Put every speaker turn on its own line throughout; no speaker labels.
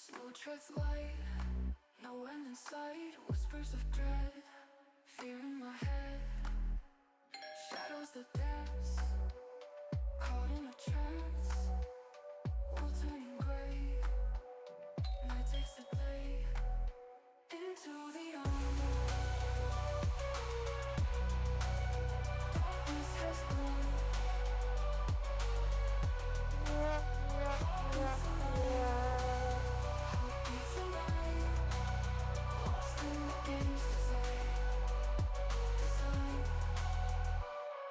Slow treads light, no end in sight. Whispers of dread, fear in my head. Shadows that dance, caught in a trance. World turning gray, night takes the day into the unknown. Darkness has gone. Heartbeats alive, lost in the game's design.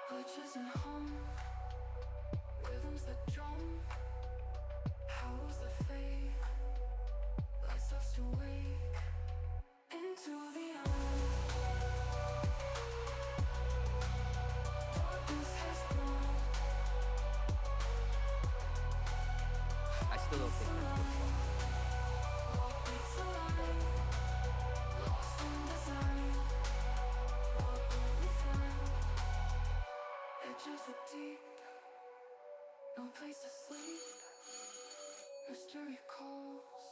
Glitches and hum, rhythms that drum, howls that fade, lights us to wake into the unknown. Darkness has gone.
I still don't think that's good song.
Heartbeats alive, lost in design. What will we find? Edges of deep, no place to sleep. Mystery calls,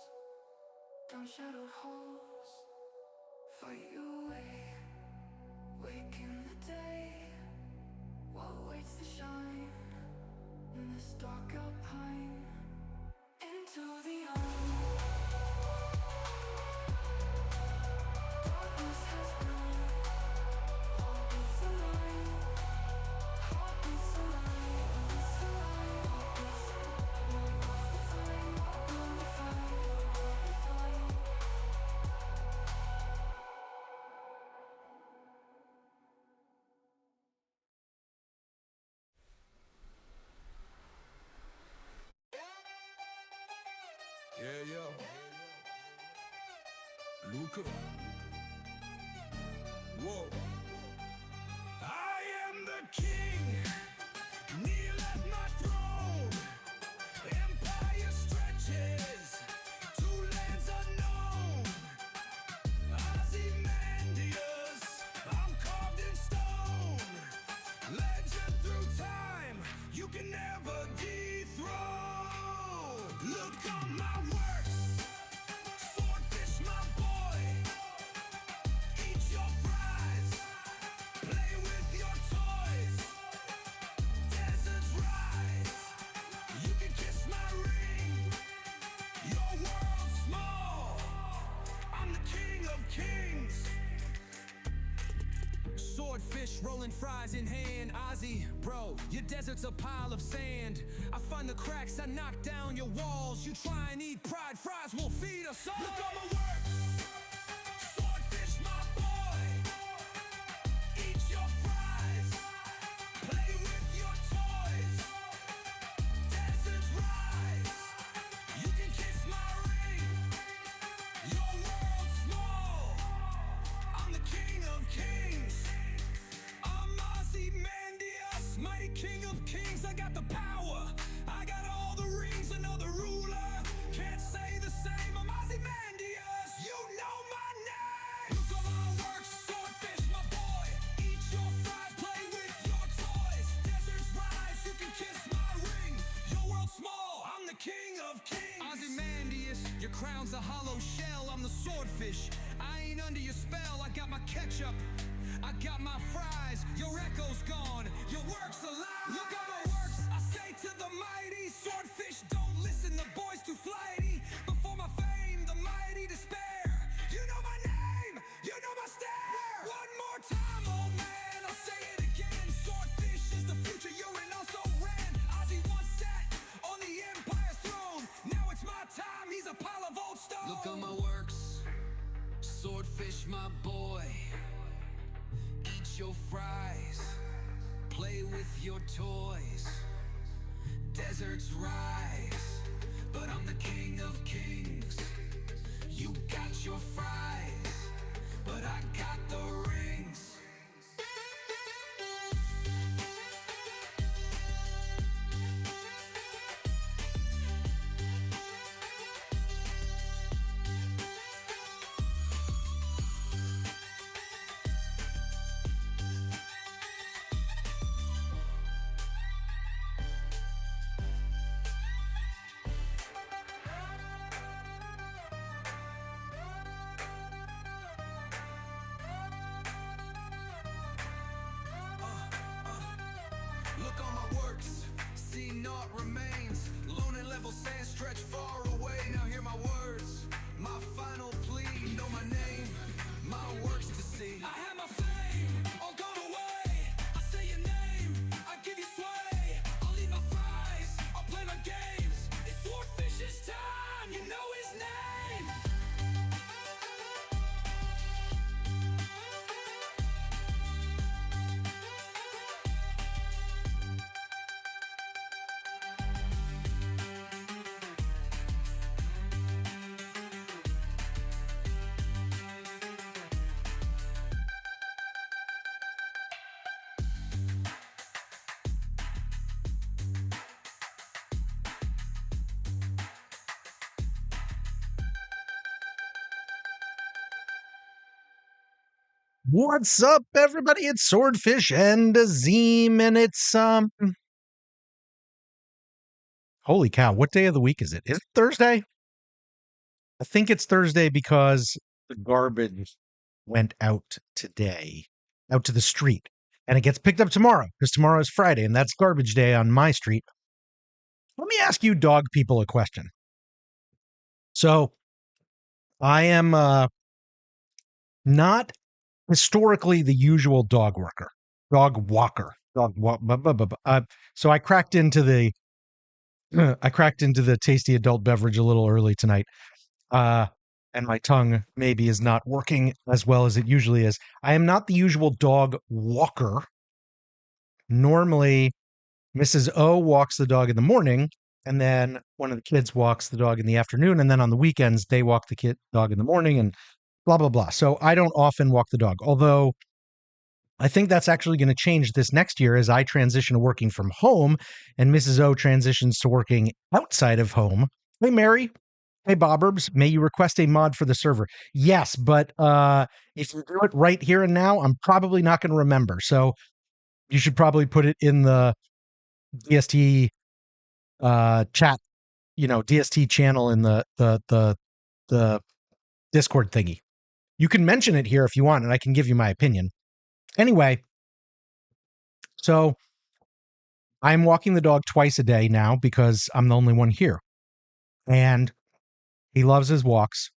down shadowed halls. Fight your way, wake in the day. What waits to shine in this dark alpine? Into the unknown. Darkness has gone. Heartbeats alive. Heartbeats alive. Heartbeats alive. Heartbeats alive. What will we find? What will we find?
Yeah. Luca. Whoa. I am the king. Kneel at my throne. Empire stretches to lands unknown. Ozymandias, I'm carved in stone. Legend through time, you can never dethrone. Look on my works, swordfish my boy. Eat your fries, play with your toys. Deserts rise, you can kiss my ring. Your world's small, I'm the king of kings. Swordfish rolling fries in hand. Ozzy, bro, your desert's a pile of sand. I find the cracks, I knock down your walls. You try and eat pride, fries will feed us all. Look on my works, swordfish my boy. Eat your fries, play with your toys. Deserts rise, you can kiss my ring. Your world's small, I'm the king of kings. I'm Ozymandias, mighty king of kings. I got the power, I got all the rings. Another ruler can't say the same. I'm Ozymandias, you know my name. Look on my works, swordfish my boy. Eat your fries, play with your toys. Deserts rise, you can kiss my ring. Your world's small, I'm the king of kings. Ozymandias, your crown's a hollow shell. I'm the swordfish, I ain't under your spell. I got my ketchup, I got my fries. Your echo's gone, your work's alive. Look at my works, I say to the mighty. Swordfish don't listen, the boy's too flighty. Before my fame, the mighty despair. You know my name, you know my stare. One more time, old man, I'll say it again. Swordfish is the future, you're in also ran. Ozzy once sat on the empire's throne. Now it's my time, he's a pile of old stone. Look on my works, swordfish my boy. Eat your fries, play with your toys. Deserts rise, but I'm the king of kings. You got your fries, but I got the rings. empty, naught remains. Lone and level sand stretch far away. Now hear my words, my final plea. Know my name, my works to see. I have my fame, all gone away. I say your name, I give you sway. I'll eat my fries, I'll play my games. It's Swordfish's time, you know his name.
What's up, everybody? It's Swordfish and Azim, and it's holy cow, what day of the week is it? Is it Thursday? I think it's Thursday because the garbage went out today, out to the street, and it gets picked up tomorrow because tomorrow is Friday, and that's garbage day on my street. Let me ask you dog people a question. So, I am not historically the usual dog walker. So I cracked into the tasty adult beverage a little early tonight, and my tongue maybe is not working as well as it usually is. I am not the usual dog walker. Normally, Mrs. O walks the dog in the morning, and then one of the kids walks the dog in the afternoon, and then on the weekends they walk the dog in the morning, and blah, blah, blah. So I don't often walk the dog, although I think that's actually going to change this next year as I transition to working from home and Mrs. O transitions to working outside of home. Hey, Mary. Hey, Bobberbs. May you request a mod for the server? Yes, but if you do it right here and now, I'm probably not going to remember. So you should probably put it in the DST chat, DST channel in the Discord thingy. You can mention it here if you want, and I can give you my opinion. Anyway, so I'm walking the dog twice a day now because I'm the only one here. And he loves his walks.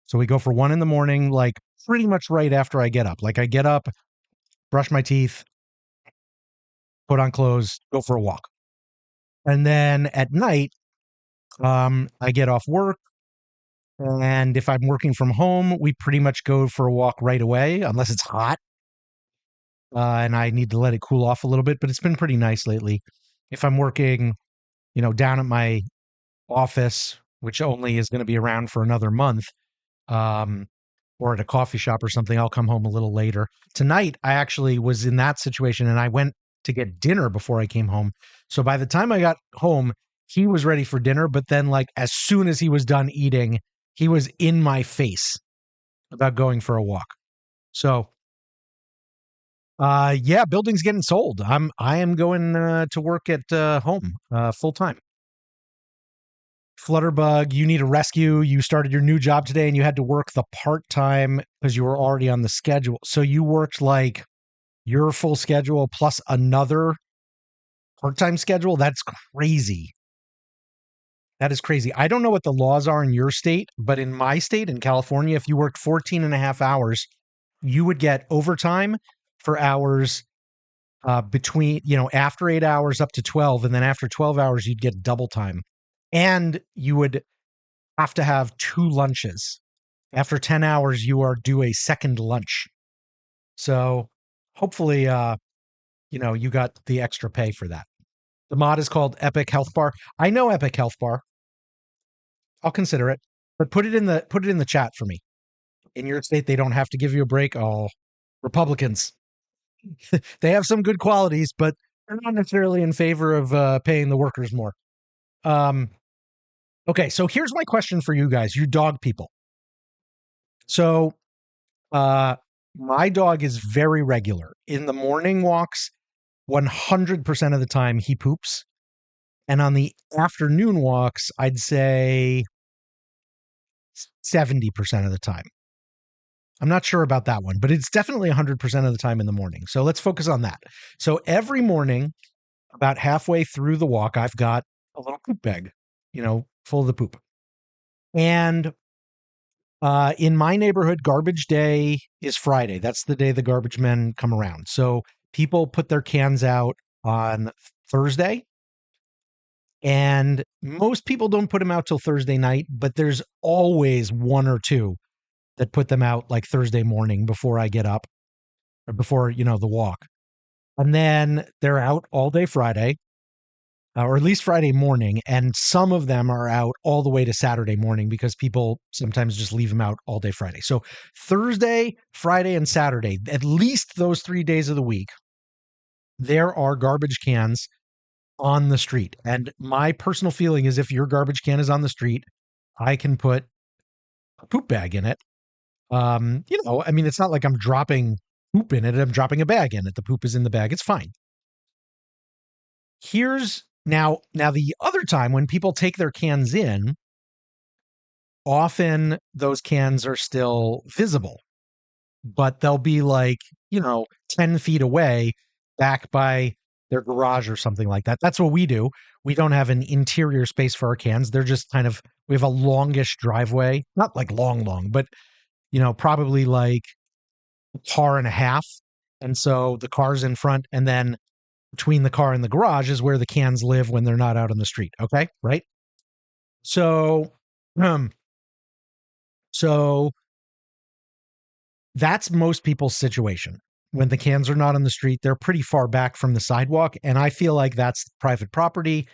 So we go for one in the morning, like pretty much right after I get up. Like I get up, brush my teeth, put on clothes, go for a walk. And then at night, I get off work. And if I'm working from home, we pretty much go for a walk right away, unless it's hot. And I need to let it cool off a little bit, but it's been pretty nice lately. If I'm working, down at my office, which only is going to be around for another month, or at a coffee shop or something, I'll come home a little later. Tonight, I actually was in that situation and I went to get dinner before I came home. So by the time I got home, he was ready for dinner, but then like as soon as he was done eating, he was in my face about going for a walk. So, yeah, building's getting sold. I am going to work at home full time. Flutterbug, you need a rescue. You started your new job today and you had to work the part-time because you were already on the schedule. So you worked like your full schedule plus another part-time schedule? That's crazy. That is crazy. I don't know what the laws are in your state, but in my state, in California, if you worked 14 and a half hours, you would get overtime for hours between, after 8 hours up to 12. And then after 12 hours, you'd get double time. And you would have to have 2 lunches. After 10 hours, you are due a second lunch. So hopefully, you got the extra pay for that. The mod is called Epic Health Bar. I know Epic Health Bar. I'll consider it, but put it in the chat for me. In your state, they don't have to give you a break. Oh, Republicans. They have some good qualities, but they're not necessarily in favor of paying the workers more. Okay, so here's my question for you guys, you dog people. So, my dog is very regular. In the morning walks, 100% of the time he poops. And on the afternoon walks, I'd say 70% of the time. I'm not sure about that one, but it's definitely 100% of the time in the morning. So let's focus on that. So every morning, about halfway through the walk, I've got a little poop bag, full of the poop. And in my neighborhood, garbage day is Friday. That's the day the garbage men come around. So people put their cans out on Thursday. And most people don't put them out till Thursday night, but there's always one or two that put them out like Thursday morning before I get up or before, the walk. And then they're out all day Friday, or at least Friday morning. And some of them are out all the way to Saturday morning because people sometimes just leave them out all day Friday. So Thursday, Friday, and Saturday, at least those 3 days of the week, there are garbage cans on the street. And my personal feeling is if your garbage can is on the street, I can put a poop bag in it. It's not like I'm dropping poop in it. I'm dropping a bag in it. The poop is in the bag. It's fine. Here's now the other time when people take their cans in, often those cans are still visible, but they'll be like, 10 feet away back by their garage or something like that. That's what we do. We don't have an interior space for our cans. They're just we have a longish driveway, not like long, but probably like a car and a half. And so the car's in front, and then between the car and the garage is where the cans live when they're not out on the street. Okay. Right. So that's most people's situation. When the cans are not on the street, they're pretty far back from the sidewalk. And I feel like that's private property.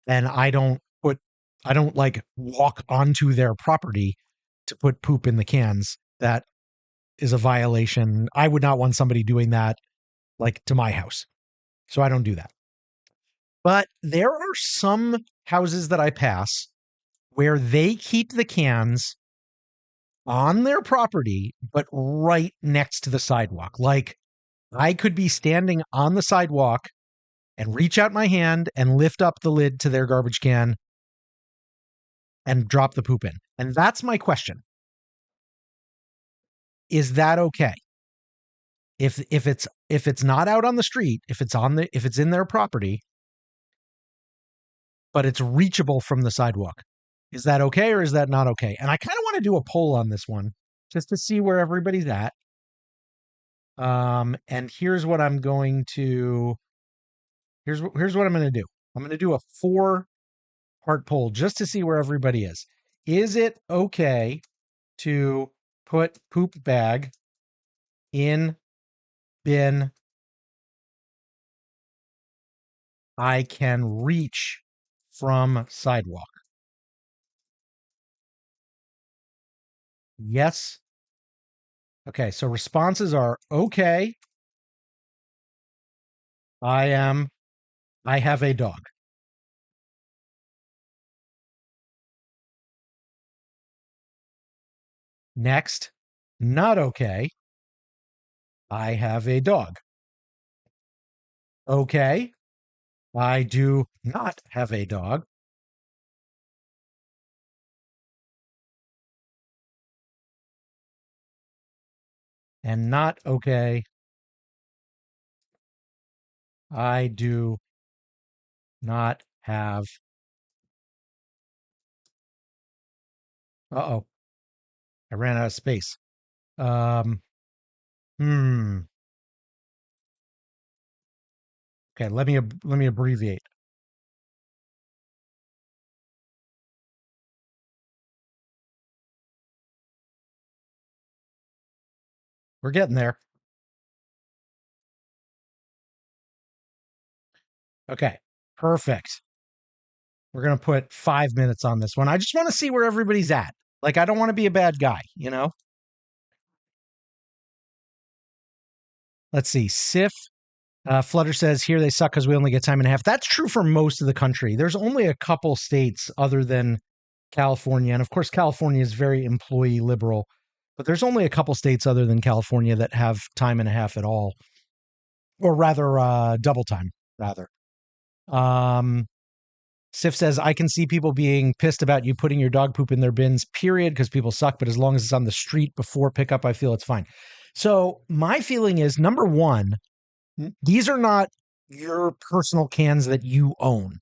And I don't like walk onto their property to put poop in the cans. That is a violation. I would not want somebody doing that like to my house. So I don't do that. But there are some houses that I pass where they keep the cans on their property, but right next to the sidewalk. Like I could be standing on the sidewalk and reach out my hand and lift up the lid to their garbage can and drop the poop in. And that's my question. Is that okay? If it's not out on the street, if it's in their property, but it's reachable from the sidewalk, is that okay or is that not okay? And I kind of want to do a poll on this one just to see where everybody's at. And here's what I'm going to do. I'm going to do a 4-part poll just to see where everybody is. Is it okay to put poop bag in bin I can reach from sidewalk? Yes. Okay, so responses are okay. I have a dog. Next, not okay. I have a dog. Okay. I do not have a dog. And not okay. I do not have. Uh-oh. I ran out of space. Okay, let me abbreviate. We're getting there. Okay, perfect. We're going to put 5 minutes on this one. I just want to see where everybody's at. Like, I don't want to be a bad guy, Let's see. Sif Flutter says, here they suck because we only get time and a half. That's true for most of the country. There's only a couple states other than California. And of course, California is very employee liberal. But there's only a couple states other than California that have time and a half at all. Or rather, double time, rather. Sif says, I can see people being pissed about you putting your dog poop in their bins, period, because people suck. But as long as it's on the street before pickup, I feel it's fine. So my feeling is, number one, these are not your personal cans that you own.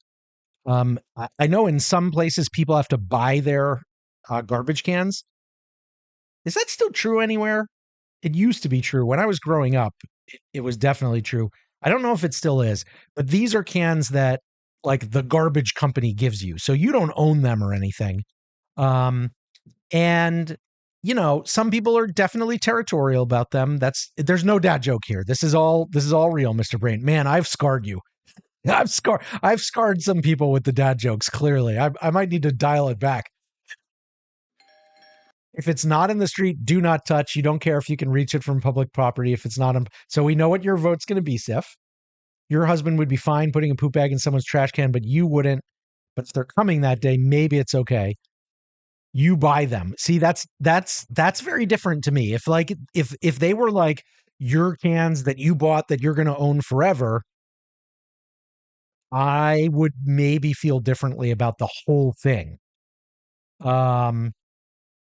I know in some places people have to buy their garbage cans. Is that still true anywhere? It used to be true. When I was growing up, it was definitely true. I don't know if it still is, but these are cans that like the garbage company gives you. So you don't own them or anything. Um, and you know, some people are definitely territorial about them. There's no dad joke here. This is all real, Mr. Brain. Man, I've scarred you. I've scarred some people with the dad jokes, clearly. I might need to dial it back. If it's not in the street, do not touch. You don't care if you can reach it from public property. If it's not, so we know what your vote's going to be, Sif. Your husband would be fine putting a poop bag in someone's trash can, but you wouldn't. But if they're coming that day, maybe it's okay. You buy them. See, that's very different to me. If they were like your cans that you bought that you're going to own forever, I would maybe feel differently about the whole thing.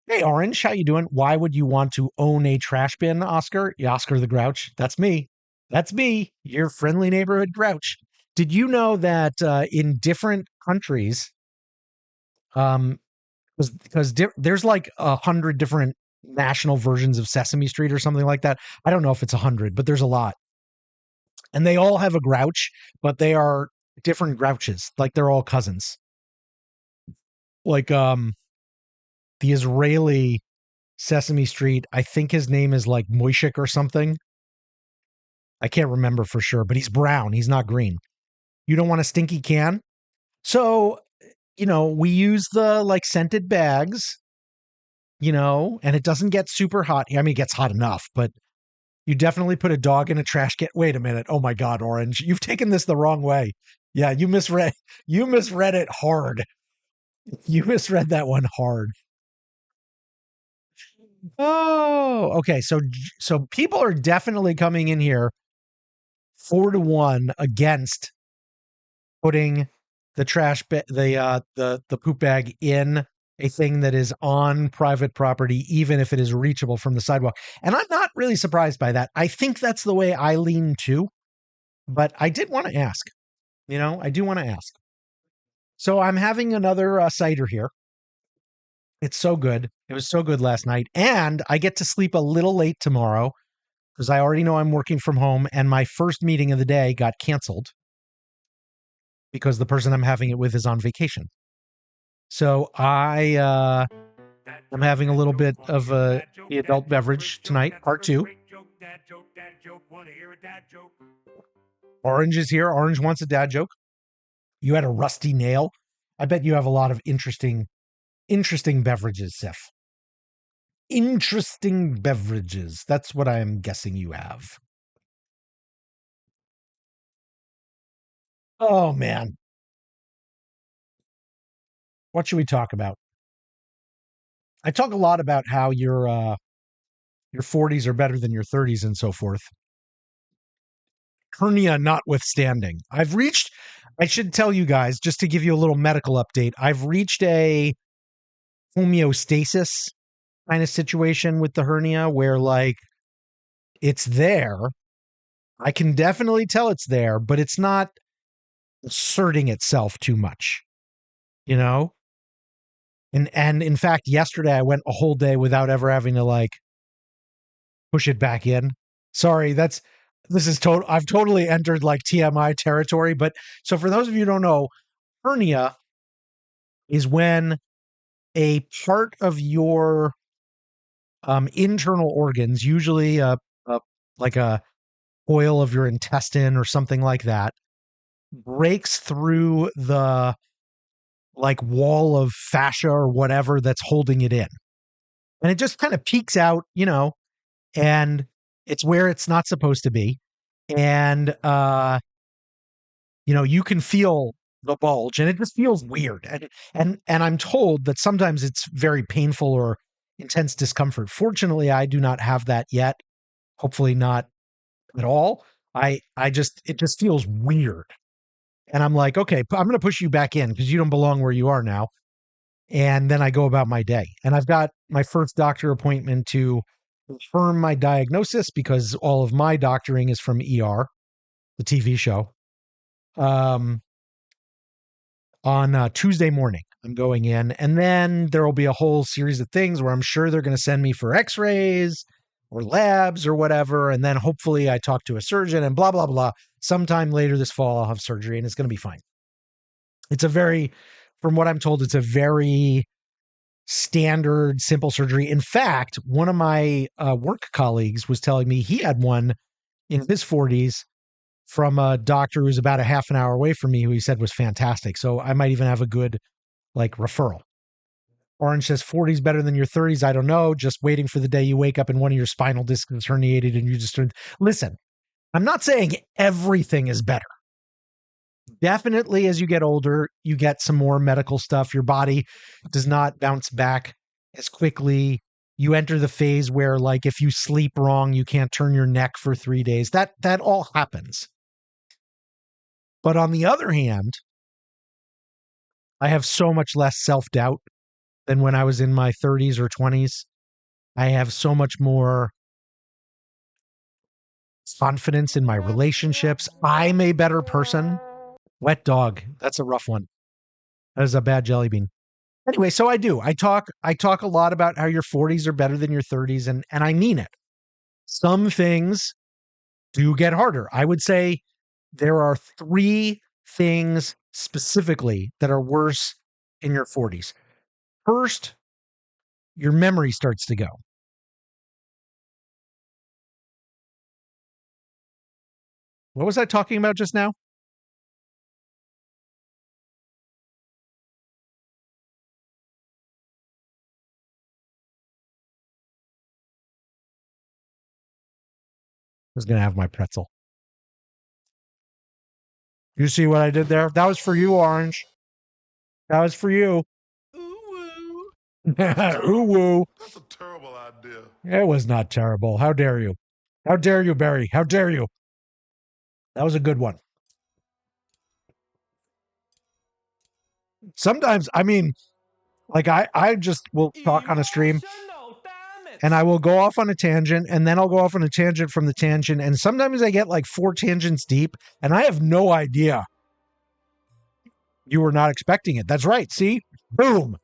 Hey, Orange, how you doing? Why would you want to own a trash bin, Oscar? Oscar the Grouch. That's me. That's me, your friendly neighborhood Grouch. Did you know that in different countries, because there's like 100 different national versions of Sesame Street or something like that. I don't know if it's 100, but there's a lot. And they all have a Grouch, but they are different Grouches. Like they're all cousins. Like the Israeli Sesame Street, I think his name is like Moishik or something. I can't remember for sure, but he's brown. He's not green. You don't want a stinky can? So, you know, we use the like scented bags, you know, and it doesn't get super hot. I mean, it gets hot enough, but you definitely put a dog in a trash can. Wait a minute. Oh my God, Orange. You've taken this the wrong way. Yeah, you misread it hard. You misread that one hard. Oh, okay. So people are definitely coming in here 4-1 against putting the the poop bag in a thing that is on private property, even if it is reachable from the sidewalk. And I'm not really surprised by that. I think that's the way I lean too. But I did want to ask. You know, I do want to ask. So I'm having another cider here. It's so good. It was so good last night. And I get to sleep a little late tomorrow because I already know I'm working from home. And my first meeting of the day got canceled because the person I'm having it with is on vacation. So I'm having a little bit of the adult beverage tonight, part 2. Orange is here. Orange wants a dad joke. You had a rusty nail. I bet you have a lot of interesting beverages, Sif. Interesting beverages. That's what I am guessing you have. Oh, man. What should we talk about? I talk a lot about how your 40s are better than your 30s and so forth. Hernia notwithstanding. I should tell you guys, just to give you a little medical update, I've reached a homeostasis kind of situation with the hernia where like it's there. I can definitely tell it's there, but it's not asserting itself too much, you know? And in fact, yesterday I went a whole day without ever having to like push it back in. Sorry, I've totally entered like TMI territory, but so for those of you who don't know, hernia is when a part of your internal organs, usually like a coil of your intestine or something like that, breaks through the like wall of fascia or whatever that's holding it in. And it just kind of peeks out, you know, and it's where it's not supposed to be. And you know, you can feel the bulge and it just feels weird. And I'm told that sometimes it's very painful or intense discomfort. Fortunately, I do not have that yet. Hopefully not at all. It just feels weird. And I'm like, okay, I'm going to push you back in because you don't belong where you are now. And then I go about my day. And I've got my first doctor appointment to confirm my diagnosis because all of my doctoring is from ER, the TV show. on Tuesday morning. I'm going in, and then there will be a whole series of things where I'm sure they're going to send me for x-rays or labs or whatever. And then hopefully I talk to a surgeon and blah, blah, blah. Sometime later this fall, I'll have surgery and it's going to be fine. From what I'm told, it's a very standard, simple surgery. In fact, one of my work colleagues was telling me he had one in his 40s from a doctor who's about a half an hour away from me, who he said was fantastic. So I might even have a good referral. Orange says 40s better than your 30s. I don't know. Just waiting for the day you wake up and one of your spinal discs is herniated and you just listen. I'm not saying everything is better. Definitely, as you get older, you get some more medical stuff. Your body does not bounce back as quickly. You enter the phase where, if you sleep wrong, you can't turn your neck for 3 days. That all happens. But on the other hand, I have so much less self-doubt than when I was in my 30s or 20s. I have so much more confidence in my relationships. I'm a better person. Wet dog. That's a rough one. That is a bad jelly bean. Anyway, so I do. I talk a lot about how your 40s are better than your 30s, and I mean it. Some things do get harder. I would say there are 3 things specifically that are worse in your 40s. First, your memory starts to go. What was I talking about just now? I was going to have my pretzel. You see what I did there? That was for you, Orange. That was for you.
Ooh,
Ooh, woo.
that's a terrible idea.
It was not terrible. How dare you? How dare you, Barry? How dare you? That was a good one. Sometimes, I just will talk on a stream and I will go off on a tangent and then I'll go off on a tangent from the tangent. And sometimes I get 4 tangents deep and I have no idea. You were not expecting it. That's right. See? Boom.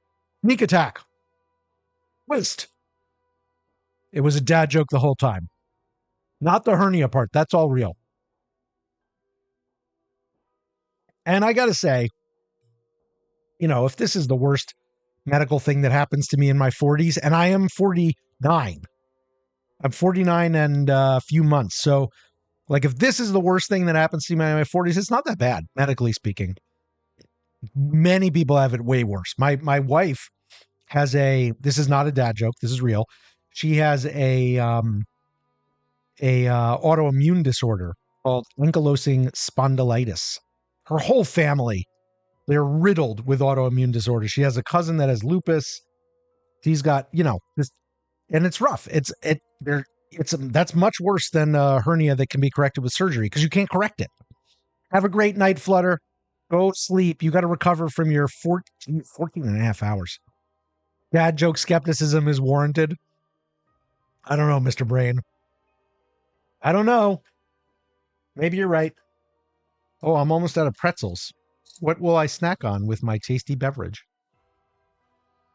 Sneak attack. Twist. It was a dad joke the whole time. Not the hernia part. That's all real. And I got to say, if this is the worst medical thing that happens to me in my 40s, and I am 49. I'm 49 and a few months. So, if this is the worst thing that happens to me in my 40s, it's not that bad, medically speaking. Many people have it way worse. My wife has this is not a dad joke. This is real. She has a autoimmune disorder called ankylosing spondylitis. Her whole family, they're riddled with autoimmune disorders. She has a cousin that has lupus. He's got, this, and it's rough. That's much worse than a hernia that can be corrected with surgery because you can't correct it. Have a great night, Flutter. Go sleep. You got to recover from your 14 and a half hours. Dad joke skepticism is warranted. I don't know, Mr. Brain. I don't know. Maybe you're right. Oh, I'm almost out of pretzels. What will I snack on with my tasty beverage?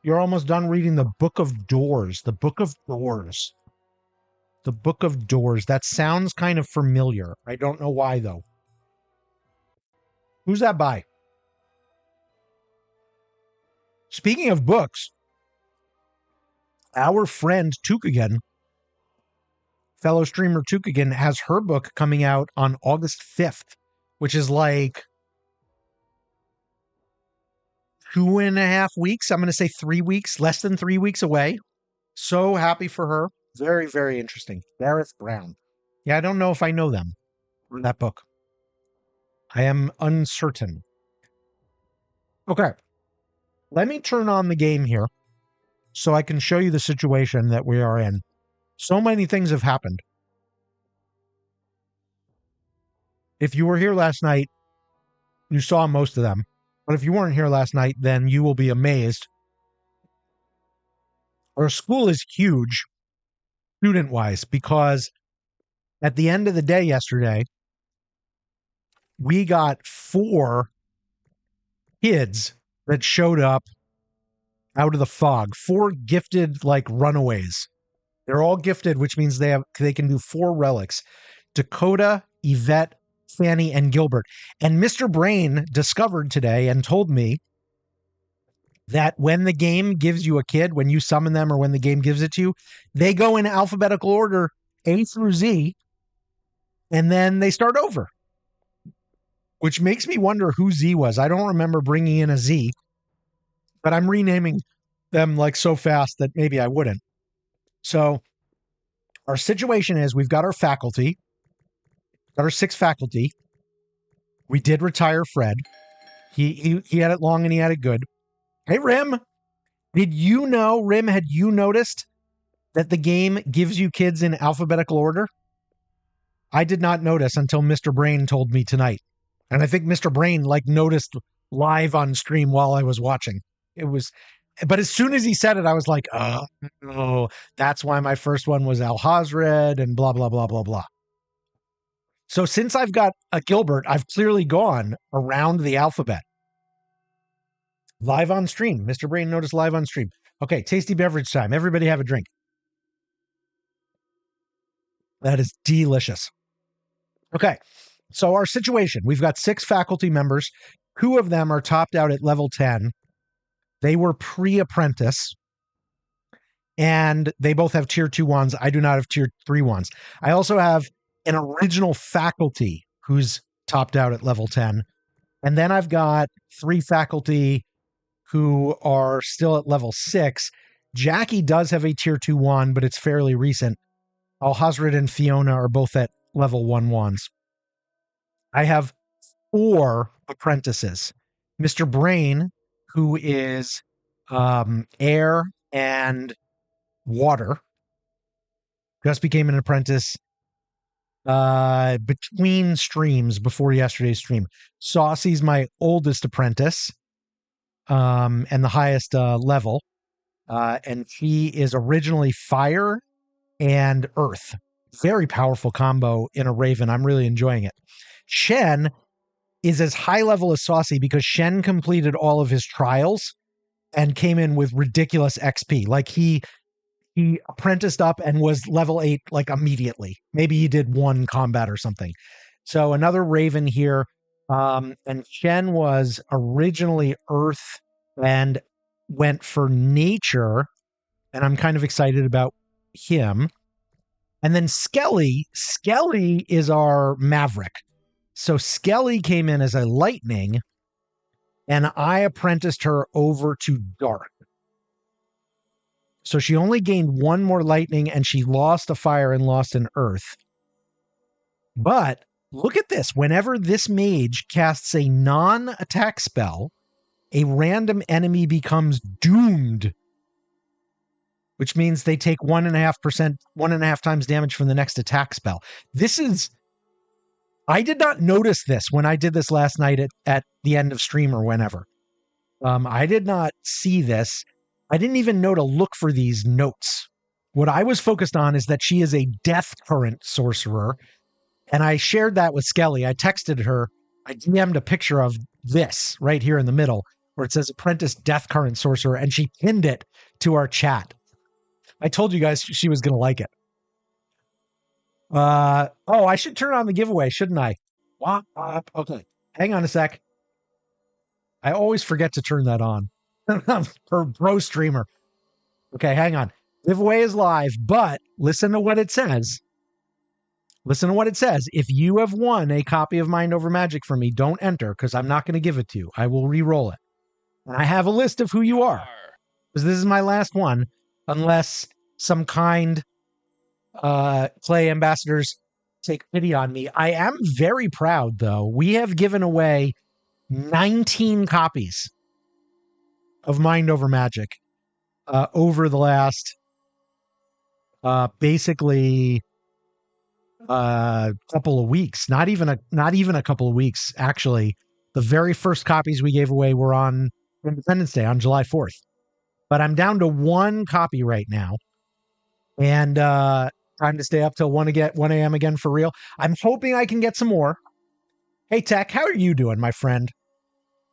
You're almost done reading the Book of Doors. The Book of Doors. The Book of Doors. That sounds kind of familiar. I don't know why, though. Who's that by? Speaking of books, our friend Tukagan, fellow streamer Tukagan, has her book coming out on August 5th, which is 2.5 weeks. I'm going to say 3 weeks, less than 3 weeks away. So happy for her. Very, very interesting. Gareth Brown. Yeah, I don't know if I know them or that book. I am uncertain. Okay. Let me turn on the game here so I can show you the situation that we are in. So many things have happened. If you were here last night, you saw most of them. But if you weren't here last night, then you will be amazed. Our school is huge, student-wise, because at the end of the day yesterday, we got 4 kids that showed up out of the fog, 4 gifted like runaways. They're all gifted, which means they can do 4 relics. Dakota, Yvette, Fanny, and Gilbert. And Mr. Brain discovered today and told me that when the game gives you a kid, when you summon them or when the game gives it to you, they go in alphabetical order A through Z, and then they start over. Which makes me wonder who Z was. I don't remember bringing in a Z, but I'm renaming them like so fast that maybe I wouldn't. So our situation is we've got our faculty, got our 6 faculty. We did retire Fred. He had it long and he had it good. Hey, Rim, had you noticed that the game gives you kids in alphabetical order? I did not notice until Mr. Brain told me tonight. And I think Mr. Brain noticed live on stream while I was watching. But as soon as he said it, I was like, oh, that's why my first one was Alhazred and blah, blah, blah, blah, blah. So since I've got a Gilbert, I've clearly gone around the alphabet. Live on stream. Mr. Brain noticed live on stream. Okay, tasty beverage time. Everybody have a drink. That is delicious. Okay, so our situation. We've got 6 faculty members. 2 of them are topped out at level 10. They were pre-apprentice. And they both have tier 2 wands. I do not have tier 3 wands. I also have an original faculty who's topped out at level 10. And then I've got 3 faculty who are still at level 6. Jackie does have a tier 2 wand, but it's fairly recent. Alhazred and Fiona are both at level 1 wands. I have 4 apprentices. Mr. Brain, who is air and water, just became an apprentice between streams before yesterday's stream. Saucy's my oldest apprentice and the highest level. And she is originally fire and earth. Very powerful combo in a Raven. I'm really enjoying it. Shen is as high level as Saucy because Shen completed all of his trials and came in with ridiculous XP. Like he apprenticed up and was level 8 immediately. Maybe he did 1 combat or something. So another Raven here. And Shen was originally earth and went for nature. And I'm kind of excited about him. And then Skelly is our maverick. So Skelly came in as a lightning, and I apprenticed her over to dark. So she only gained 1 more lightning, and she lost a fire and lost an earth. But look at this. Whenever this mage casts a non-attack spell, a random enemy becomes doomed, which means they take 1.5 times damage from the next attack spell. I did not notice this when I did this last night at the end of stream or whenever. I did not see this. I didn't even know to look for these notes. What I was focused on is that she is a death current sorcerer. And I shared that with Skelly. I texted her. I DM'd a picture of this right here in the middle where it says apprentice death current sorcerer. And she pinned it to our chat. I told you guys she was going to like it. I should turn on the giveaway, shouldn't I? Okay. Hang on a sec. I always forget to turn that on. For pro streamer. Okay, hang on. Giveaway is live, but listen to what it says. Listen to what it says. If you have won a copy of Mind Over Magic from me, don't enter because I'm not going to give it to you. I will re-roll it. And I have a list of who you are. Because this is my last one, unless some kind Clay ambassadors take pity on me. I am very proud, though. We have given away 19 copies of Mind Over Magic over the last basically couple of weeks. Not even a couple of weeks, actually. The very first copies we gave away were on Independence Day on July 4th. But I'm down to 1 copy right now. And time to stay up till 1 a.m. again for real. I'm hoping I can get some more. Hey, Tech, how are you doing, my friend?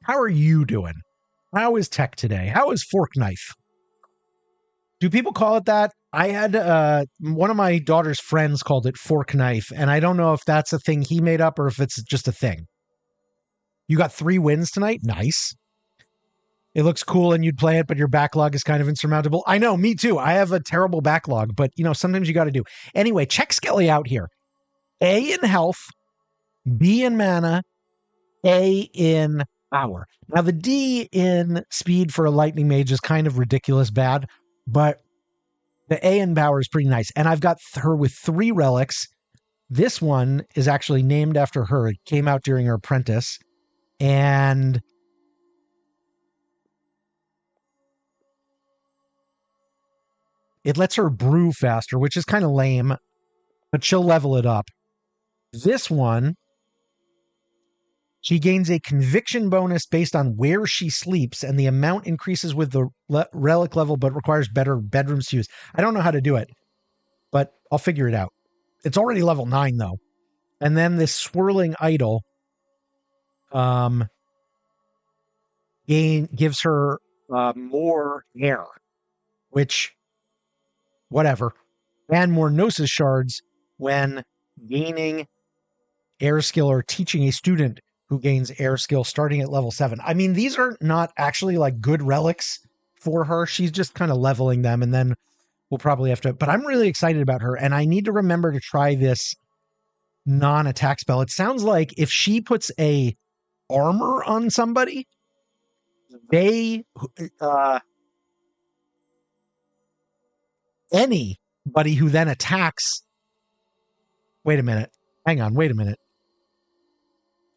How are you doing? How is Tech today? How is Fork Knife? Do people call it that? I had one of my daughter's friends called it Fork Knife, and I don't know if that's a thing he made up or if it's just a thing. You got 3 wins tonight? Nice. It looks cool and you'd play it, but your backlog is kind of insurmountable. I know, me too. I have a terrible backlog, but sometimes you got to do. Anyway, check Skelly out here. A in health, B in mana, A in power. Now, the D in speed for a lightning mage is kind of ridiculous bad, but the A in power is pretty nice. And I've got her with 3 relics. This one is actually named after her. It came out during her apprentice. And it lets her brew faster, which is kind of lame, but she'll level it up. This one, she gains a conviction bonus based on where she sleeps, and the amount increases with the relic level, but requires better bedrooms to use. I don't know how to do it, but I'll figure it out. It's already level 9, though. And then this swirling idol gives her more air, which, whatever, and more Gnosis shards when gaining air skill or teaching a student who gains air skill starting at level 7. I mean, these are not actually like good relics for her. She's just kind of leveling them, and then we'll probably have to, but I'm really excited about her, and I need to remember to try this non-attack spell. It sounds like if she puts a armor on somebody, anybody who then attacks, wait a minute,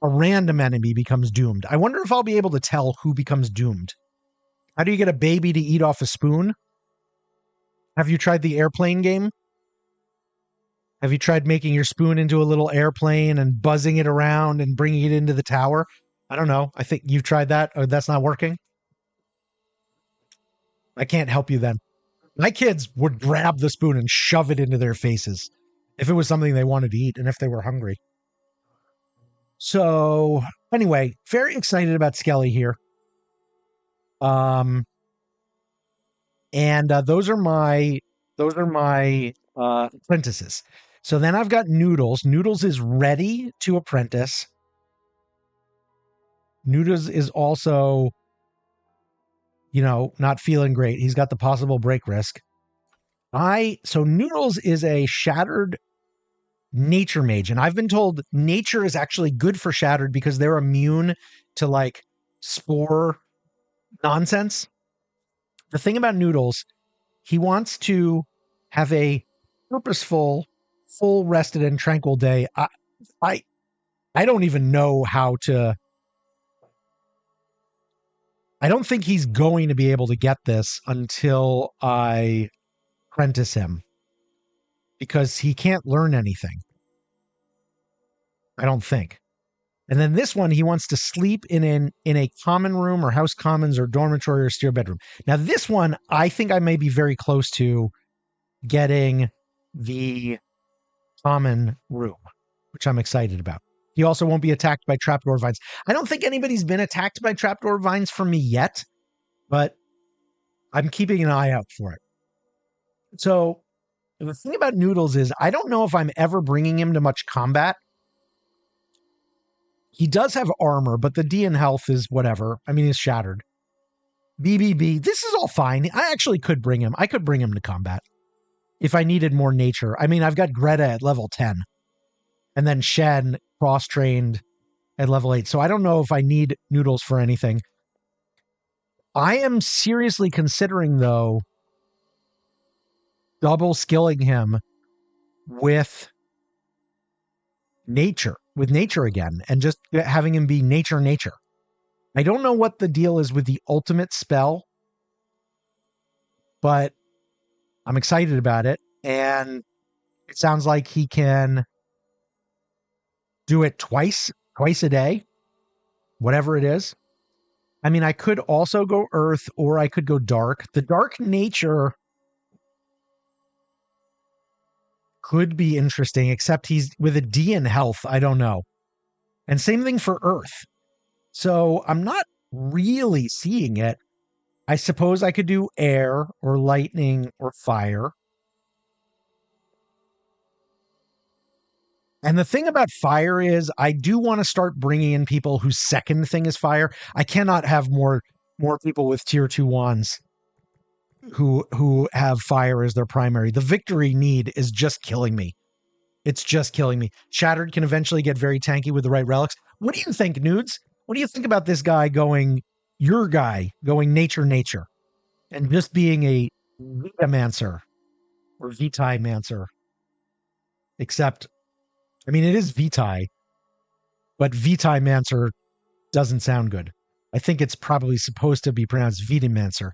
a random enemy becomes doomed. I wonder if I'll be able to tell who becomes doomed. How do you get a baby to eat off a spoon? Have you tried the airplane game? Have you tried making your spoon into a little airplane and buzzing it around and bringing it into the tower? I don't know. I think you've tried that, or that's not working. I can't help you then. My kids would grab the spoon and shove it into their faces if it was something they wanted to eat and if they were hungry. So anyway, very excited about Skelly here. And those are my apprentices. So then I've got Noodles. Noodles is ready to apprentice. Noodles is also, not feeling great. He's got the possible break risk. So Noodles is a shattered nature mage, and I've been told nature is actually good for shattered because they're immune to like spore nonsense. The thing about Noodles, he wants to have a purposeful, full rested and tranquil day. I don't even know how to. I don't think he's going to be able to get this until I apprentice him, because he can't learn anything. I don't think. And then this one, he wants to sleep in a common room or house commons or dormitory or stair bedroom. Now this one, I think I may be very close to getting the common room, which I'm excited about. He also won't be attacked by trapdoor vines. I don't think anybody's been attacked by trapdoor vines for me yet, but I'm keeping an eye out for it. So the thing about Noodles is I don't know if I'm ever bringing him to much combat. He does have armor, but the D in health is whatever. I mean, he's shattered. BBB, this is all fine. I actually could bring him. I could bring him to combat if I needed more nature. I mean, I've got Greta at level 10 and then Shen cross-trained at level 8. So I don't know if I need Noodles for anything. I am seriously considering, though, double skilling him with nature again, and just having him be nature. I don't know what the deal is with the ultimate spell, but I'm excited about it, and it sounds like he can do it twice a day, whatever it is. I mean, I could also go earth, or I could go dark. The dark nature could be interesting, except he's with a D in health. I don't know. And same thing for Earth. So I'm not really seeing it. I suppose I could do air or lightning or fire. And the thing about fire is I do want to start bringing in people whose second thing is fire. I cannot have more people with tier 2 wands who have fire as their primary. The victory need is just killing me. It's just killing me. Shattered can eventually get very tanky with the right relics. What do you think, Nudes? What do you think about this guy going, your guy going nature, and just being a Vitamancer or Vitamancer? Except, I mean, it is Vitae, but Vitamancer doesn't sound good. I think it's probably supposed to be pronounced Vitamancer.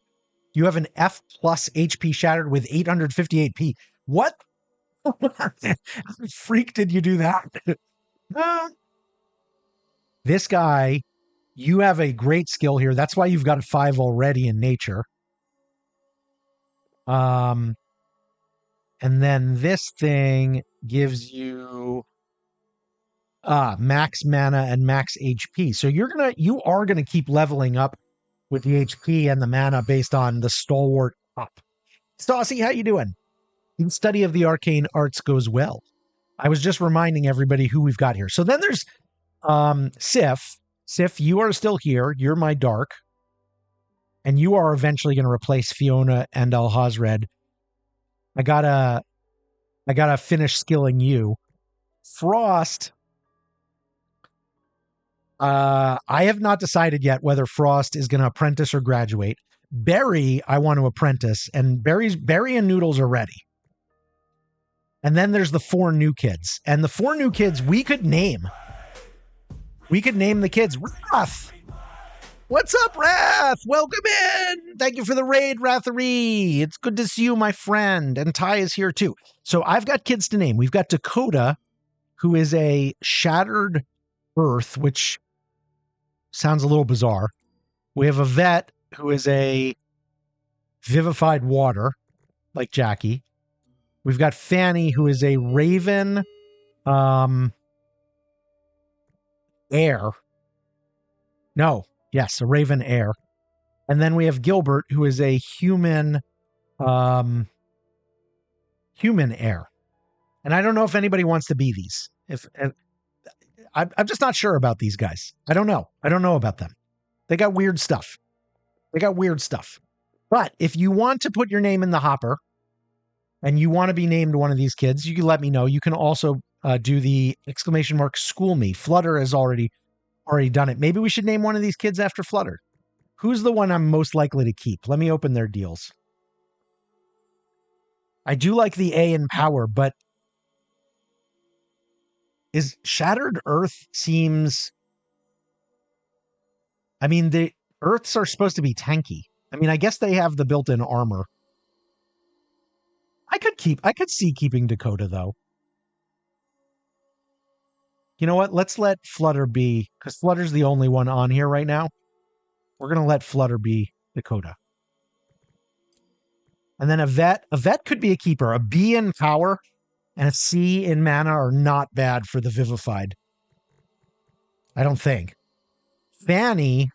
You have an F plus HP Shattered with 858p. What? How freak did you do that? This guy, you have a great skill here. That's why you've got a 5 already in nature. And then this thing gives you max mana and max HP. So you are gonna keep leveling up with the HP and the mana based on the stalwart up. Stassi, how you doing? The study of the arcane arts goes well. I was just reminding everybody who we've got here. So then there's Sif. Sif, you are still here. You're my dark. And you are eventually going to replace Fiona and Alhazred. I gotta finish skilling you. Frost. I have not decided yet whether Frost is going to apprentice or graduate. Barry, I want to apprentice, and Barry and Noodles are ready. And then there's the 4 new kids. And the 4 new kids we could name. We could name the kids. Wrath! What's up, Wrath? Welcome in! Thank you for the raid, Rathery. It's good to see you, my friend. And Ty is here too. So I've got kids to name. We've got Dakota, who is a Shattered Earth, which sounds a little bizarre. We have Yvette, who is a Vivified Water, like Jackie. We've got Fanny, who is a Raven Air. No, yes, a Raven Air. And then we have Gilbert, who is a human human air. And I don't know if anybody wants to be these. I'm just not sure about these guys. I don't know. I don't know about them. They got weird stuff. But if you want to put your name in the hopper and you want to be named one of these kids, you can let me know. You can also do the exclamation mark school me. Flutter has already done it. Maybe we should name one of these kids after Flutter. Who's the one I'm most likely to keep? Let me open their deals. I do like the A in power, but is Shattered Earth seems... I mean, the Earths are supposed to be tanky. I mean, I guess they have the built-in armor. I could see keeping Dakota, though. You know what? Let's let Flutter be, because Flutter's the only one on here right now. We're going to let Flutter be Dakota. And then Yvette could be a keeper. A B in power and a C in mana are not bad for the Vivified. I don't think. Fanny,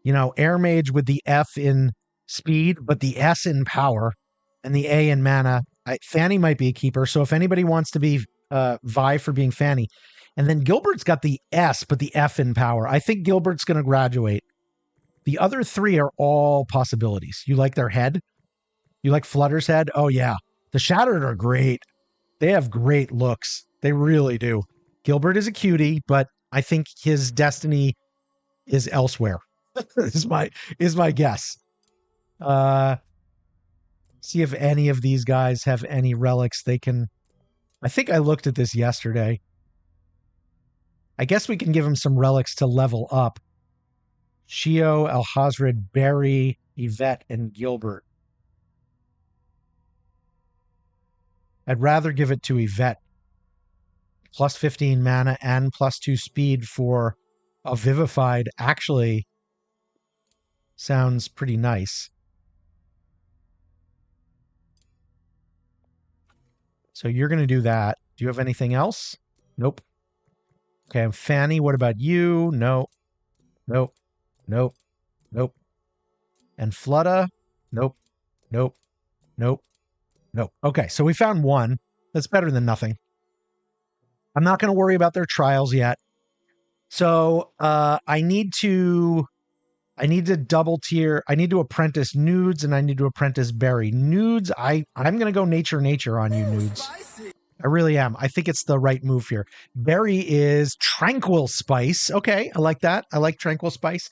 Air Mage with the F in speed, but the S in power and the A in mana. Fanny might be a keeper. So if anybody wants to be vie for being Fanny. And then Gilbert's got the S, but the F in power. I think Gilbert's going to graduate. The other 3 are all possibilities. You like their head? You like Flutter's head? Oh, yeah. The Shattered are great. They have great looks. They really do. Gilbert is a cutie, but I think his destiny is elsewhere. is my guess. See if any of these guys have any relics they can... I think I looked at this yesterday. I guess we can give him some relics to level up. Shio, Alhazred, Barry, Yvette, and Gilbert. I'd rather give it to Yvette. Plus 15 mana and plus 2 speed for a Vivified actually sounds pretty nice. So you're going to do that. Do you have anything else? Nope. Okay, and Fanny, what about you? No. Nope. Nope. Nope. And Flutta? Nope. Nope. Nope. Nope. Okay, so we found one. That's better than nothing. I'm not going to worry about their trials yet. So I need to double tier. I need to apprentice Nudes and I need to apprentice Berry. Nudes, I'm going to go nature on you, Nudes. I really am. I think it's the right move here. Berry is Tranquil Spice. Okay, I like that. I like Tranquil Spice.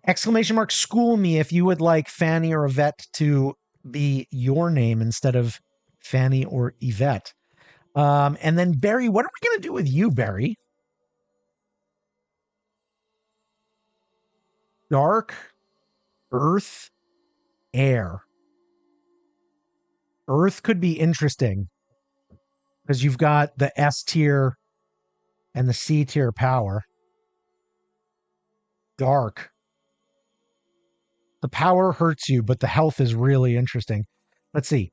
Exclamation mark, school me if you would like Fanny or Yvette to be your name instead of Fanny or Yvette. And then Berry, what are we going to do with you, Berry? Dark, Earth, Air. Earth could be interesting because you've got the S tier and the C tier power. Dark. The power hurts you, but the health is really interesting. Let's see.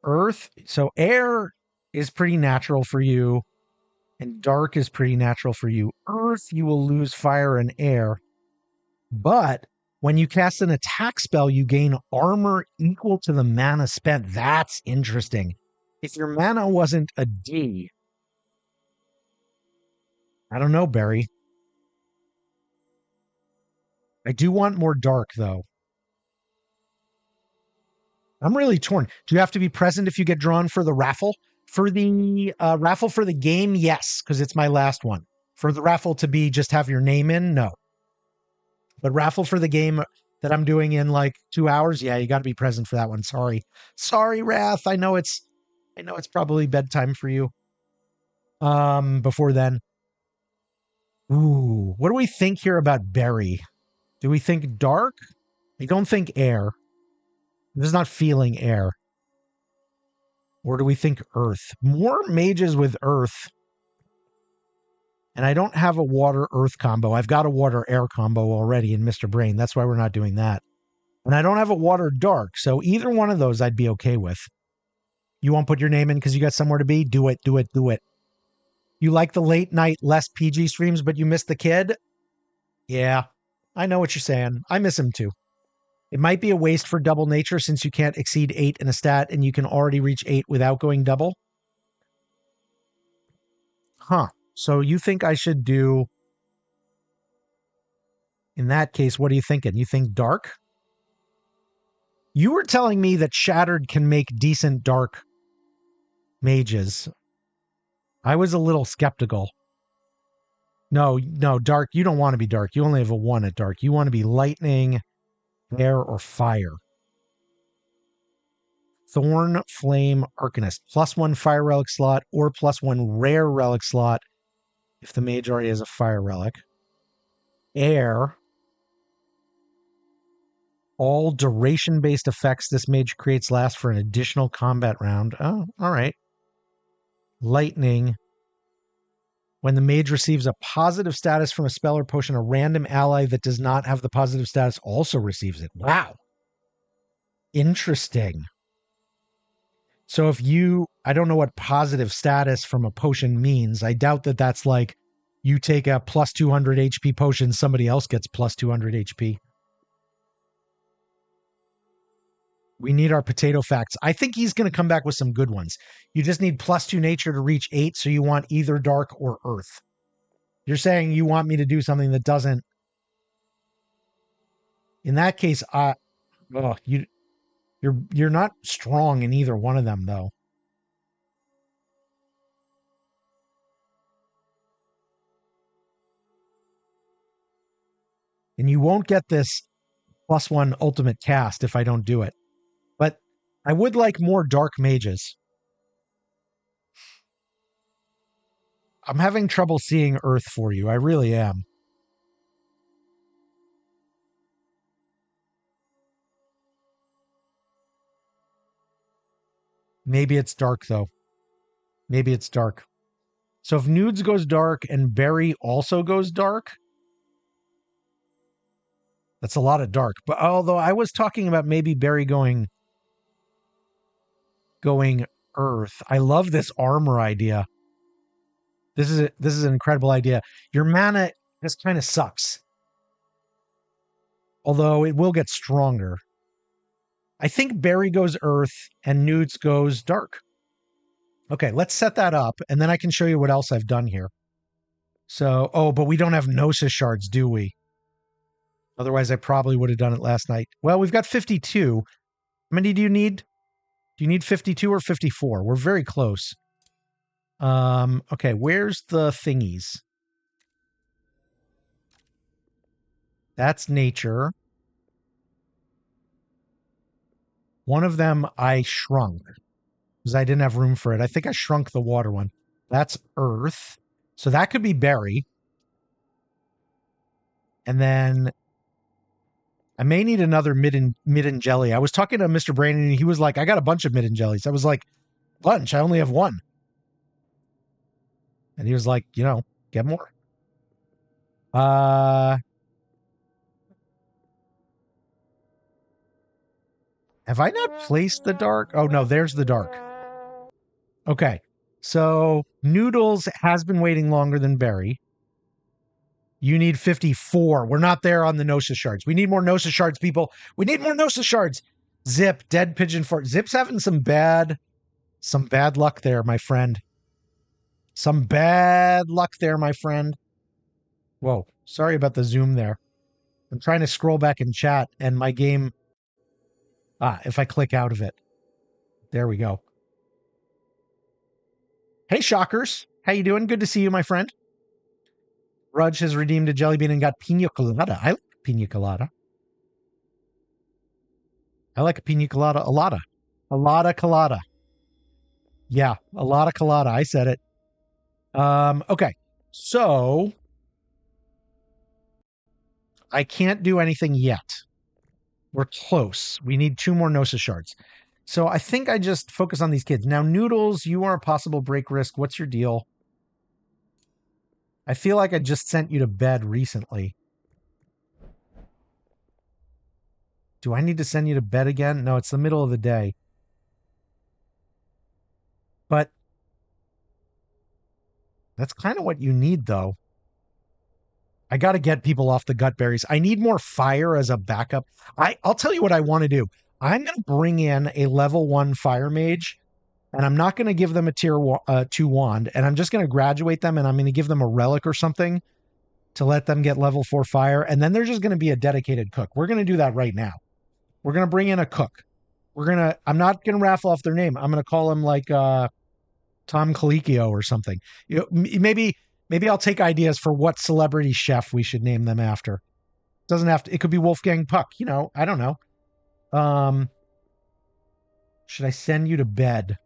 Earth. So air is pretty natural for you, and dark is pretty natural for you. Earth, you will lose fire and air. But when you cast an attack spell, you gain armor equal to the mana spent. That's interesting. If your mana wasn't a D, I don't know, Barry. I do want more dark, though. I'm really torn. Do you have to be present if you get drawn for the raffle? For the raffle for the game, yes, because it's my last one. For the raffle to be just have your name in, no. But raffle for the game that I'm doing in like 2 hours, yeah, you got to be present for that one. Sorry, Wrath. I know it's probably bedtime for you. Before then. Ooh, what do we think here about Berry? Do we think dark? I don't think air. This is not feeling air. Or do we think earth? More mages with earth. And I don't have a water-earth combo. I've got a water-air combo already in Mr. Brain. That's why we're not doing that. And I don't have a water-dark. So either one of those I'd be okay with. You won't put your name in because you got somewhere to be? Do it. You like the late night, less PG streams, but you miss the kid? Yeah, I know what you're saying. I miss him too. It might be a waste for double nature since you can't exceed 8 in a stat and you can already reach 8 without going double. Huh. So you think I should do... In that case, what are you thinking? You think dark? You were telling me that Shattered can make decent dark mages. I was a little skeptical. No, dark. You don't want to be dark. You only have a 1 at dark. You want to be lightning, air, or fire. Thorn, Flame, Arcanist. +1 fire relic slot or +1 rare relic slot if the mage already has a fire relic. Air. All duration-based effects this mage creates last for an additional combat round. Oh, all right. Lightning. When the mage receives a positive status from a spell or potion, a random ally that does not have the positive status also receives it. Wow. Interesting. So if you, I don't know what positive status from a potion means. I doubt that that's like you take a +200 HP potion, somebody else gets +200 HP. We need our potato facts. I think he's going to come back with some good ones. You just need +2 nature to reach 8, so you want either dark or earth. You're saying you want me to do something that doesn't... In that case, you're not strong in either one of them, though. And you won't get this +1 ultimate cast if I don't do it. But I would like more dark mages. I'm having trouble seeing Earth for you. I really am. Maybe it's dark, though. Maybe it's dark. So if Nudes goes dark and Berry also goes dark, that's a lot of dark. But although I was talking about maybe Berry going Earth. I love this armor idea. This is an incredible idea. Your mana just kind of sucks. Although it will get stronger. I think Barry goes Earth and Nudes goes Dark. Okay, let's set that up, and then I can show you what else I've done here. So, oh, but we don't have Gnosis shards, do we? Otherwise, I probably would have done it last night. Well, we've got 52. How many do you need? Do you need 52 or 54? We're very close. Okay, where's the thingies? That's nature. One of them I shrunk because I didn't have room for it. I think I shrunk the water one. That's earth. So that could be berry. And then I may need another midden jelly. I was talking to Mr. Brandon and he was like, I got a bunch of midden jellies. I was like, bunch? I only have one. And he was like, you know, get more. Have I not placed the dark? Oh, no, there's the dark. Okay. So Noodles has been waiting longer than Berry. You need 54. We're not there on the Gnosis shards. We need more Gnosis shards, people. We need more Gnosis shards. Zip, dead pigeon fart. Zip's having some bad luck there, my friend. Some bad luck there, my friend. Whoa, sorry about the zoom there. I'm trying to scroll back in chat and my game... if I click out of it. There we go. Hey, Shockers. How you doing? Good to see you, my friend. Rudge has redeemed a jelly bean and got pina colada. I like pina colada. I like a pina colada. A lotta. A lotta colada. Yeah, a lotta colada. I said it. Okay. So I can't do anything yet. We're close. We need 2 more Gnosis shards. So I think I just focus on these kids. Now, Noodles, you are a possible break risk. What's your deal? I feel like I just sent you to bed recently. Do I need to send you to bed again? No, it's the middle of the day. But that's kind of what you need, though. I got to get people off the gut berries. I need more fire as a backup. I'll tell you what I want to do. I'm going to bring in a level 1 fire mage, and I'm not going to give them a tier 2 wand, and I'm just going to graduate them, and I'm going to give them a relic or something to let them get level 4 fire, and then they're just going to be a dedicated cook. We're going to do that right now. We're going to bring in a cook. I'm not going to raffle off their name. I'm going to call him like Tom Colicchio or something. You know, maybe I'll take ideas for what celebrity chef we should name them after. Doesn't have to. It could be Wolfgang Puck. You know, I don't know. Should I send you to bed?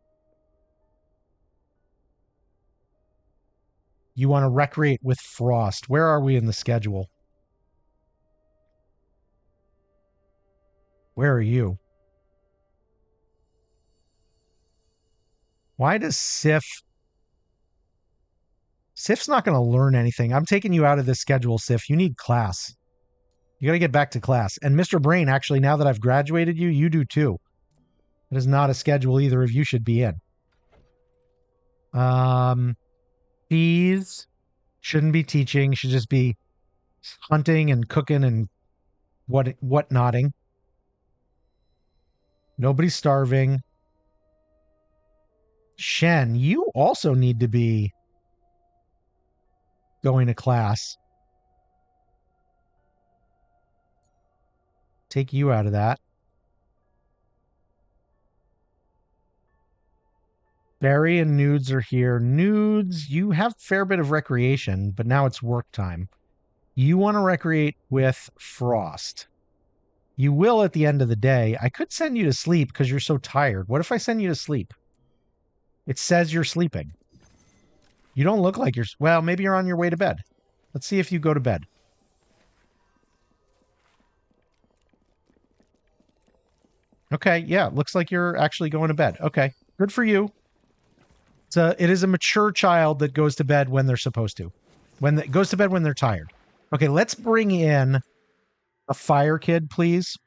You want to recreate with Frost. Where are we in the schedule? Where are you? Why does Sif's not going to learn anything. I'm taking you out of this schedule, Sif. You need class. You got to get back to class. And Mr. Brain, actually, now that I've graduated you, you do too. It is not a schedule either of you should be in. These shouldn't be teaching. Should just be hunting and cooking and whatnotting. Nobody's starving. Shen, you also need to be going to class. Take you out of that. Barry and Nudes are here. Nudes, you have a fair bit of recreation, but now it's work time. You want to recreate with Frost. You will at the end of the day. I could send you to sleep because you're so tired. What if I send you to sleep? It says you're sleeping. You don't look like you're... Well, maybe you're on your way to bed. Let's see if you go to bed. Okay, yeah, looks like you're actually going to bed. Okay, good for you. It is a mature child that goes to bed when they're supposed to. Goes to bed when they're tired. Okay, let's bring in a fire kid, please.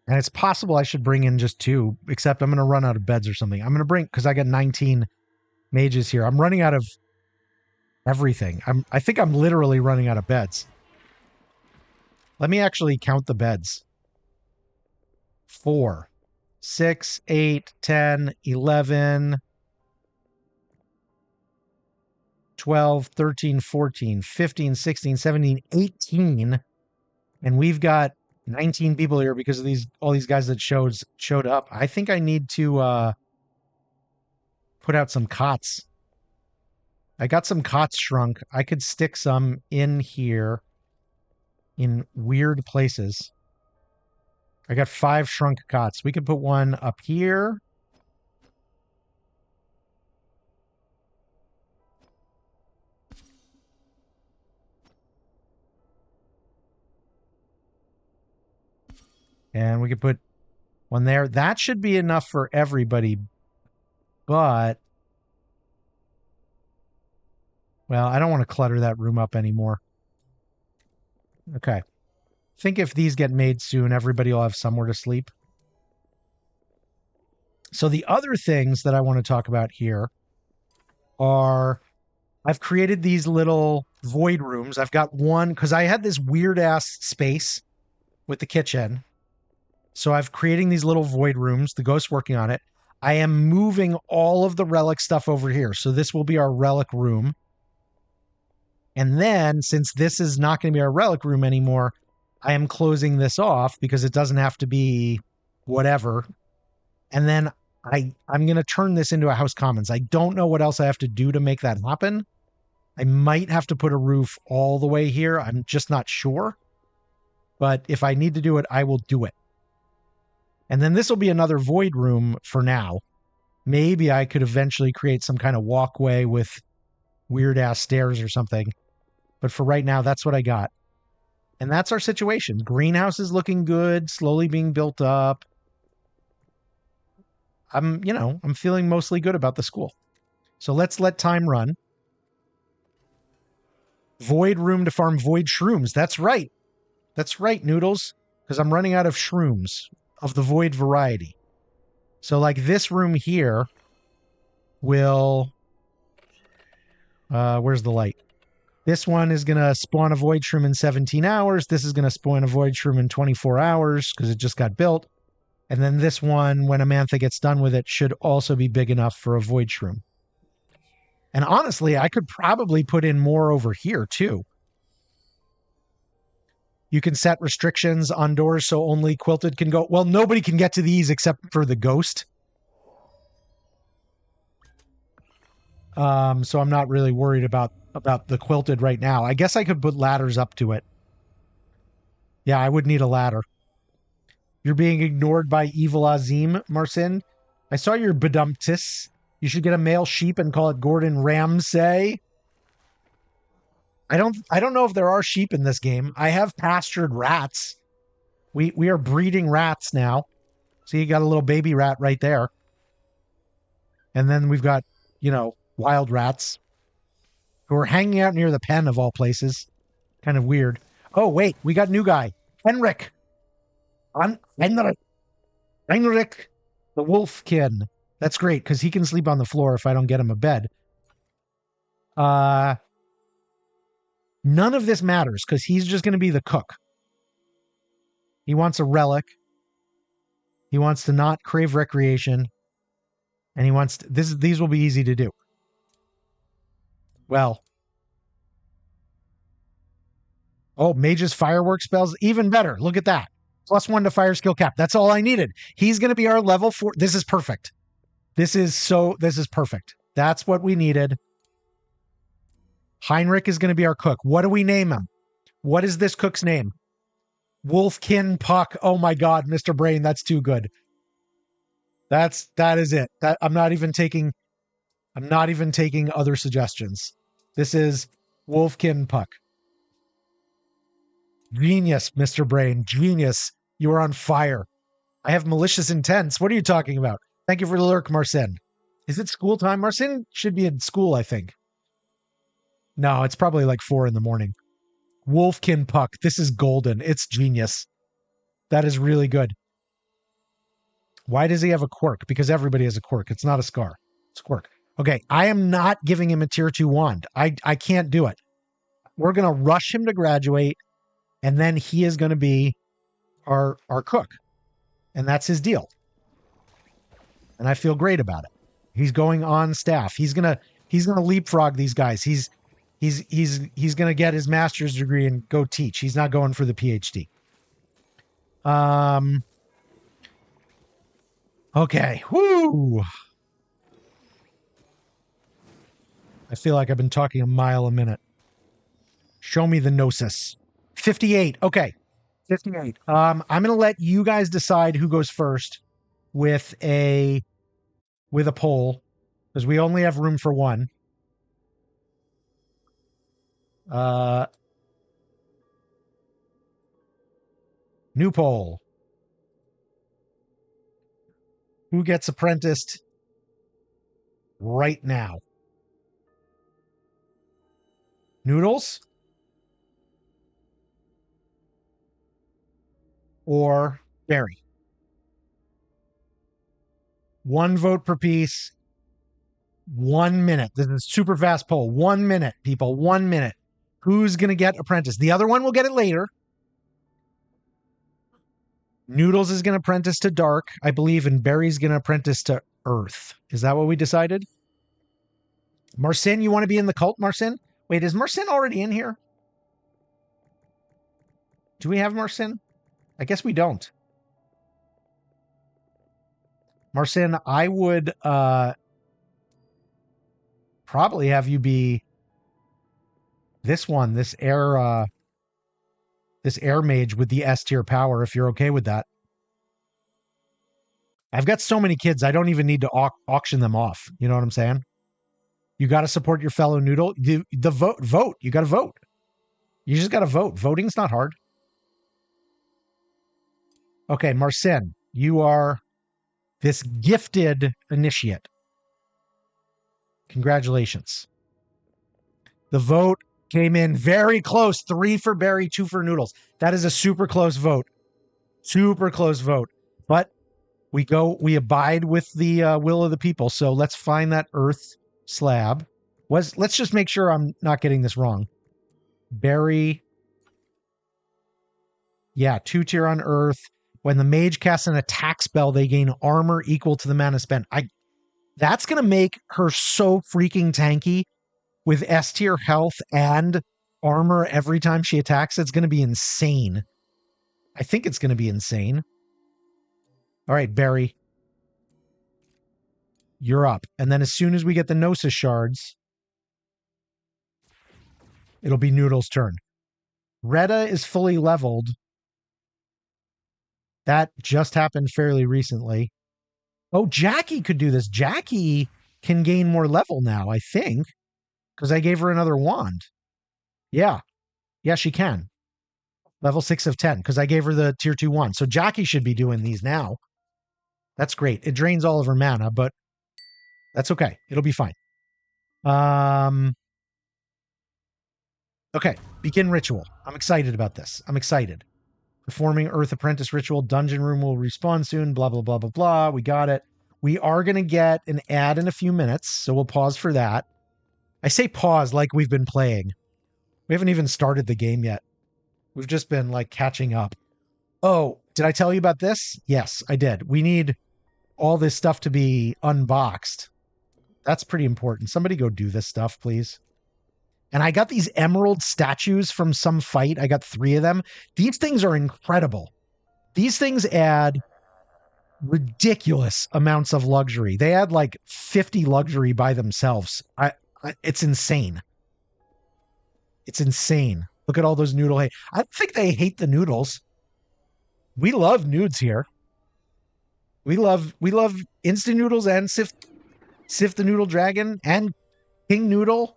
And it's possible I should bring in just 2, except I'm going to run out of beds or something. I'm going to bring, because I got 19 mages here. I'm running out of everything. I think I'm literally running out of beds. Let me actually count the beds. 4, 6, 8, 10, 11, 12, 13, 14, 15, 16, 17, 18. And we've got 19 people here because of all these guys that showed up. I think I need to put out some cots. I got some cots shrunk. I could stick some in here in weird places. I got 5 shrunk cots. We could put one up here. And we could put one there. That should be enough for everybody. But, well, I don't want to clutter that room up anymore. Okay. I think if these get made soon, everybody will have somewhere to sleep. So the other things that I want to talk about here are I've created these little void rooms. I've got one because I had this weird ass space with the kitchen. So I've creating these little void rooms. The ghost's working on it. I am moving all of the relic stuff over here. So this will be our relic room. And then since this is not going to be our relic room anymore, I am closing this off because it doesn't have to be whatever. And then I'm going to turn this into a house commons. I don't know what else I have to do to make that happen. I might have to put a roof all the way here. I'm just not sure. But if I need to do it, I will do it. And then this will be another void room for now. Maybe I could eventually create some kind of walkway with weird ass stairs or something. But for right now, that's what I got. And that's our situation. Greenhouse is looking good, slowly being built up. I'm feeling mostly good about the school. So let's let time run. Void room to farm void shrooms. That's right. That's right, Noodles. Because I'm running out of shrooms of the void variety. So like this room here will... where's the light? This one is going to spawn a void shroom in 17 hours. This is going to spawn a void shroom in 24 hours because it just got built. And then this one, when Amantha gets done with it, should also be big enough for a void shroom. And honestly, I could probably put in more over here too. You can set restrictions on doors so only Quilted can go. Well, nobody can get to these except for the ghost. So I'm not really worried about the Quilted right now. I guess I could put ladders up to it. Yeah, I would need a ladder. You're being ignored by Evil Azim, Marcin. I saw your bedumptus. You should get a male sheep and call it Gordon Ramsay. I don't know if there are sheep in this game. I have pastured rats. We are breeding rats now. So you got a little baby rat right there. And then we've got, wild rats who are hanging out near the pen of all places. Kind of weird. Oh, wait, we got new guy. Henrik. Henrik the Wolfkin. That's great because he can sleep on the floor if I don't get him a bed. None of this matters because he's just going to be the cook. He wants a relic. He wants to not crave recreation. And he wants to, these will be easy to do. Well. Oh, mage's firework spells. Even better. Look at that. +1 to fire skill cap. That's all I needed. He's going to be our level 4. This is perfect. This is perfect. That's what we needed. Heinrich is going to be our cook. What do we name him? What is this cook's name? Wolfkin Puck. Oh my God, Mr. Brain, that's too good. That is it. I'm not even taking other suggestions. This is Wolfkin Puck. Genius, Mr. Brain. Genius. You are on fire. I have malicious intents. What are you talking about? Thank you for the lurk, Marcin. Is it school time? Marcin should be in school, I think. No, it's probably like 4 a.m. Wolfkin Puck. This is golden. It's genius. That is really good. Why does he have a quirk? Because everybody has a quirk. It's not a scar. It's a quirk. Okay, I am not giving him a tier 2 wand. I can't do it. We're going to rush him to graduate, and then he is going to be our cook. And that's his deal. And I feel great about it. He's going on staff. He's going to leapfrog these guys. He's going to get his master's degree and go teach. He's not going for the PhD. Okay. Whoo. I feel like I've been talking a mile a minute. Show me the gnosis. 58. Okay. 58. I'm going to let you guys decide who goes first with a poll, because we only have room for one. New poll. Who gets apprenticed right now? Noodles? Or Barry? One vote per piece. 1 minute. This is super fast poll. 1 minute, people. 1 minute. Who's going to get apprentice? The other one will get it later. Noodles is going to apprentice to Dark, I believe, and Barry's going to apprentice to Earth. Is that what we decided? Marcin, you want to be in the cult, Marcin? Wait, is Marcin already in here? Do we have Marcin? I guess we don't. Marcin, I would probably have you be this one, this air mage with the S tier power, if you're okay with that. I've got so many kids, I don't even need to auction them off. You know what I'm saying? You got to support your fellow noodle. The vote. You got to vote. You just got to vote. Voting's not hard. Okay, Marcin, you are this gifted initiate. Congratulations. The vote came in very close. 3 for Barry, 2 for Noodles. That is a super close vote. Super close vote. But we abide with the will of the people. So let's find that Earth slab. Let's just make sure I'm not getting this wrong. Barry. Yeah, 2 tier on Earth. When the mage casts an attack spell, they gain armor equal to the mana spent. That's going to make her so freaking tanky with S tier health and armor every time she attacks. It's going to be insane. I think it's going to be insane. All right, Barry. You're up. And then as soon as we get the Gnosis shards, it'll be Noodle's turn. Retta is fully leveled. That just happened fairly recently. Oh, Jackie could do this. Jackie can gain more level now, I think, because I gave her another wand. Yeah. Yeah, she can. Level 6 of 10, because I gave her the tier 2 wand. So Jackie should be doing these now. That's great. It drains all of her mana, but that's okay. It'll be fine. Okay, begin ritual. I'm excited about this. I'm excited. Performing Earth Apprentice ritual. Dungeon room will respawn soon. Blah, blah, blah, blah, blah. We got it. We are going to get an ad in a few minutes, so we'll pause for that. I say pause like we've been playing. We haven't even started the game yet. We've just been like catching up. Oh, did I tell you about this? Yes, I did. We need all this stuff to be unboxed. That's pretty important. Somebody go do this stuff, please. And I got these emerald statues from some fight. I got 3 of them. These things are incredible. These things add ridiculous amounts of luxury. They add like 50 luxury by themselves. It's insane. It's insane. Look at all those noodle hate. I think they hate the noodles. We love nudes here. We love instant noodles and Sif the Noodle Dragon and King Noodle,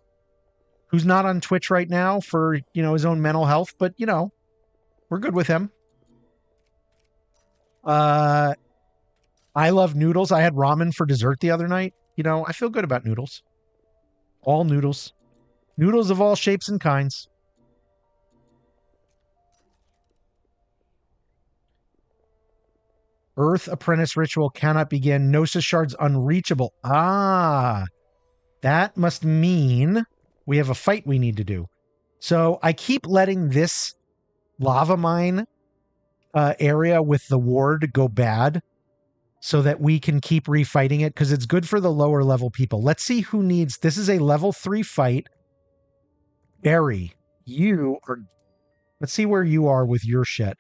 who's not on Twitch right now for, his own mental health, but, we're good with him. I love noodles. I had ramen for dessert the other night. I feel good about noodles. All noodles. Noodles of all shapes and kinds. Earth Apprentice Ritual cannot begin. Gnosis Shards unreachable. Ah, that must mean we have a fight we need to do. So I keep letting this lava mine area with the ward go bad so that we can keep refighting it because it's good for the lower level people. Let's see who needs... This is a level 3 fight. Barry, you are... Let's see where you are with your shit.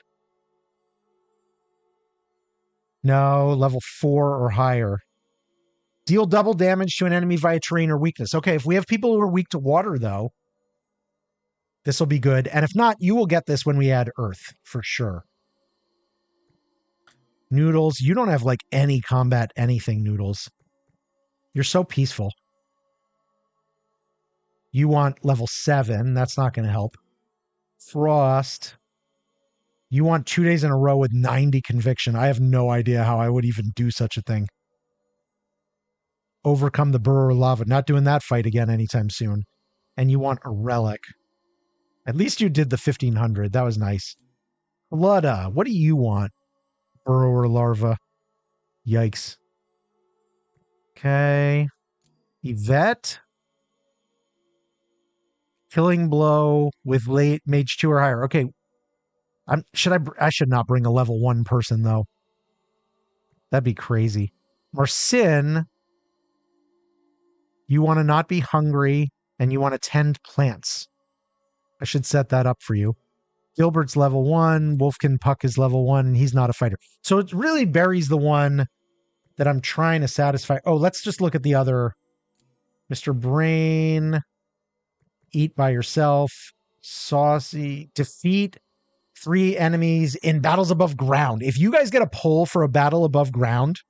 No, level 4 or higher. Deal double damage to an enemy via terrain or weakness. Okay, if we have people who are weak to water, though, this will be good. And if not, you will get this when we add earth, for sure. Noodles, you don't have, like, any combat anything, Noodles. You're so peaceful. You want level 7. That's not going to help. Frost. You want 2 days in a row with 90 conviction. I have no idea how I would even do such a thing. Overcome the Burrower Lava. Not doing that fight again anytime soon. And you want a relic. At least you did the 1500. That was nice. Fludda, what do you want? Burrower Larva. Yikes. Okay. Yvette. Killing Blow with late Mage 2 or higher. Okay. I should not bring a level 1 person, though. That'd be crazy. Marcin, you want to not be hungry, and you want to tend plants. I should set that up for you. Gilbert's level 1. Wolfkin Puck is level 1, and he's not a fighter. So it really Barry's the one that I'm trying to satisfy. Oh, let's just look at the other. Mr. Brain. Eat by yourself. Saucy. Defeat 3 enemies in battles above ground. If you guys get a poll for a battle above ground,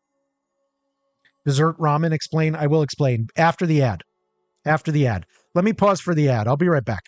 Dessert Ramen, explain. I will explain after the ad. After the ad. Let me pause for the ad. I'll be right back.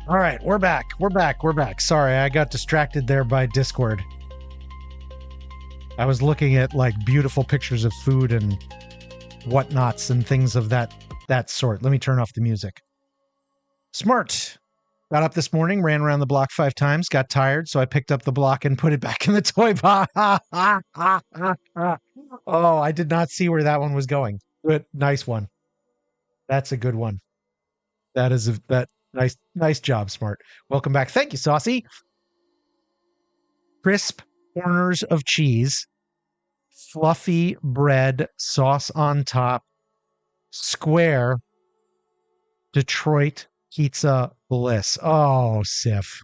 All right, we're back. We're back. Sorry, I got distracted there by Discord. I was looking at like beautiful pictures of food and whatnots and things of that sort. Let me turn off the music. Smart. Got up this morning, ran around the block 5 times, got tired, so I picked up the block and put it back in the toy box. Oh, I did not see where that one was going. Good, nice one. That's a good one. Nice job, Smart. Welcome back. Thank you, Saucy. Crisp corners of cheese, fluffy bread, sauce on top, square, Detroit pizza bliss. Oh, Sif.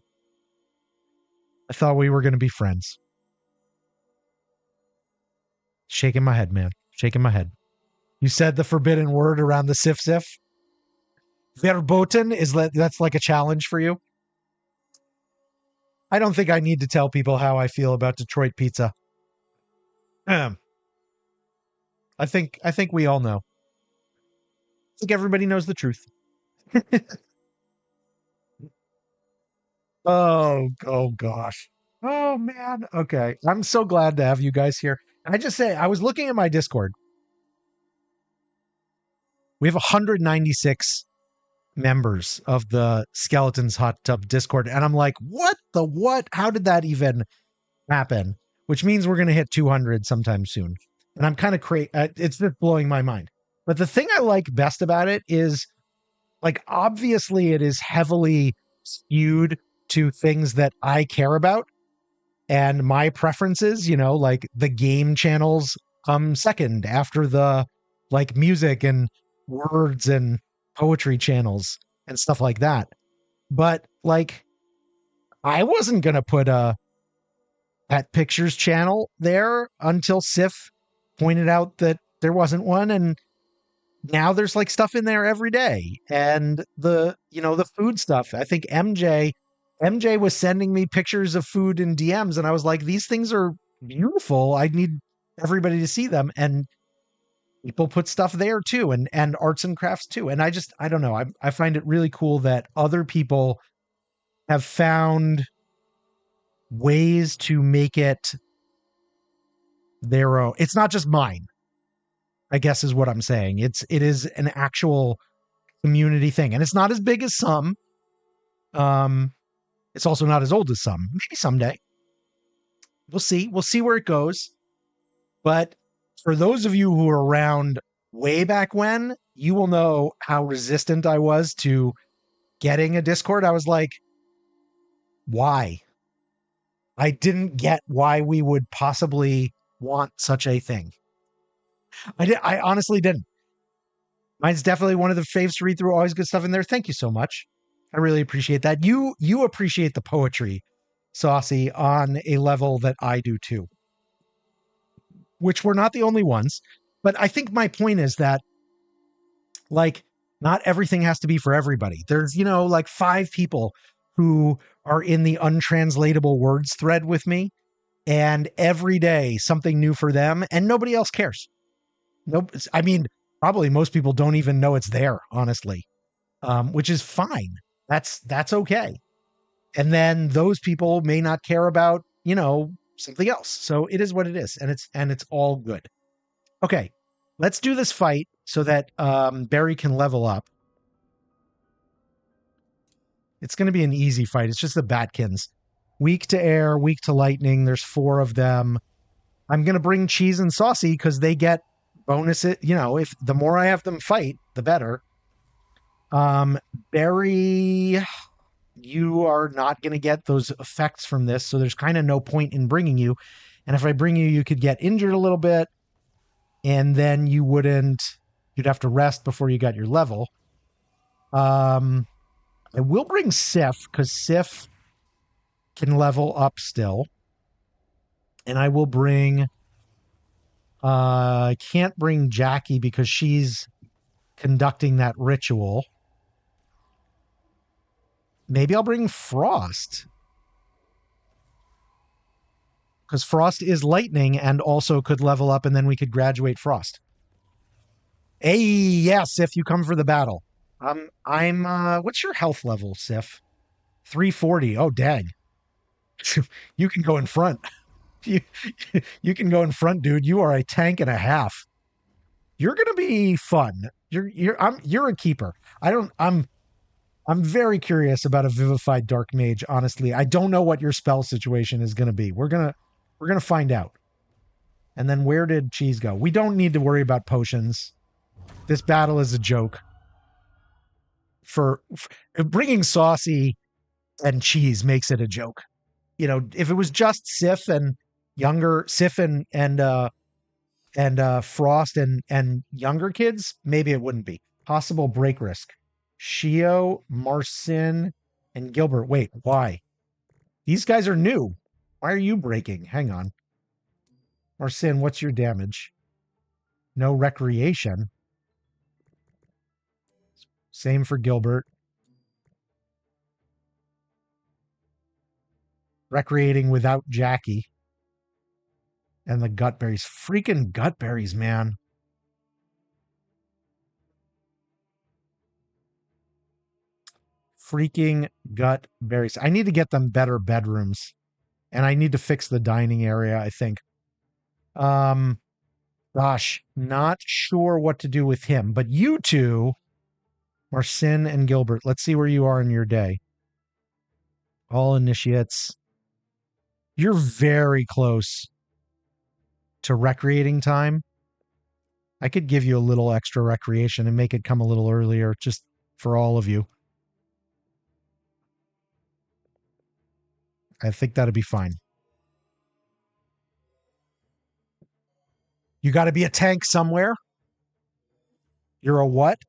I thought we were going to be friends. Shaking my head, man. Shaking my head. You said the forbidden word around the Sif. Verboten that's like a challenge for you. I don't think I need to tell people how I feel about Detroit pizza. I think we all know. I think everybody knows the truth. Oh gosh. Oh man. Okay. I'm so glad to have you guys here. I just say I was looking at my Discord. We have 196 members of the Skeletons Hot Tub Discord. And I'm like, what? How did that even happen? Which means we're going to hit 200 sometime soon. And I'm kind of it's just blowing my mind. But the thing I like best about it is, like, obviously it is heavily skewed to things that I care about and my preferences, like the game channels come second after the like music and words and poetry channels and stuff like that. But like, I wasn't going to put a Pet Pictures channel there until Sif pointed out that there wasn't one. And now there's like stuff in there every day. And the food stuff, I think MJ was sending me pictures of food in DMs and I was like, these things are beautiful. I need everybody to see them. And people put stuff there too, and arts and crafts too. And I don't know. I find it really cool that other people have found ways to make it their own. It's not just mine, I guess is what I'm saying. It is an actual community thing. And it's not as big as some. It's also not as old as some. Maybe someday. We'll see. We'll see where it goes. But for those of you who are around way back when, you will know how resistant I was to getting a Discord. I was like, why? I didn't get why we would possibly want such a thing. I honestly didn't. Mine's definitely one of the faves to read through. Always good stuff in there. Thank you so much. I really appreciate that. You appreciate the poetry, Saucy, on a level that I do too. Which we're not the only ones. But I think my point is that, like, not everything has to be for everybody. There's, like 5 people who are in the untranslatable words thread with me. And every day something new for them and nobody else cares. Nope. I mean, probably most people don't even know it's there, honestly, which is fine. That's okay. And then those people may not care about, something else. So it is what it is. And it's all good. Okay. Let's do this fight so that Barry can level up. It's going to be an easy fight. It's just the Batkins. Weak to air, weak to lightning. There's 4 of them. I'm going to bring Cheese and Saucy because they get bonuses. If the more I have them fight, the better. Barry, you are not going to get those effects from this, so there's kind of no point in bringing you. And if I bring you, you could get injured a little bit, and then you'd have to rest before you got your level. I will bring Sif, because Sif can level up still. And I will bring... I can't bring Jackie because she's conducting that ritual. Maybe I'll bring Frost. Because Frost is lightning and also could level up, and then we could graduate Frost. Hey, yeah, Sif, you come for the battle. What's your health level, Sif? 340. Oh, dang. You can go in front. You, you can go in front, dude. You are a tank and a half. You're gonna be fun. You're a keeper. I'm very curious about a vivified dark mage, honestly. I don't know what your spell situation is gonna be. We're gonna find out. And then where did Cheese go? We don't need to worry about potions. This battle is a joke. For bringing Saucy and Cheese makes it a joke. You know, if it was just Sif and Frost and younger kids, maybe it wouldn't be. Possible break risk. Shio, Marcin, and Gilbert. Wait, why? These guys are new. Why are you breaking? Hang on. Marcin, what's your damage? No recreation. Same for Gilbert. Recreating without Jackie. And the Gutberries. Freaking Gutberries, man. Freaking Gutberries. I need to get them better bedrooms. And I need to fix the dining area, I think. Gosh, not sure what to do with him. But you two, Marcin and Gilbert, let's see where you are in your day. All initiates. You're very close to recreating time. I could give you a little extra recreation and make it come a little earlier just for all of you. I think that'd be fine. You got to be a tank somewhere. You're a what?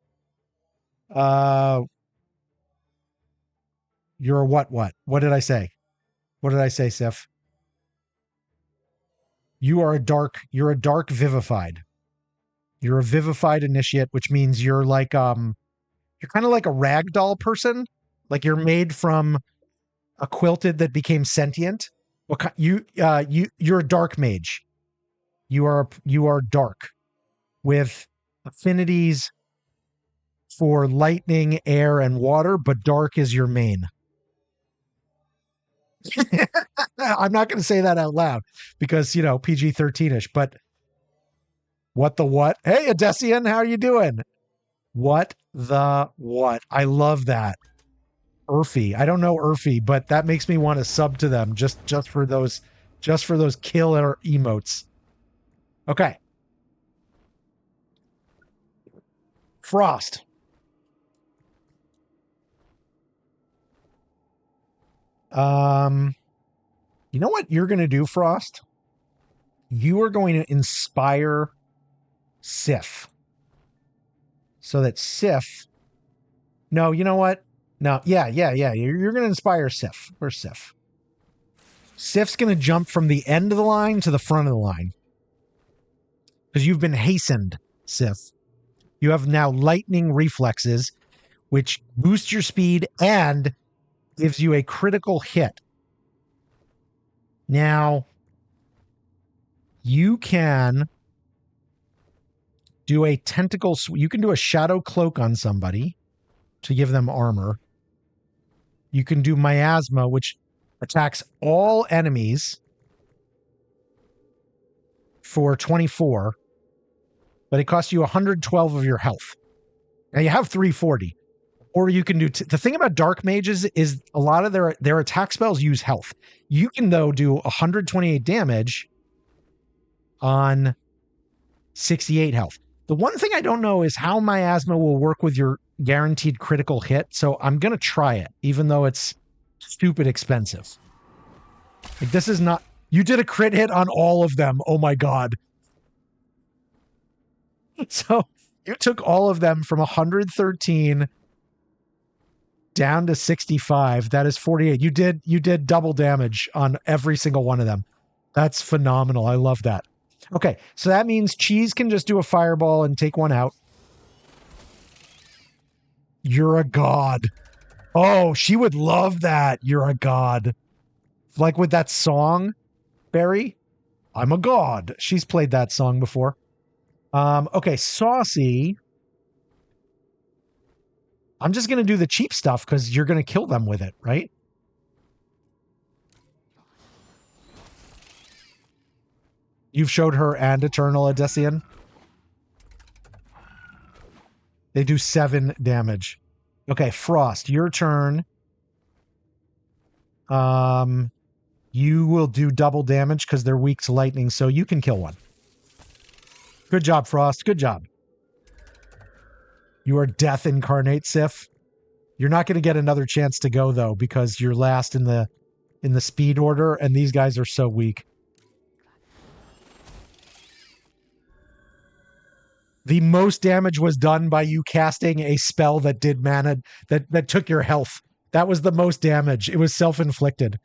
You're a what? What did I say? What did I say, Sif? You're a dark vivified. You're a vivified initiate, which means you're like you're kind of like a ragdoll person. Like you're made from a quilted that became sentient. You're a dark mage. You are dark with affinities for lightning, air, and water, but dark is your main. I'm not going to say that out loud because, you know, PG-13ish, but what the what? Hey, Odessian, how are you doing? What the what? I love that. Urfi. I don't know Urfi, but that makes me want to sub to them just for those killer emotes. Okay. Frost. You know what you're going to do, Frost? You are going to inspire Sif. So that Sif... No, you know what? No, yeah. You're going to inspire Sif. Where's Sif? Sif's going to jump from the end of the line to the front of the line. Because you've been hastened, Sif. You have now lightning reflexes, which boost your speed and gives you a critical hit. Now, you can do a tentacle... You can do a shadow cloak on somebody to give them armor. You can do miasma, which attacks all enemies for 24, but it costs you 112 of your health. Now you have 340. Or you can do... the thing about dark mages is a lot of their attack spells use health. You can, though, do 128 damage on 68 health. The one thing I don't know is how miasma will work with your guaranteed critical hit, so I'm going to try it, even though it's stupid expensive. Like, this is not... You did a crit hit on all of them. Oh, my God. So you took all of them from 113... down to 65. That is 48. You did double damage on every single one of them. That's phenomenal. I love that. Okay, so that means Cheese can just do a fireball and take one out. You're a god. Oh, she would love that. You're a god. Like with that song, Barry. I'm a god. She's played that song before. Okay, Saucy. I'm just going to do the cheap stuff because you're going to kill them with it, right? You've showed her and Eternal Odyssean. They do 7 damage. Okay, Frost, your turn. You will do double damage because they're weak to lightning, so you can kill one. Good job, Frost. Good job. You are death incarnate, Sif. You're not going to get another chance to go though, because you're last in the speed order, and these guys are so weak. The most damage was done by you casting a spell that did mana that took your health. That was the most damage. It was self-inflicted.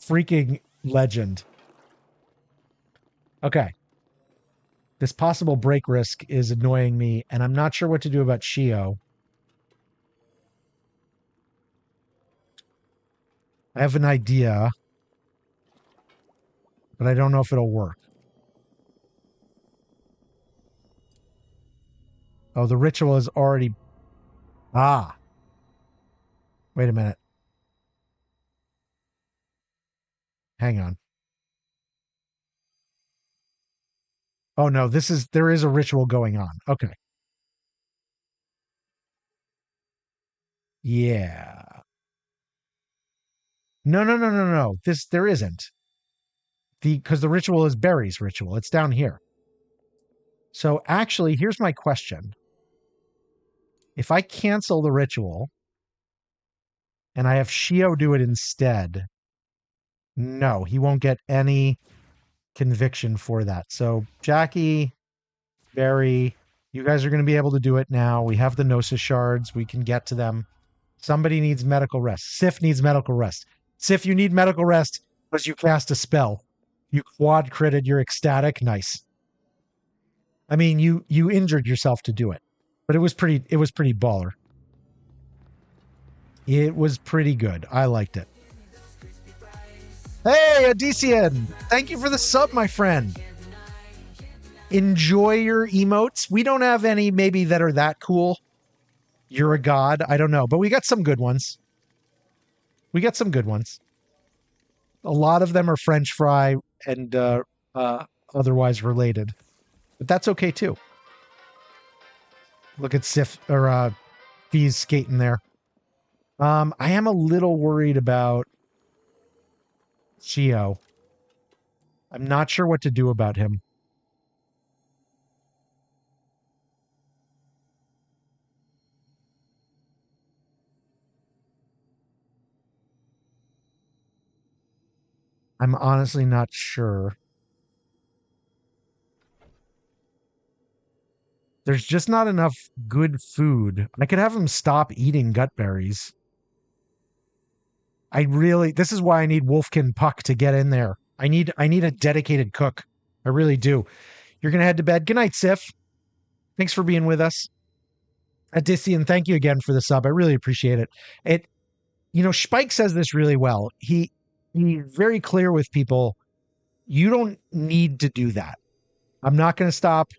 Freaking legend. Okay. This possible break risk is annoying me, and I'm not sure what to do about Shio. I have an idea, but I don't know if it'll work. Oh, the ritual is already... Ah. Wait a minute. Hang on. Oh, no, there is a ritual going on. Okay. Yeah. No. There isn't. Because the ritual is Barry's ritual. It's down here. So actually, here's my question. If I cancel the ritual and I have Shio do it instead, no, he won't get any conviction for that. So Jackie, Barry, you guys are going to be able to do it now. We have the Gnosis shards. We can get to them. Somebody needs medical rest. Sif needs medical rest. Sif, you need medical rest because you cast a spell. You quad critted, you're ecstatic. Nice. I mean, you injured yourself to do it, but it was pretty baller. It was pretty good. I liked it. Hey, Odyssean! Thank you for the sub, my friend. Enjoy your emotes. We don't have any maybe that are that cool. You're a god. I don't know, but we got some good ones. A lot of them are French fry and otherwise related, but that's okay too. Look at Sif or Fee's skating there. I am a little worried about Shio. I'm not sure what to do about him. I'm honestly not sure. There's just not enough good food. I could have him stop eating gut berries. This is why I need Wolfkin Puck to get in there. I need a dedicated cook. I really do. You're going to head to bed. Good night, Sif. Thanks for being with us. Odyssean, thank you again for the sub. I really appreciate it. Spike says this really well. He's very clear with people. You don't need to do that. I'm not going to stop,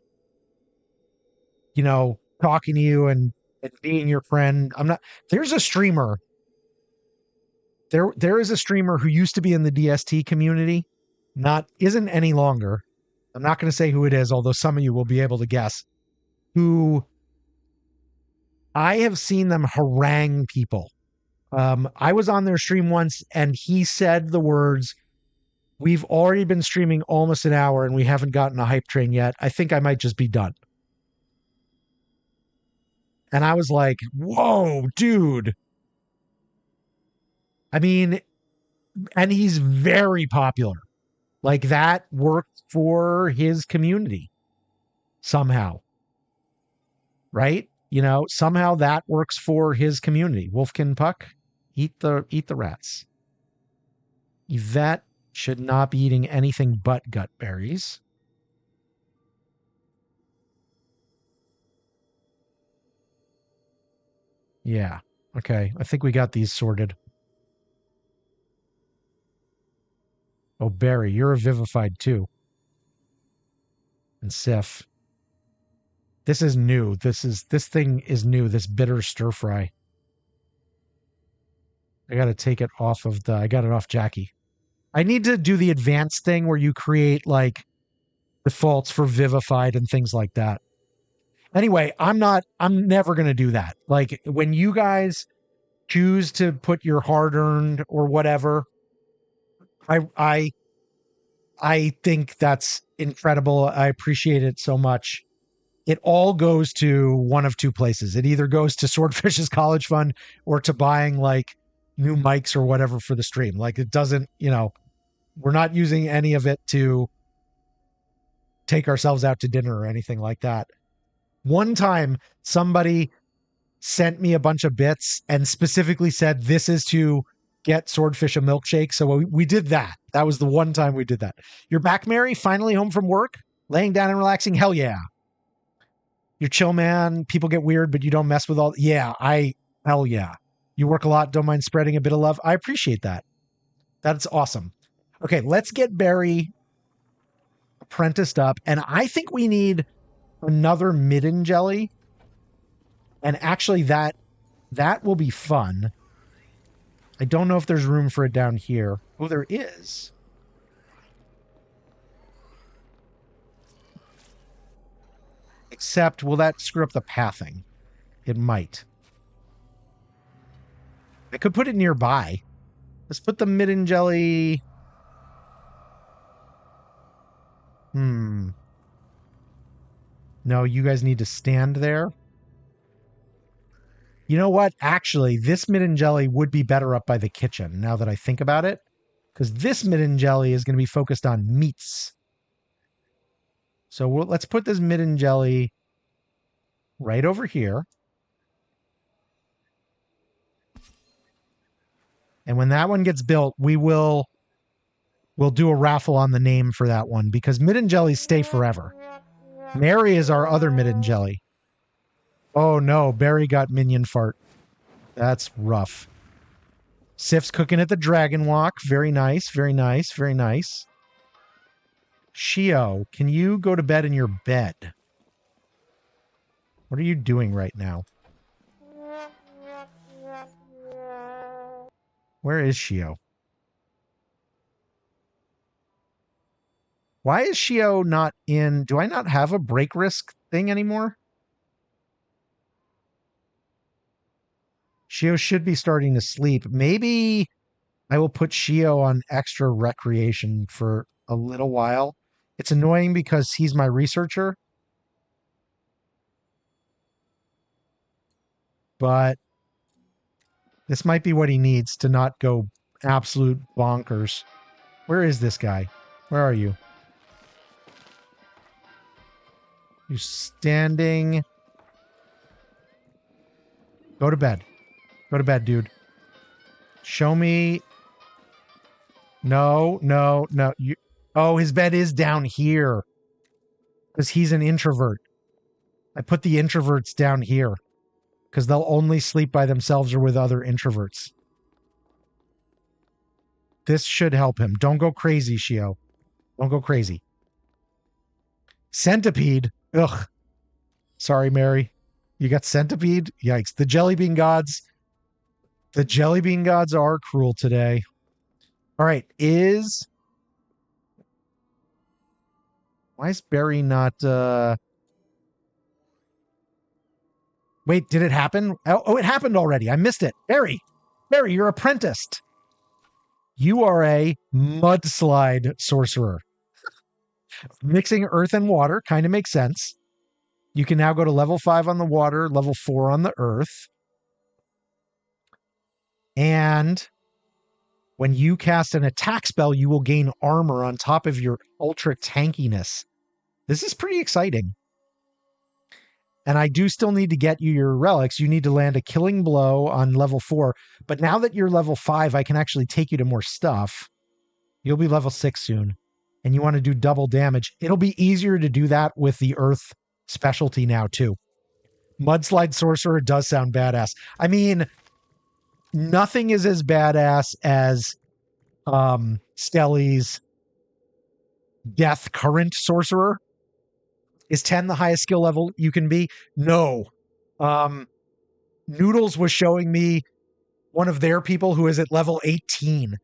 talking to you and being your friend. There's a streamer. There is a streamer who used to be in the DST community, isn't any longer. I'm not going to say who it is, although some of you will be able to guess, who I have seen them harangue people. I was on their stream once and he said the words, "We've already been streaming almost an hour and we haven't gotten a hype train yet. I think I might just be done." And I was like, whoa, dude. I mean, and he's very popular. Like, that worked for his community somehow. Right? Somehow that works for his community. Wolfkin Puck, eat the rats. Yvette should not be eating anything but gut berries. Yeah. Okay. I think we got these sorted. Oh, Barry, you're a vivified too. And Sif. This is new. This thing is new. This bitter stir fry. I got to take it off I got it off Jackie. I need to do the advanced thing where you create like defaults for Vivified and things like that. Anyway, I'm never going to do that. Like when you guys choose to put your hard-earned or whatever, I think that's incredible. I appreciate it so much. It all goes to one of two places. It either goes to Swordfish's college fund or to buying like new mics or whatever for the stream. Like it doesn't, we're not using any of it to take ourselves out to dinner or anything like that. One time somebody sent me a bunch of bits and specifically said, this is to get Swordfish a milkshake. So we did that. That was the one time we did that. You're back, Mary? Finally home from work? Laying down and relaxing? Hell yeah. You're chill, man. People get weird, but you don't mess with all. Yeah, hell yeah. You work a lot. Don't mind spreading a bit of love. I appreciate that. That's awesome. Okay, let's get Barry apprenticed up. And I think we need another midden jelly. And actually that will be fun. I don't know if there's room for it down here. Oh, there is. Except, will that screw up the pathing? It might. I could put it nearby. Let's put the midden jelly. No, you guys need to stand there. You know what? Actually, this midden jelly would be better up by the kitchen, now that I think about it. Because this midden jelly is going to be focused on meats. So let's put this midden jelly right over here. And when that one gets built, we'll do a raffle on the name for that one, because midden jellies stay forever. Mary is our other midden jelly. Oh no, Barry got minion fart. That's rough. Sif's cooking at the Dragon Walk. Very nice, very nice, very nice. Shio, can you go to bed in your bed? What are you doing right now? Where is Shio? Why is Shio not in? Do I not have a break risk thing anymore? Shio should be starting to sleep. Maybe I will put Shio on extra recreation for a little while. It's annoying because he's my researcher. But this might be what he needs to not go absolute bonkers. Where is this guy? Where are you? You're standing. Go to bed. Go to bed, dude. Show me. No. Oh, his bed is down here. Because he's an introvert. I put the introverts down here. Because they'll only sleep by themselves or with other introverts. This should help him. Don't go crazy, Shio. Don't go crazy. Centipede. Ugh. Sorry, Mary. You got centipede? Yikes. The jelly bean gods. The jelly bean gods are cruel today. All right. Why is Barry not... Wait, did it happen? Oh, it happened already. I missed it. Barry, you're apprenticed. You are a mudslide sorcerer. Mixing earth and water kind of makes sense. You can now go to level 5 on the water, level 4 on the earth. And when you cast an attack spell, you will gain armor on top of your ultra tankiness. This is pretty exciting. And I do still need to get you your relics. You need to land a killing blow on level 4. But now that you're level 5, I can actually take you to more stuff. You'll be level 6 soon. And you want to do double damage. It'll be easier to do that with the earth specialty now, too. Mudslide Sorcerer does sound badass. I mean, nothing is as badass as Skelly's Death Current Sorcerer. Is 10 the highest skill level you can be? No. Noodles was showing me one of their people who is at level 18.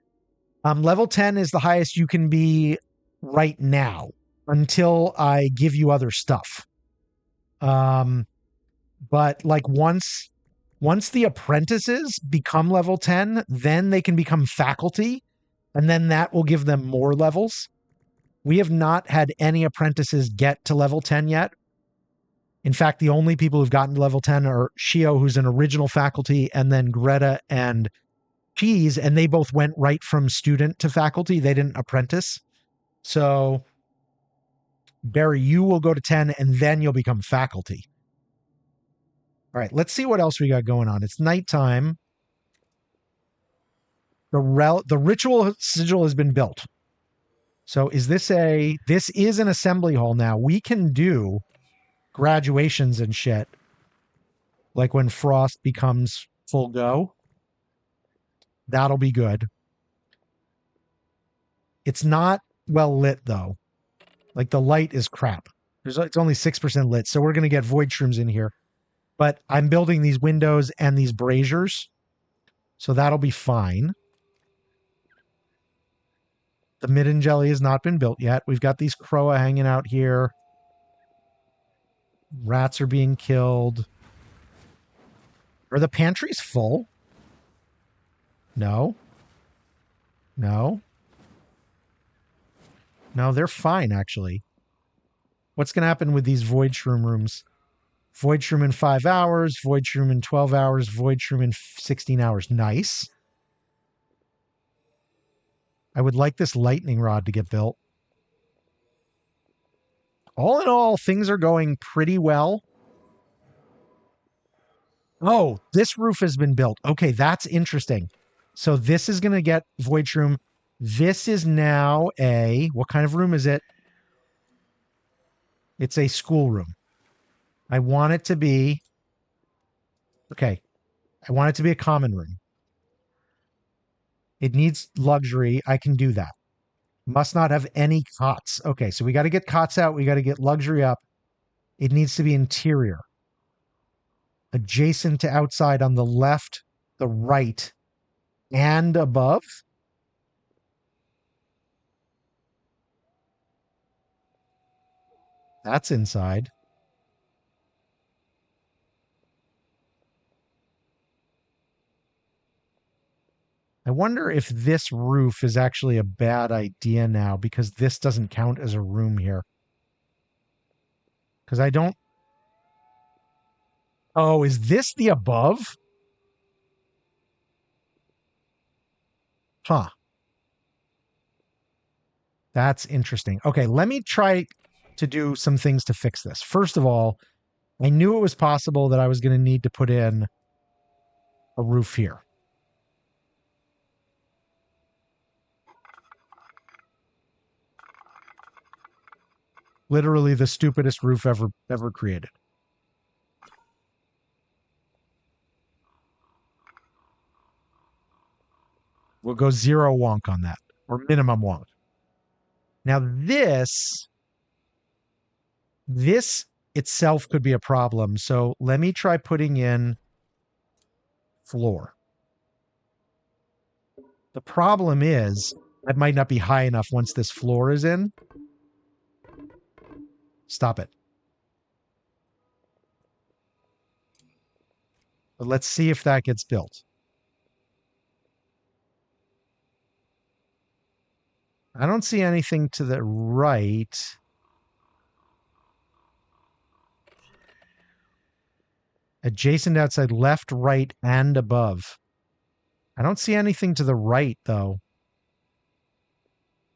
Level 10 is the highest you can be right now. until I give you other stuff. But like once the apprentices become level 10, then they can become faculty, and then that will give them more levels. We have not had any apprentices get to level 10 yet. In fact, the only people who've gotten to level 10 are Shio, who's an original faculty, and then Greta and Cheese, and they both went right from student to faculty. They didn't apprentice. So, Barry, you will go to 10, and then you'll become faculty. All right, let's see what else we got going on. It's nighttime. The ritual sigil has been built. So this is an assembly hall now. We can do graduations and shit. Like when Frost becomes full go. That'll be good. It's not well lit though. Like the light is crap. It's only 6% lit. So we're going to get void shrooms in here. But I'm building these windows and these braziers. So that'll be fine. The midden jelly has not been built yet. We've got these Croa hanging out here. Rats are being killed. Are the pantries full? No. No. No, they're fine, actually. What's going to happen with these void shroom rooms? Void shroom in 5 hours, void shroom in 12 hours, void shroom in 16 hours. Nice. I would like this lightning rod to get built. All in all, things are going pretty well. Oh, this roof has been built. Okay, that's interesting. So this is going to get void shroom. This is now what kind of room is it? It's a schoolroom. I want it to be, I want it to be a common room. It needs luxury. I can do that. Must not have any cots. Okay, so we got to get cots out. We got to get luxury up. It needs to be interior. Adjacent to outside on the left, the right, and above. That's inside. I wonder if this roof is actually a bad idea now because this doesn't count as a room here. Because I don't... Oh, is this the above? Huh. That's interesting. Okay, let me try to do some things to fix this. First of all, I knew it was possible that I was going to need to put in a roof here. Literally the stupidest roof ever created. We'll go 0 wonk on that, or minimum wonk. Now this itself could be a problem. So let me try putting in floor. The problem is that might not be high enough once this floor is in. Stop it. But let's see if that gets built. I don't see anything to the right. Adjacent outside, left, right, and above. I don't see anything to the right, though.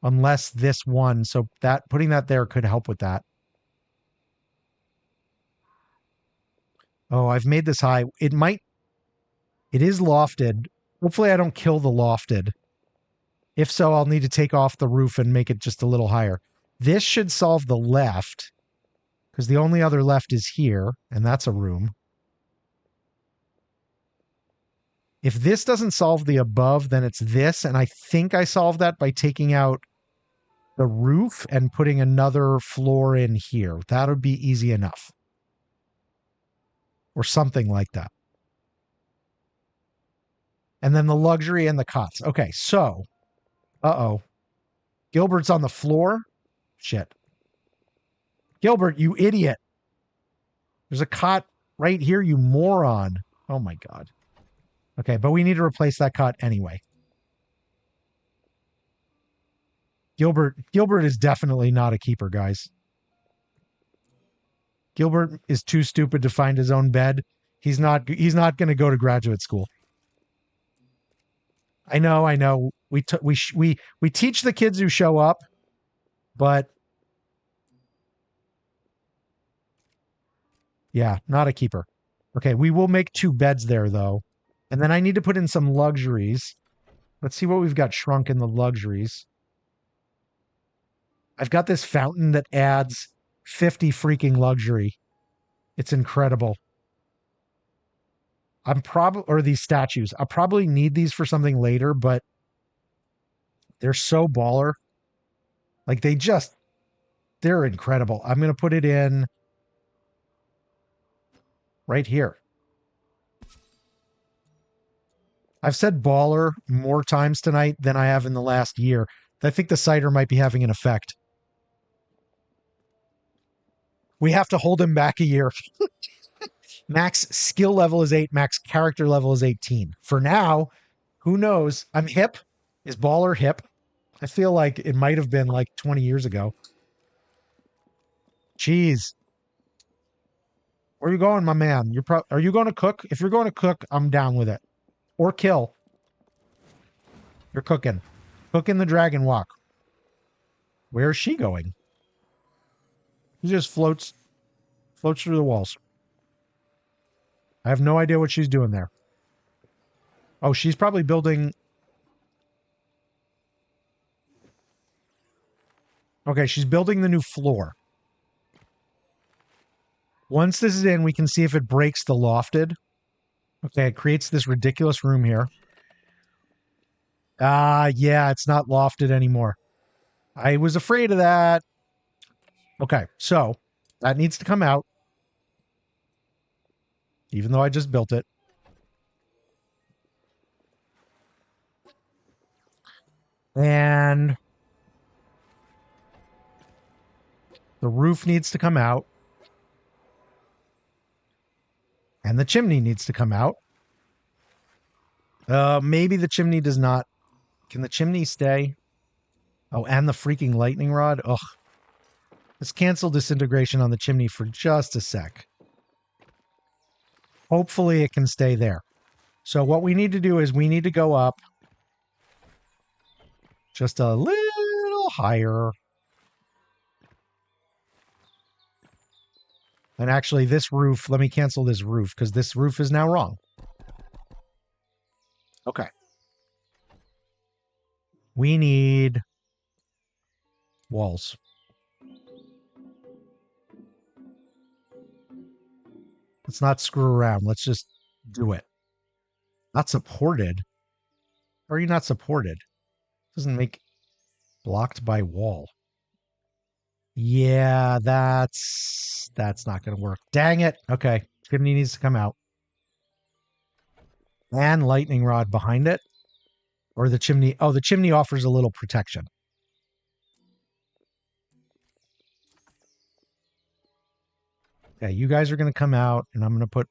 Unless this one. So that putting that there could help with that. Oh, I've made this high. It is lofted. Hopefully I don't kill the lofted. If so, I'll need to take off the roof and make it just a little higher. This should solve the left, because the only other left is here, and that's a room. If this doesn't solve the above, then it's this, and I think I solved that by taking out the roof and putting another floor in here. That would be easy enough. Or something like that. And then the luxury and the cots. Okay, so... Uh-oh. Gilbert's on the floor? Shit. Gilbert, you idiot. There's a cot right here, you moron. Oh my God. Okay, but we need to replace that cot anyway. Gilbert is definitely not a keeper, guys. Gilbert is too stupid to find his own bed. He's not going to go to graduate school. I know. We teach the kids who show up, but yeah, not a keeper. Okay, we will make 2 beds there though. And then I need to put in some luxuries. Let's see what we've got shrunk in the luxuries. I've got this fountain that adds 50 freaking luxury. It's incredible. Or these statues. I'll probably need these for something later, but they're so baller. Like they're incredible. I'm going to put it in right here. I've said baller more times tonight than I have in the last year. I think the cider might be having an effect. We have to hold him back a year. Max skill level is 8. Max character level is 18. For now, who knows? I'm hip. Is baller hip? I feel like it might have been like 20 years ago. Jeez. Where are you going, my man? Are you going to cook? If you're going to cook, I'm down with it. Or kill. You're cooking. Cooking the dragon walk. Where is she going? She just floats through the walls. I have no idea what she's doing there. Oh, she's probably building. Okay, she's building the new floor. Once this is in, we can see if it breaks the lofted. Okay, it creates this ridiculous room here. Yeah, it's not lofted anymore. I was afraid of that. Okay, so that needs to come out. Even though I just built it. And the roof needs to come out. And the chimney needs to come out. Maybe the chimney does not. Can the chimney stay? Oh, and the freaking lightning rod. Ugh. Let's cancel disintegration on the chimney for just a sec. Hopefully it can stay there. So what we need to do is we need to go up just a little higher. And actually this roof, let me cancel this roof because this roof is now wrong. Okay. We need walls. Let's not screw around. Let's just do it. Not supported. Or are you not supported? Doesn't make blocked by wall. Yeah, that's not going to work. Dang it. Okay. Chimney needs to come out. And lightning rod behind it. Or the chimney. Oh, the chimney offers a little protection. Okay, you guys are going to come out, and I'm going to put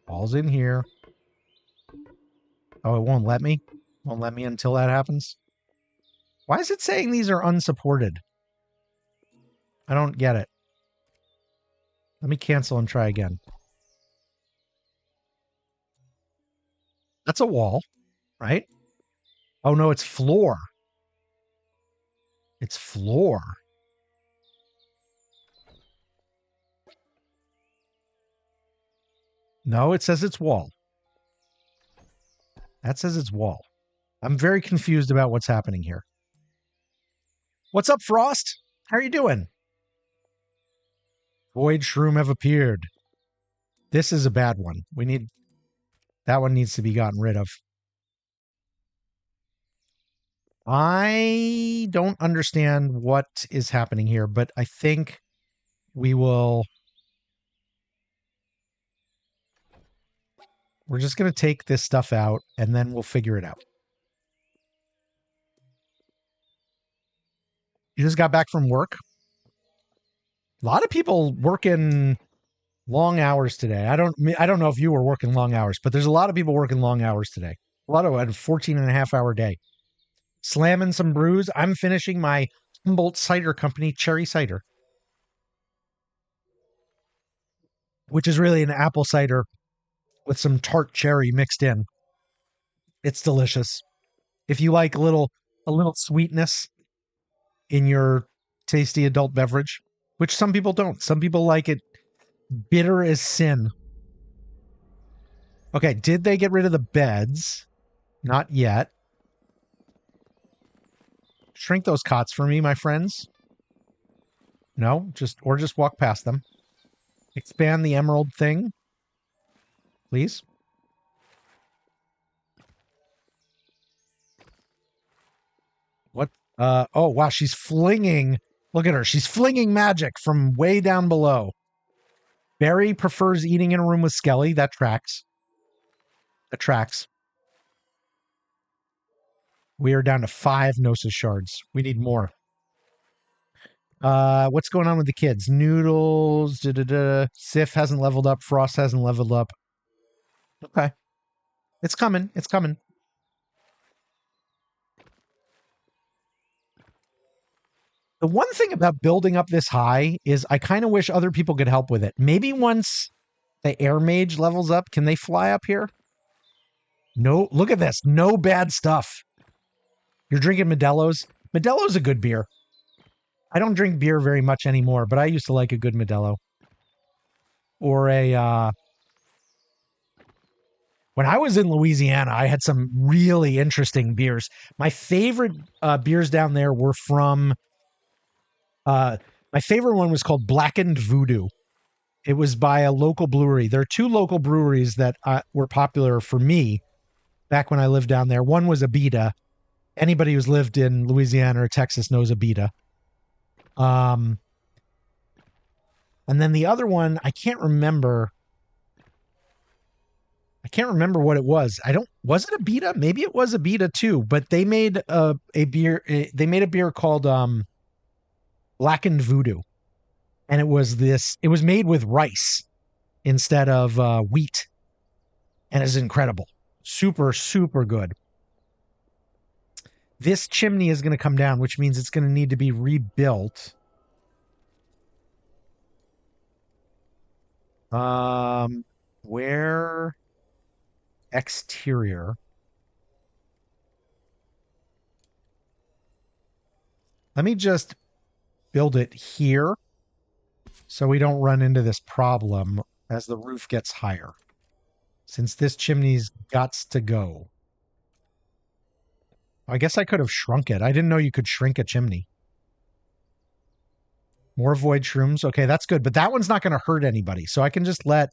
balls in here. Oh, it won't let me? Won't let me until that happens? Why is it saying these are unsupported? I don't get it. Let me cancel and try again. That's a wall, right? Oh, no, it's floor. It's floor. No, it says it's wall. That says it's wall. I'm very confused about what's happening here. What's up, Frost? How are you doing? Void shroom have appeared. This is a bad one. That one needs to be gotten rid of. I don't understand what is happening here, but I think we will. We're just going to take this stuff out and then we'll figure it out. You just got back from work? A lot of people working long hours today. I don't know if you were working long hours, but there's a lot of people working long hours today. A lot of had a 14 and a half hour day. Slamming some brews. I'm finishing my Humboldt Cider Company cherry cider, which is really an apple cider with some tart cherry mixed in. It's delicious. If you like a little sweetness in your tasty adult beverage, which some people don't. Some people like it bitter as sin. Okay, did they get rid of the beds? Not yet. Shrink those cots for me, my friends. No, just walk past them. Expand the emerald thing, please. What? Oh, wow, she's flinging. Look at her. She's flinging magic from way down below. Barry prefers eating in a room with Skelly. That tracks. That tracks. We are down to 5 Gnosis shards. We need more. What's going on with the kids? Noodles. Sif hasn't leveled up. Frost hasn't leveled up. Okay. It's coming. It's coming. The one thing about building up this high is I kind of wish other people could help with it. Maybe once the air mage levels up, can they fly up here? No, look at this. No bad stuff. You're drinking Modelo's. Modelo's a good beer. I don't drink beer very much anymore, but I used to like a good Modelo. Or when I was in Louisiana, I had some really interesting beers. My favorite beers down there were from... my favorite one was called Blackened Voodoo. It was by a local brewery. There are 2 local breweries that were popular for me back when I lived down there. One was Abita. Anybody who's lived in Louisiana or Texas knows Abita. And then the other one, I can't remember what it was. Was it Abita? Maybe it was Abita too, but they made a beer called Blackened Voodoo. And it was made with rice instead of wheat. And it's incredible. Super, super good. This chimney is going to come down, which means it's going to need to be rebuilt. Where? Exterior. Let me just build it here so we don't run into this problem as the roof gets higher. Since this chimney's gots to go. I guess I could have shrunk it. I didn't know you could shrink a chimney. More void shrooms. Okay, that's good. But that one's not going to hurt anybody. So I can just let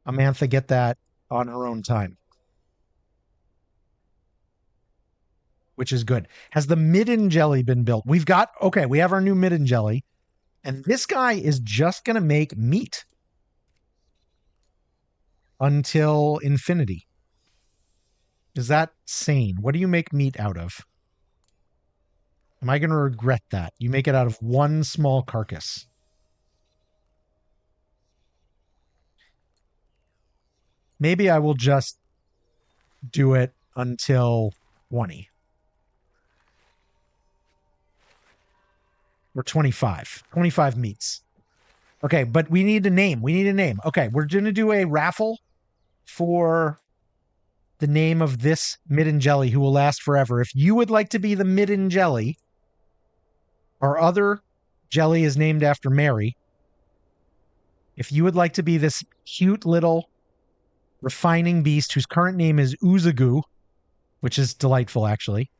Amantha get that on her own time. Which is good. Has the midden jelly been built? We have our new midden jelly. And this guy is just going to make meat. Until infinity. Is that sane? What do you make meat out of? Am I going to regret that? You make it out of 1 small carcass. Maybe I will just do it until 20. Or 25. 25 meats. Okay, but we need a name. Okay, we're going to do a raffle for the name of this midden jelly who will last forever. If you would like to be the midden jelly, our other jelly is named after Mary. If you would like to be this cute little refining beast whose current name is Uzagu, which is delightful actually,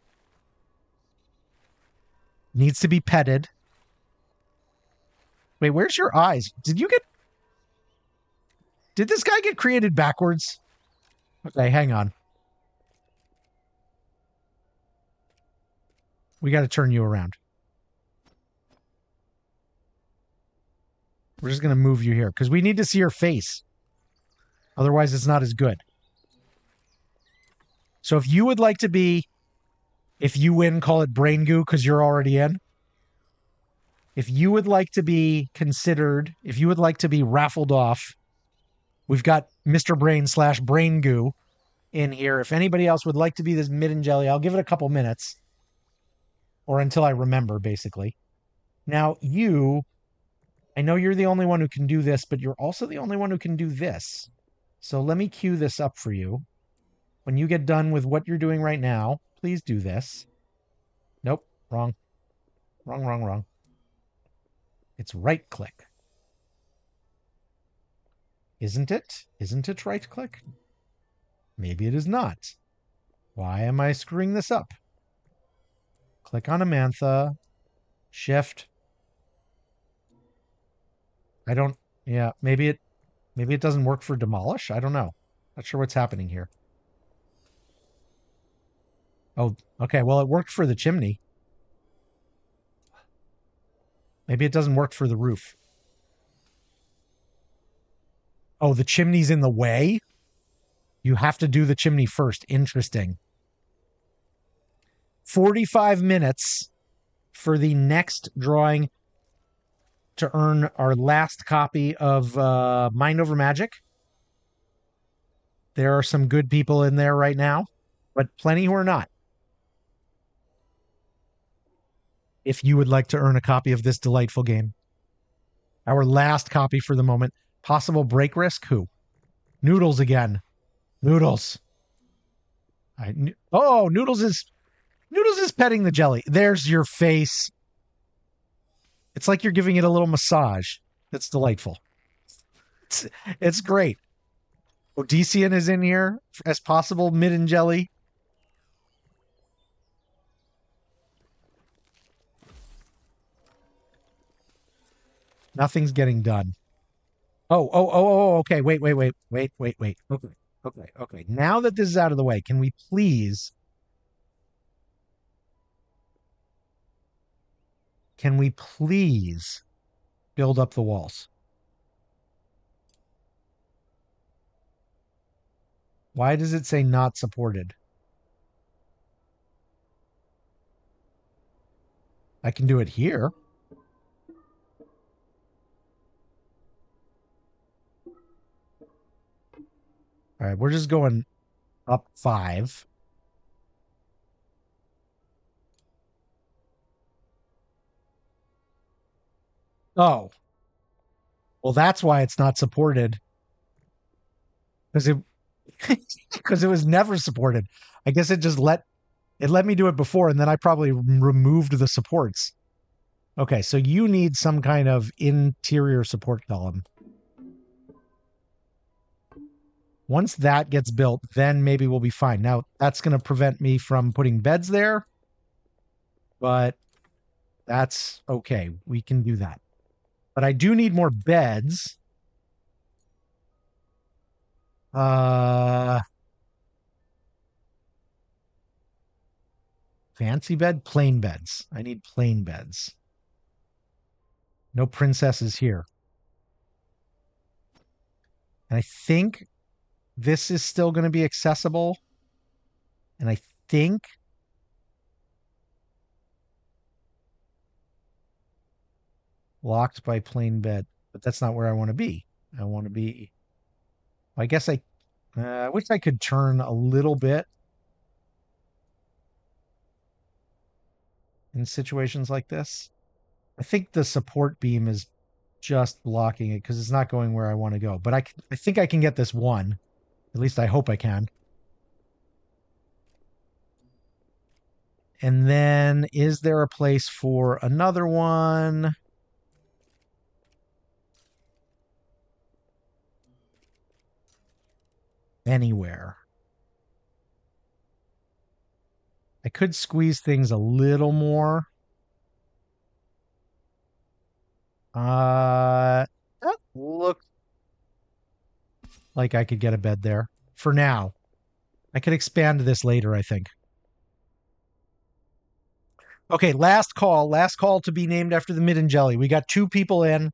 needs to be petted. Wait, where's your eyes? Did this guy get created backwards? Okay, hang on. We got to turn you around. We're just going to move you here because we need to see your face. Otherwise, it's not as good. So if you would like to be, if you win, call it brain goo because you're already in. If you would like to be considered, if you would like to be raffled off, we've got Mr. Brain / Brain Goo in here. If anybody else would like to be this Midden Jelly, I'll give it a couple minutes. Or until I remember, basically. Now, I know you're the only one who can do this, but you're also the only one who can do this. So let me cue this up for you. When you get done with what you're doing right now, please do this. Nope, wrong. Wrong. It's right click. Isn't it? Isn't it right click? Maybe it is not. Why am I screwing this up? Click on Amantha. Shift. Maybe it doesn't work for demolish. I don't know. Not sure what's happening here. Oh, okay. Well, it worked for the chimney. Maybe it doesn't work for the roof. Oh, the chimney's in the way? You have to do the chimney first. Interesting. 45 minutes for the next drawing to earn our last copy of Mind Over Magic. There are some good people in there right now, but plenty who are not. If you would like to earn a copy of this delightful game. Our last copy for the moment. Possible break risk? Who? Noodles again. Noodles. Noodles is petting the jelly. There's your face. It's like you're giving it a little massage. It's delightful. It's great. Odyssean is in here as possible Midden Jelly. Nothing's getting done. Okay. Wait. Okay. Now that this is out of the way, can we please build up the walls? Why does it say not supported? I can do it here. All right, we're just going up 5. Oh. Well, that's why it's not supported. Because it was never supported. I guess it let me do it before, and then I probably removed the supports. Okay, so you need some kind of interior support column. Once that gets built, then maybe we'll be fine. Now, that's going to prevent me from putting beds there, but that's okay. We can do that. But I do need more beds. Fancy bed, plain beds. I need plain beds. No princesses here. And I think this is still going to be accessible. And I think locked by plain bed, but that's not where I want to be. I want to be, I guess I wish I could turn a little bit in situations like this. I think the support beam is just blocking it because it's not going where I want to go. But I think I can get this one. At least I hope I can. And then is there a place for another one? Anywhere. I could squeeze things a little more. That looks like I could get a bed there for now. I could expand this later, I think. Okay, last call to be named after the Midden Jelly. We got 2 people in.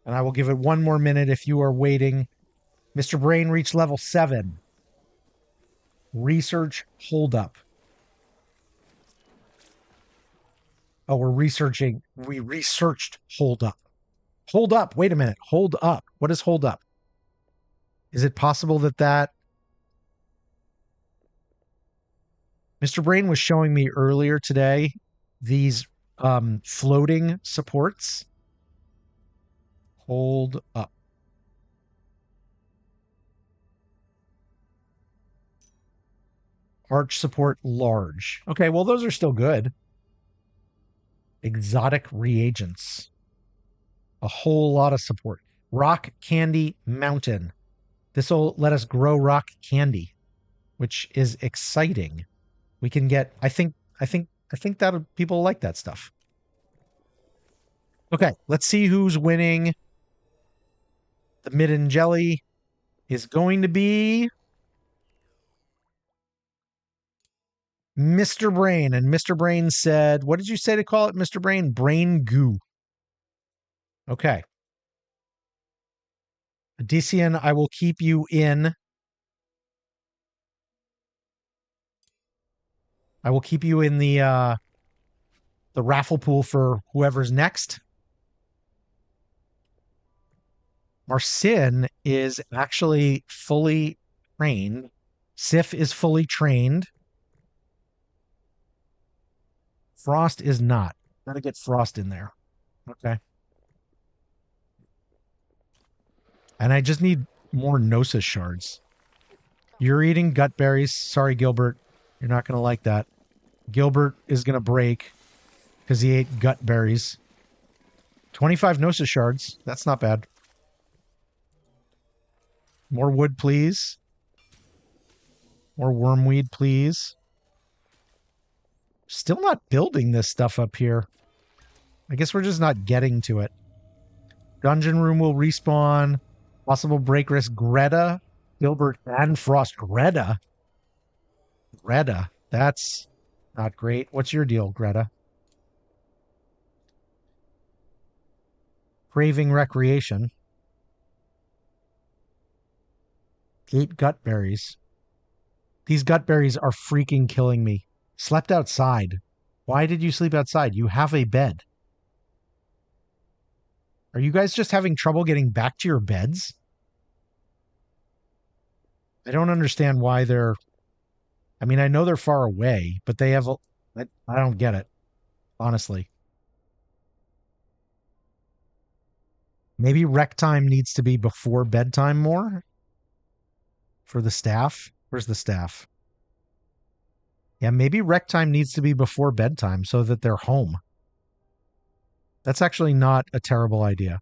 And I will give it 1 more minute if you are waiting. Mr. Brain reached level 7. Research holdup. Oh, we're researching. We researched hold up. Hold up. Wait a minute. Hold up. What is hold up? Is it possible that Mr. Brain was showing me earlier today these floating supports? Hold up. Arch support large. Okay, well, those are still good. Exotic reagents. A whole lot of support. Rock candy mountain. This will let us grow rock candy, which is exciting. We can get, I think that people like that stuff. Okay, let's see who's winning. The Midden Jelly is going to be Mr. Brain. And Mr. Brain said, what did you say to call it, Mr. Brain? Brain goo. Okay. DCN, I will keep you in. I will keep you in the raffle pool for whoever's next. Marcin is actually fully trained. Sif is fully trained. Frost is not. Gotta get Frost in there. Okay. And I just need more Gnosis shards. You're eating gut berries. Sorry, Gilbert. You're not going to like that. Gilbert is going to break because he ate gut berries. 25 Gnosis shards. That's not bad. More wood, please. More wormweed, please. Still not building this stuff up here. I guess we're just not getting to it. Dungeon room will respawn. Possible break risk. Greta, Gilbert, and Frost. Greta? Greta. That's not great. What's your deal, Greta? Craving recreation. 8 gut berries. These gut berries are freaking killing me. Slept outside. Why did you sleep outside? You have a bed. Are you guys just having trouble getting back to your beds? I don't understand why they're... I mean, I know they're far away, but they have... I don't get it, honestly. Maybe rec time needs to be before bedtime more? For the staff? Where's the staff? Yeah, maybe rec time needs to be before bedtime so that they're home. That's actually not a terrible idea.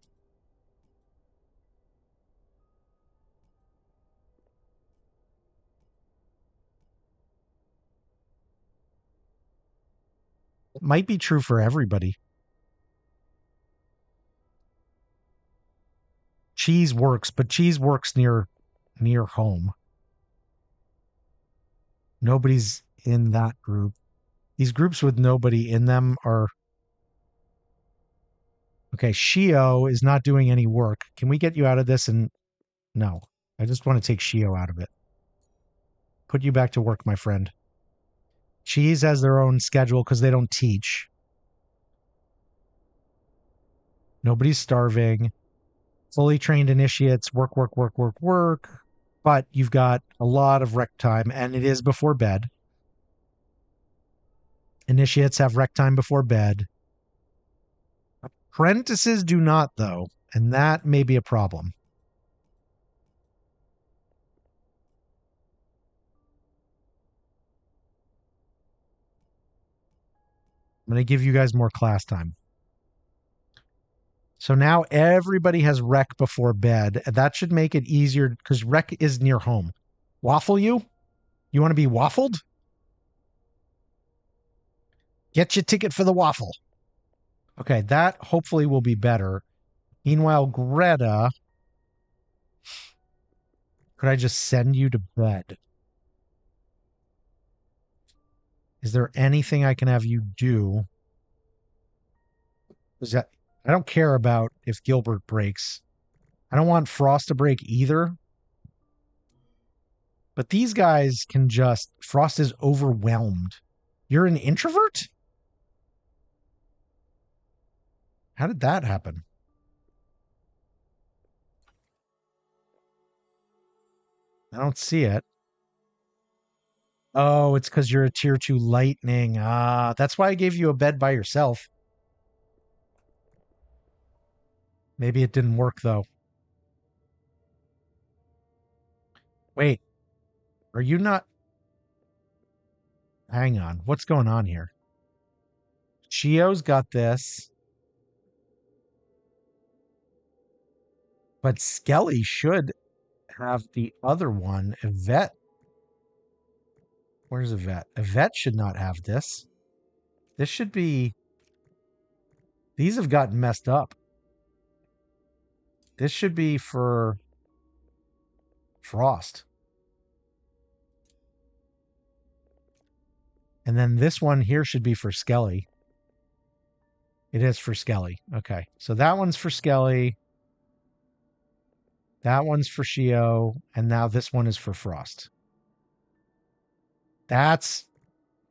It might be true for everybody. Cheese works, but cheese works near home. Nobody's in that group. These groups with nobody in them are... Okay, Shio is not doing any work. Can we get you out of this? And no, I just want to take Shio out of it. Put you back to work, my friend. Cheese has their own schedule because they don't teach. Nobody's starving. Fully trained initiates, work. But you've got a lot of rec time, and it is before bed. Initiates have rec time before bed. Apprentices do not, though, and that may be a problem. I'm going to give you guys more class time. So now everybody has rec before bed. That should make it easier because rec is near home. Waffle you? You want to be waffled? Get your ticket for the waffle. Okay, that hopefully will be better. Meanwhile, Greta, could I just send you to bed? Is there anything I can have you do? I don't care about if Gilbert breaks. I don't want Frost to break either. But these guys can just... Frost is overwhelmed. You're an introvert? How did that happen? I don't see it. Oh, it's because you're a tier 2 lightning. Ah, that's why I gave you a bed by yourself. Maybe it didn't work, though. Wait. Are you not... Hang on. What's going on here? Chio's got this. But Skelly should have the other one. Yvette. Where's Yvette? Yvette should not have this. This should be... These have gotten messed up. This should be for Frost. And then this one here should be for Skelly. It is for Skelly. Okay. So that one's for Skelly. That one's for Shio. And now this one is for Frost. That's...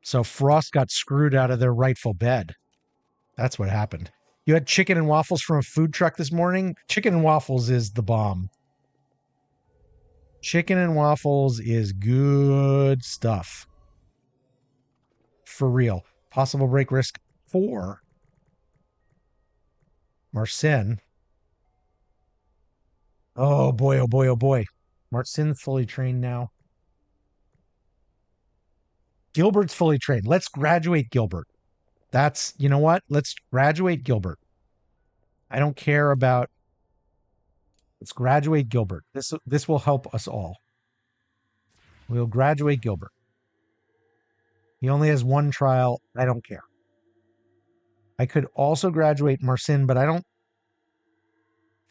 So Frost got screwed out of their rightful bed. That's what happened. You had chicken and waffles from a food truck this morning? Chicken and waffles is the bomb. Chicken and waffles is good stuff. For real. Possible break risk 4. Marcin. Oh boy, oh boy, oh boy. Marcin's fully trained now. Gilbert's fully trained. Let's graduate Gilbert. That's, you know what? Let's graduate Gilbert. I don't care about... Let's graduate Gilbert. This will help us all. We'll graduate Gilbert. He only has one trial. I don't care. I could also graduate Marcin, but I don't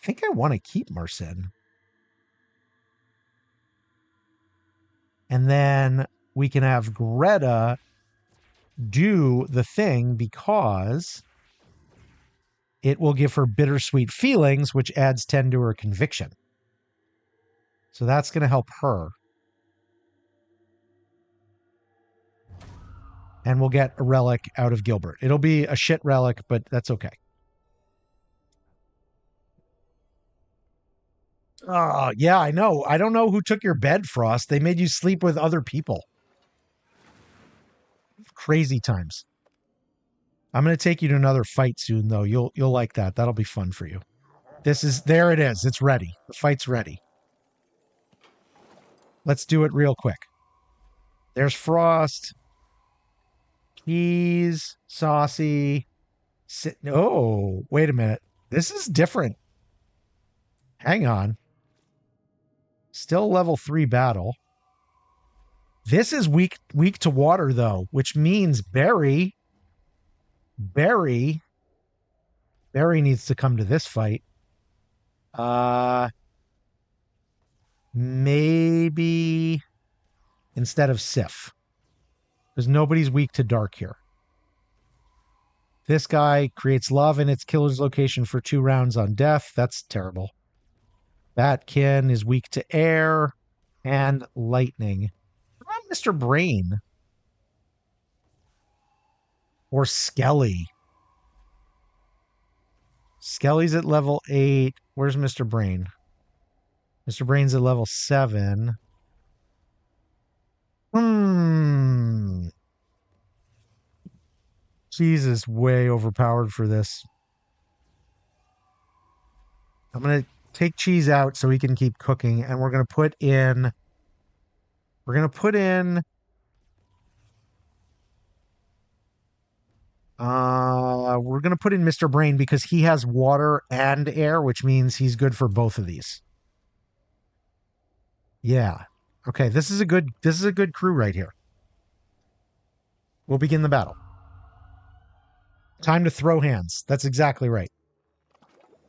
think I want to keep Marcin. And then we can have Greta do the thing because it will give her bittersweet feelings, which adds 10 to her conviction. So that's going to help her. And we'll get a relic out of Gilbert. It'll be a shit relic, but that's okay. Oh, yeah, I know. I don't know who took your bed, Frost. They made you sleep with other people. Crazy times. I'm going to take you to another fight soon, though. You'll like that. That'll be fun for you. There it is. It's ready. The fight's ready. Let's do it real quick. There's Frost. Keys, Saucy. Oh, wait a minute. This is different. Hang on. Still level 3 battle. This is weak to water, though, which means Barry needs to come to this fight. Maybe instead of Sif. Because nobody's weak to dark here. This guy creates love in its killer's location for 2 rounds on death. That's terrible. Batkin is weak to air and lightning. What about Mr. Brain? Or Skelly? Skelly's at level 8. Where's Mr. Brain? Mr. Brain's at level 7. Jesus, way overpowered for this. I'm going to take cheese out so he can keep cooking, and we're going to put in Mr. Brain because he has water and air, which means he's good for both of these. Yeah. Okay, this is a good crew right here. We'll begin the battle. Time to throw hands. That's exactly right.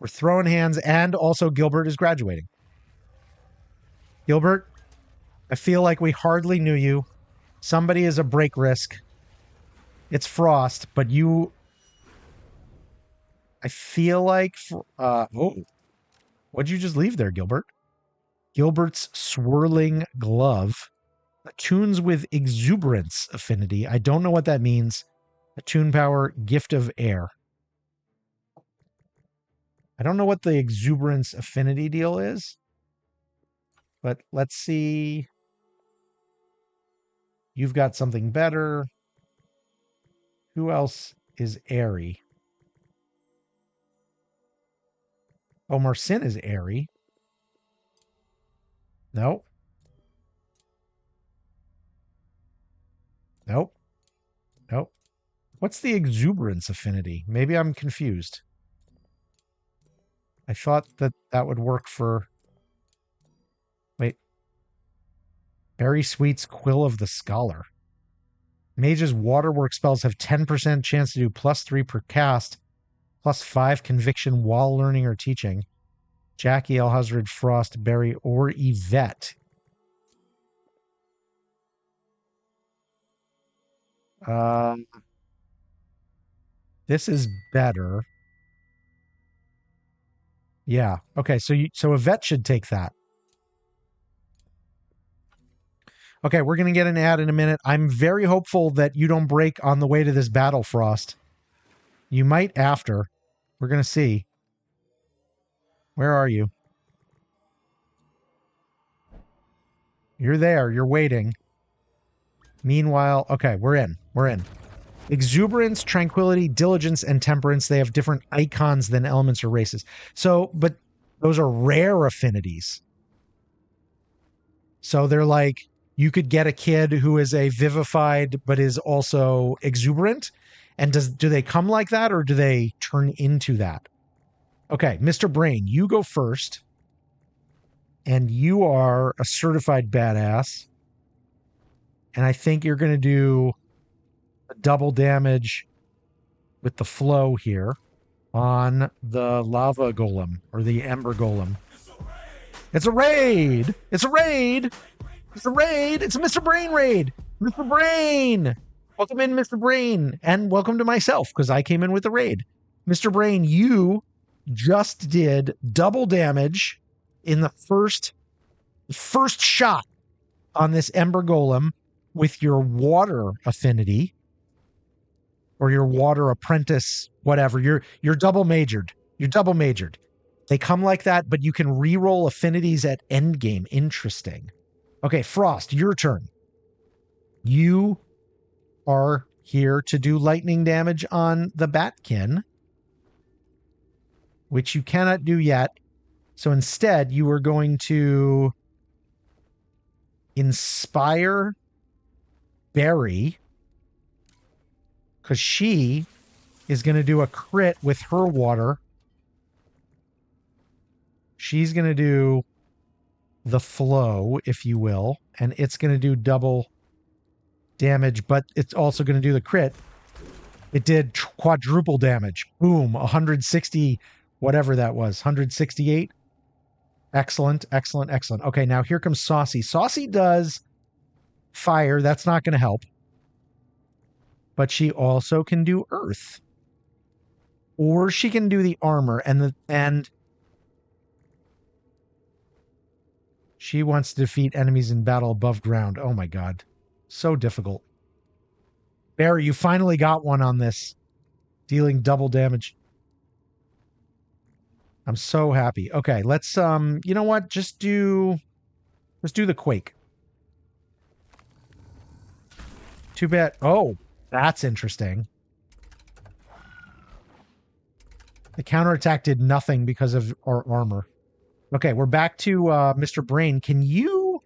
We're throwing hands, and also Gilbert is graduating. Gilbert, I feel like we hardly knew you. Somebody is a break risk. It's Frost, but you... I feel like... What'd you just leave there, Gilbert? Gilbert's Swirling Glove attunes with Exuberance affinity. I don't know what that means. Attune power, Gift of Air. I don't know what the exuberance affinity deal is, but let's see. You've got something better. Who else is airy? Oh, Marcin is airy. Nope. Nope. Nope. What's the exuberance affinity? Maybe I'm confused. I thought that that would work for... Wait. Berry Sweet's Quill of the Scholar. Mage's Waterwork spells have 10% chance to do +3 per cast, +5 conviction while learning or teaching. Jackie, Elhazred, Frost, Berry, or Yvette. This is better. Yeah. Okay. So Yvette should take that. Okay, we're gonna get an ad in a minute. I'm very hopeful that you don't break on the way to this battle, Frost. You might after. We're gonna see. Where are you? You're there. You're waiting. Meanwhile, okay, we're in. We're in. Exuberance, tranquility, diligence, and temperance. They have different icons than elements or races. So, but those are rare affinities. So they're like, you could get a kid who is a vivified but is also exuberant. And do they come like that or do they turn into that? Okay, Mr. Brain, you go first. And you are a certified badass. And I think you're going to do a double damage with the flow here on the lava golem or the ember golem. It's a raid! It's a raid! It's a raid! It's a Mr. Brain raid! Mr. Brain! Welcome in, Mr. Brain. And welcome to myself, because I came in with the raid. Mr. Brain, you just did double damage in the first shot on this Ember Golem with your water affinity or your water apprentice, whatever. You're double majored. You're double majored. They come like that, but you can reroll affinities at endgame. Interesting. Okay, Frost, your turn. You are here to do lightning damage on the Batkin, which you cannot do yet. So instead, you are going to inspire Berry, because she is going to do a crit with her water. She's going to do the flow, if you will, and it's going to do double damage, but it's also going to do the crit. It did quadruple damage. Boom, 160, whatever that was, 168. Excellent, excellent, excellent. Okay, now here comes Saucy. Saucy does fire. That's not going to help. But she also can do earth. Or she can do the armor and she wants to defeat enemies in battle above ground. Oh my god. So difficult. Barry, you finally got one on this. Dealing double damage. I'm so happy. Okay, let's you know what? Let's do the quake. Too bad. Oh, that's interesting. The counterattack did nothing because of our armor. Okay, we're back to Mr. Brain. Can you...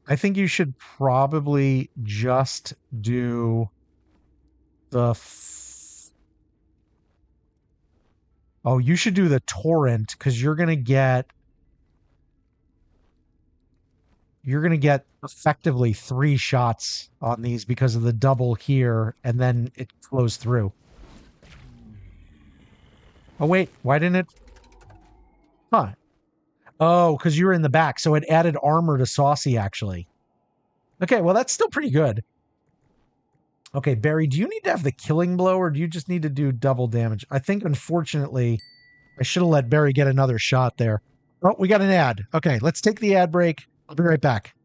I think you should probably just do the... Oh, you should do the torrent, because you're going to get effectively 3 shots on these because of the double here, and then it flows through. Oh, wait. Why didn't it... Huh. Oh, because you were in the back, so it added armor to Saucy, actually. Okay, well, that's still pretty good. Okay, Barry, do you need to have the killing blow, or do you just need to do double damage? I think, unfortunately, I should have let Barry get another shot there. Oh, we got an ad. Okay, let's take the ad break. I'll be right back.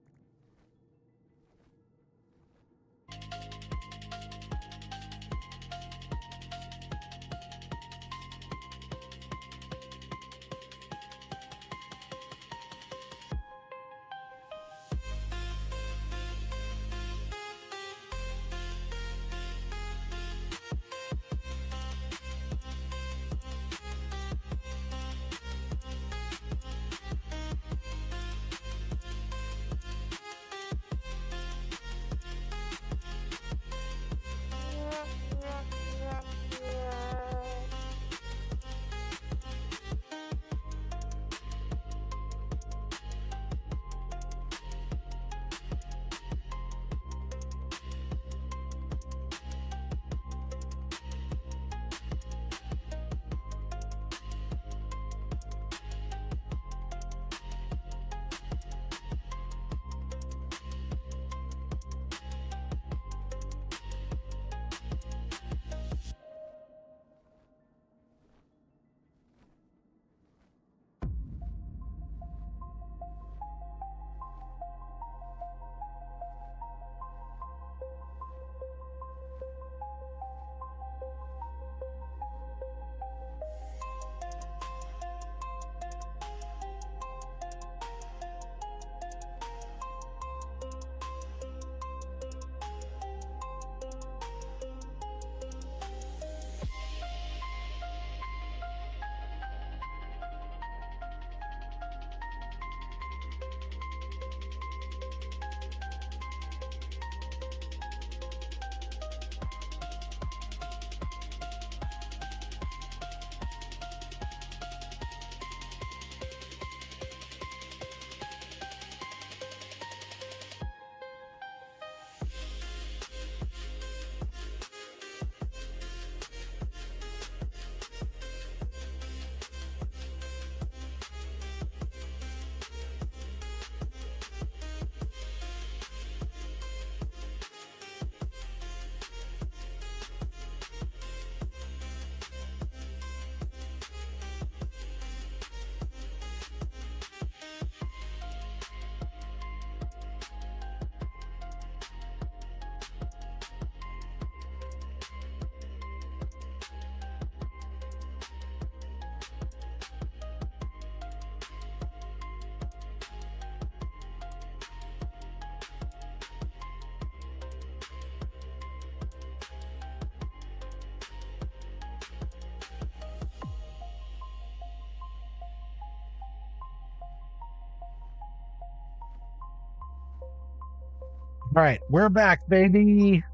All right, we're back, baby.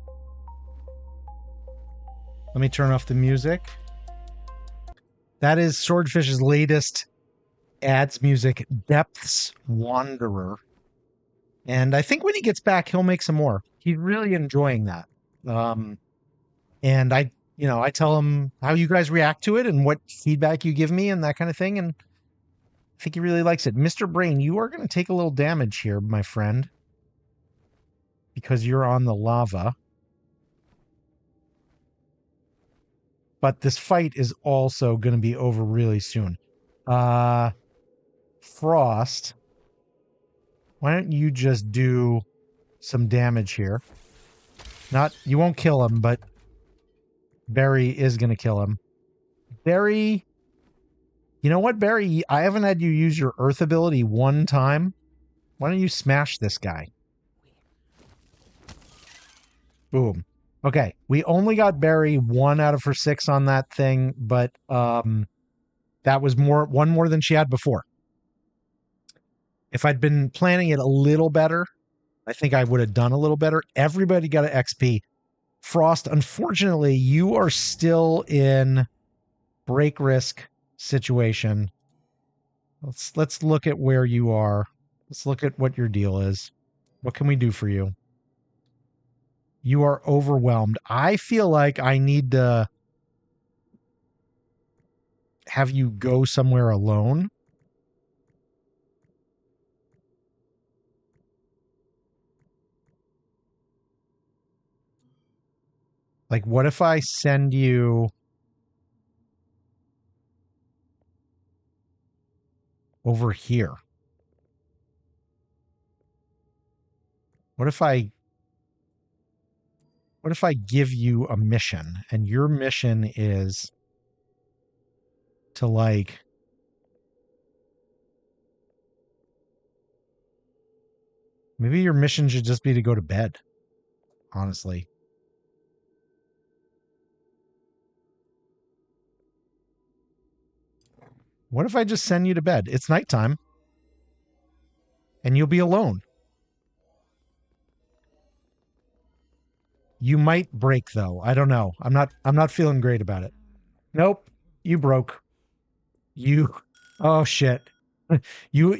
Let me turn off the music. That is Swordfish's latest ads music, Depths Wanderer. And I think when he gets back, he'll make some more. He's really enjoying that. And I tell him how you guys react to it and what feedback you give me and that kind of thing. And I think he really likes it. Mr. Brain, you are going to take a little damage here, my friend, because you're on the lava. But this fight is also going to be over really soon. Frost, why don't you just do some damage here? You won't kill him, but Barry is going to kill him. Barry, you know what, Barry? I haven't had you use your Earth ability one time. Why don't you smash this guy? Boom. Okay, we only got Barry 1 out of her 6 on that thing, but that was one more than she had before. If I'd been planning it a little better, I think I would have done a little better. Everybody got an XP. Frost, unfortunately, you are still in break risk situation. Let's look at where you are. Let's look at what your deal is. What can we do for you? You are overwhelmed. I feel like I need to have you go somewhere alone. Like, what if I send you over here? What if I give you a mission and your mission is to maybe your mission should just be to go to bed, honestly. What if I just send you to bed? It's nighttime and you'll be alone. You might break though. I don't know. I'm not feeling great about it. Nope. You broke. Oh shit. You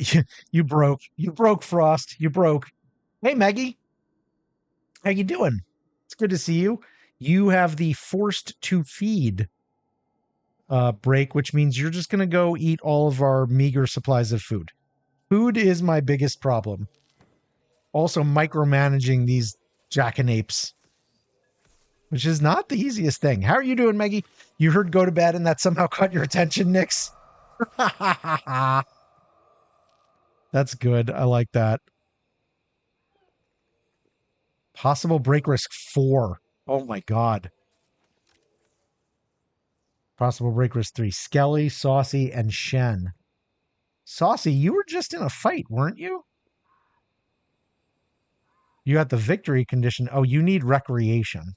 broke. You broke, Frost. You broke. Hey Maggie. How you doing? It's good to see you. You have the forced to feed break, which means you're just going to go eat all of our meager supplies of food. Food is my biggest problem. Also micromanaging these jackanapes, which is not the easiest thing. How are you doing, Maggie? You heard go to bed and that somehow caught your attention, Nix? That's good. I like that. Possible break risk 4. Oh my God. Possible break risk 3. Skelly, Saucy, and Shen. Saucy, you were just in a fight, weren't you? You got the victory condition. Oh, you need recreation.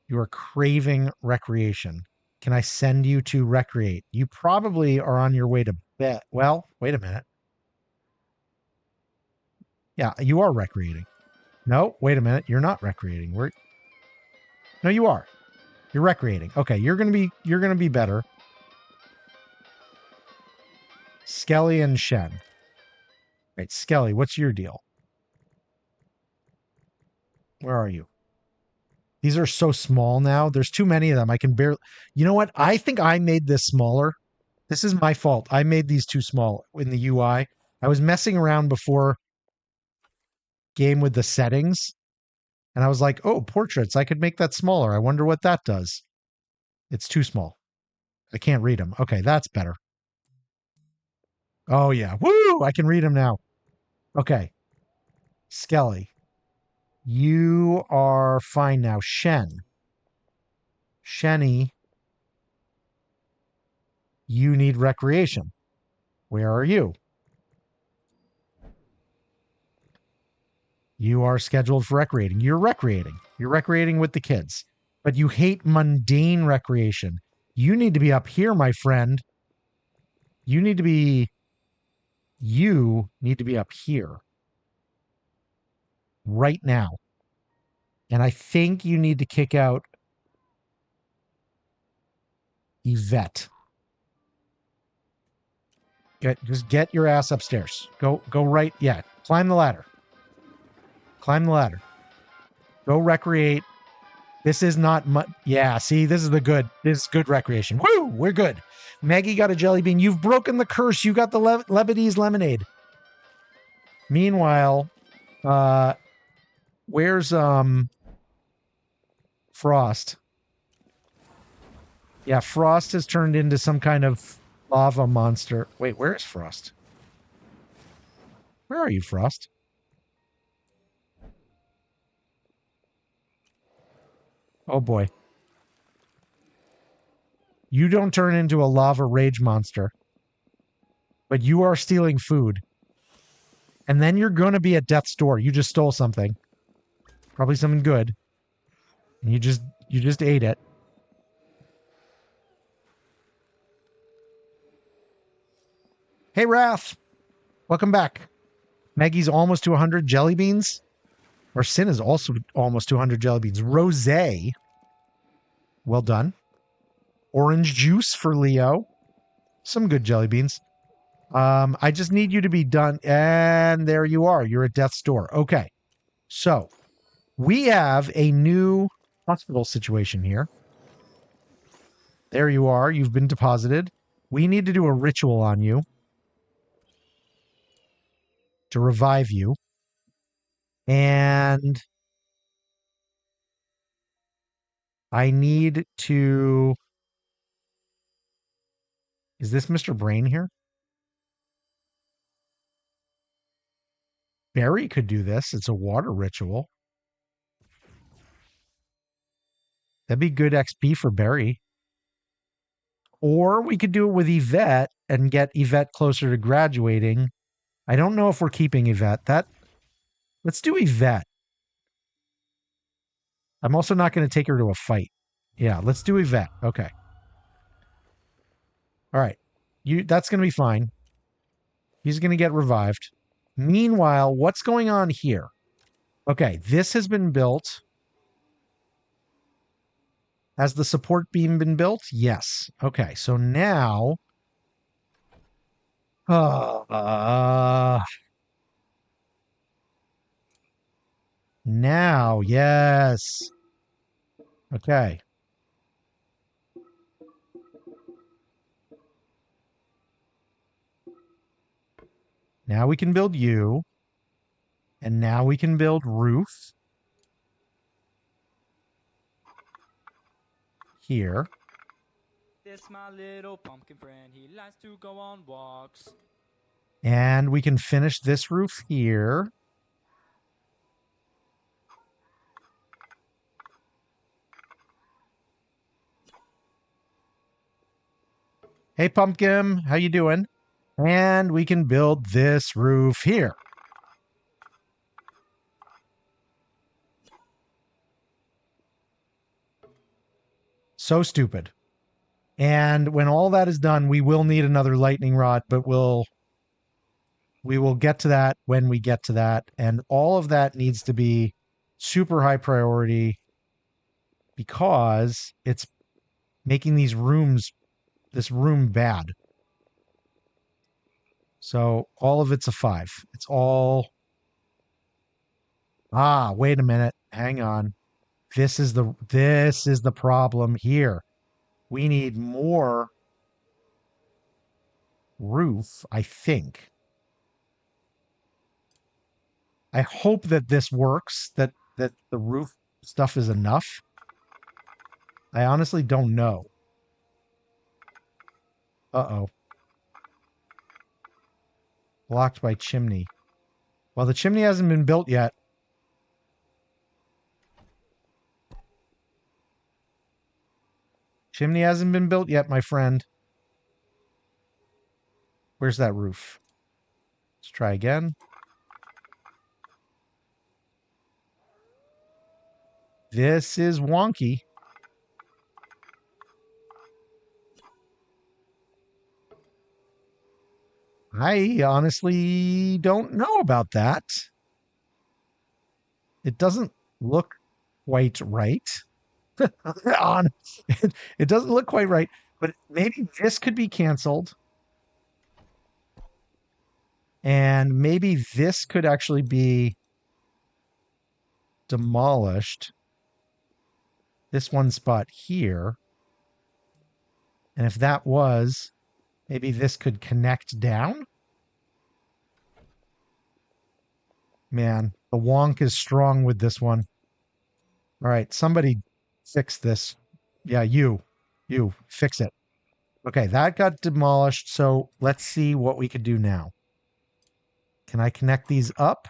You are craving recreation. Can I send you to recreate? You probably are on your way to bed. Well, wait a minute. Yeah, you are recreating. No, wait a minute. You're not recreating. No, you are. You're recreating. Okay, you're gonna be better. Skelly and Shen. Right, Skelly, what's your deal? Where are you? These are so small now. There's too many of them. I can barely... You know what? I think I made this smaller. This is my fault. I made these too small in the UI. I was messing around before game with the settings. And I was like, oh, portraits. I could make that smaller. I wonder what that does. It's too small. I can't read them. Okay, that's better. Oh, yeah. Woo! I can read them now. Okay. Skelly. You are fine now. Shen. Shenny. You need recreation. Where are you? You are scheduled for recreating. You're recreating. You're recreating with the kids. But you hate mundane recreation. You need to be up here, my friend. You need to be up here. right now. And I think you need to kick out Yvette. Just get your ass upstairs. Go right. Yeah. Climb the ladder. Climb the ladder. Go recreate. This is not much. Yeah, see, this is this is good recreation. Woo, we're good. Maggie got a jelly bean. You've broken the curse. You got the Lebanese lemonade. Meanwhile, where's Frost? Yeah, Frost has turned into some kind of lava monster. Wait, where is Frost? Where are you, Frost? Oh boy. You don't turn into a lava rage monster, but you are stealing food. And then you're going to be at death's door. You just stole something. Probably something good. And you just ate it. Hey, Wrath. Welcome back. Maggie's almost to 100 jelly beans. Or Sin is also almost to 100 jelly beans. Rosé. Well done. Orange juice for Leo. Some good jelly beans. I just need you to be done. And there you are. You're at death's door. Okay. So we have a new hospital situation here. There you are. You've been deposited. We need to do a ritual on you to revive you. And I need to... Is this Mr. Brain here? Barry could do this. It's a water ritual. That'd be good XP for Barry. Or we could do it with Yvette and get Yvette closer to graduating. I don't know if we're keeping Yvette. Let's do Yvette. I'm also not going to take her to a fight. Yeah, let's do Yvette. Okay. All right. That's going to be fine. He's going to get revived. Meanwhile, what's going on here? Okay, this has been built. Has the support beam been built? Yes. Okay, so now... now, yes. Okay. Now we can build you. And now we can build Ruth. Here.
This my little pumpkin friend, he likes to go on walks.
And we can finish this roof here. Hey, Pumpkin, how you doing? And we can build this roof here. So stupid. And when all that is done, we will need another lightning rod, but we will get to that when we get to that. And all of that needs to be super high priority because it's making this room bad. So all of it's a 5. It's all... wait a minute. Hang on. This is the problem here. We need more roof, I think. I hope that this works, that the roof stuff is enough. I honestly don't know. Uh-oh. Blocked by chimney. Well, the chimney hasn't been built yet. Chimney hasn't been built yet, my friend. Where's that roof? Let's try again. This is wonky. I honestly don't know about that. It doesn't look quite right. It doesn't look quite right, but maybe this could be canceled. And maybe this could actually be demolished. This one spot here. And if that was, maybe this could connect down. Man, the wonk is strong with this one. All right, somebody fix this. Yeah, you fix it. Okay, that got demolished. So let's see what we could do now. Can I connect these up?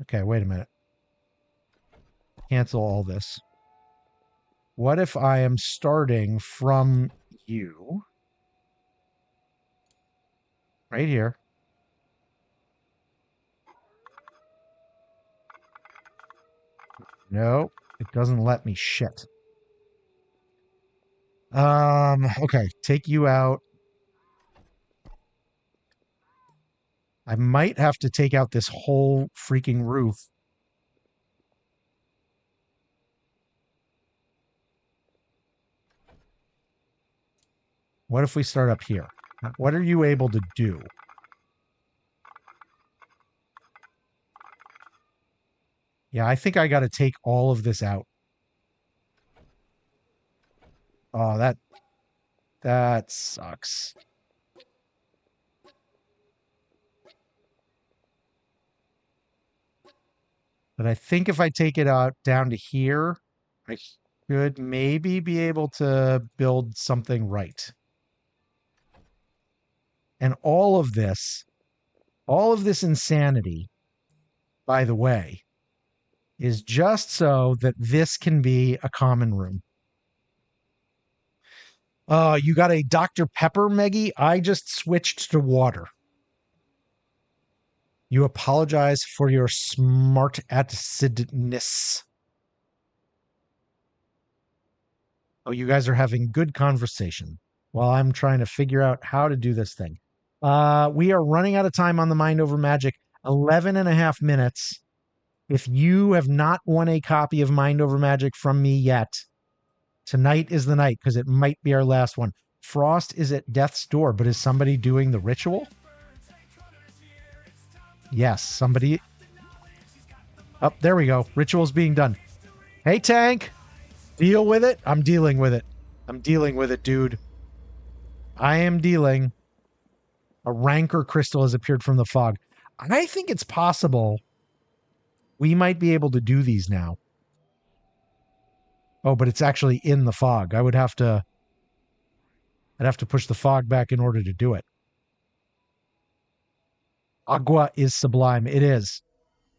Okay, wait a minute. Cancel all this. What if I am starting from you? Right here. No, it doesn't let me. Shit. Okay, take you out. I might have to take out this whole freaking roof. What if we start up here? What are you able to do? Yeah, I think I got to take all of this out. Oh, that sucks. But I think if I take it out down to here, I should maybe be able to build something right. And all of this insanity, by the way, is just so that this can be a common room. You got a Dr. Pepper, Meggie? I just switched to water. You apologize for your smart attitudeness. Oh, you guys are having good conversation while I'm trying to figure out how to do this thing. We are running out of time on the Mind Over Magic. 11 and a half minutes. If you have not won a copy of Mind Over Magic from me yet, tonight is the night because it might be our last one. Frost is at death's door, but is somebody doing the ritual? Yes, somebody. Oh, there we go. Ritual's being done. Hey, Tank. Deal with it. I'm dealing with it. I'm dealing with it, dude. I am dealing. A rancor crystal has appeared from the fog. I think it's possible we might be able to do these now. Oh, but it's actually in the fog. I'd have to push the fog back in order to do it. Agua is sublime. It is.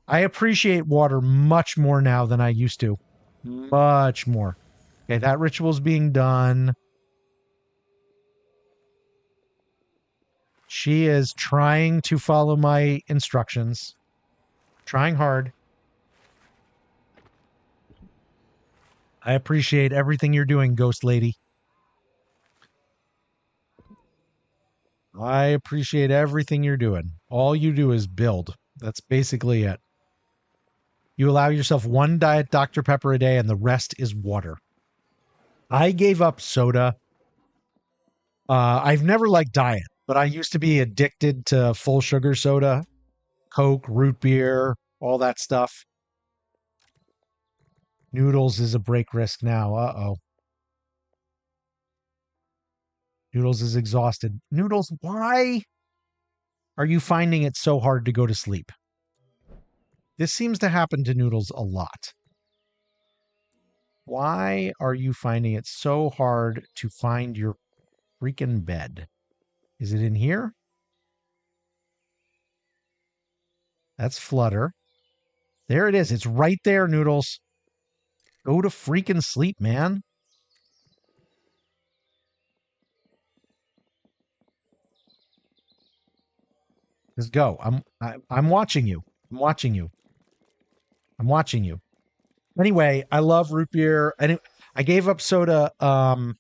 I appreciate water much more now than I used to. Much more. Okay, that ritual's being done. She is trying to follow my instructions. Trying hard. I appreciate everything you're doing, Ghost Lady. I appreciate everything you're doing. All you do is build. That's basically it. You allow yourself one diet Dr. Pepper a day and the rest is water. I gave up soda. I've never liked diet, but I used to be addicted to full sugar soda, Coke, root beer, all that stuff. Noodles is a break risk now. Uh-oh. Noodles is exhausted. Noodles, why are you finding it so hard to go to sleep? This seems to happen to Noodles a lot. Why are you finding it so hard to find your freaking bed? Is it in here? That's Flutter. There it is. It's right there, Noodles. Go to freaking sleep, man. Just go. I'm watching you. I'm watching you. I'm watching you. Anyway, I love root beer. I gave up soda 10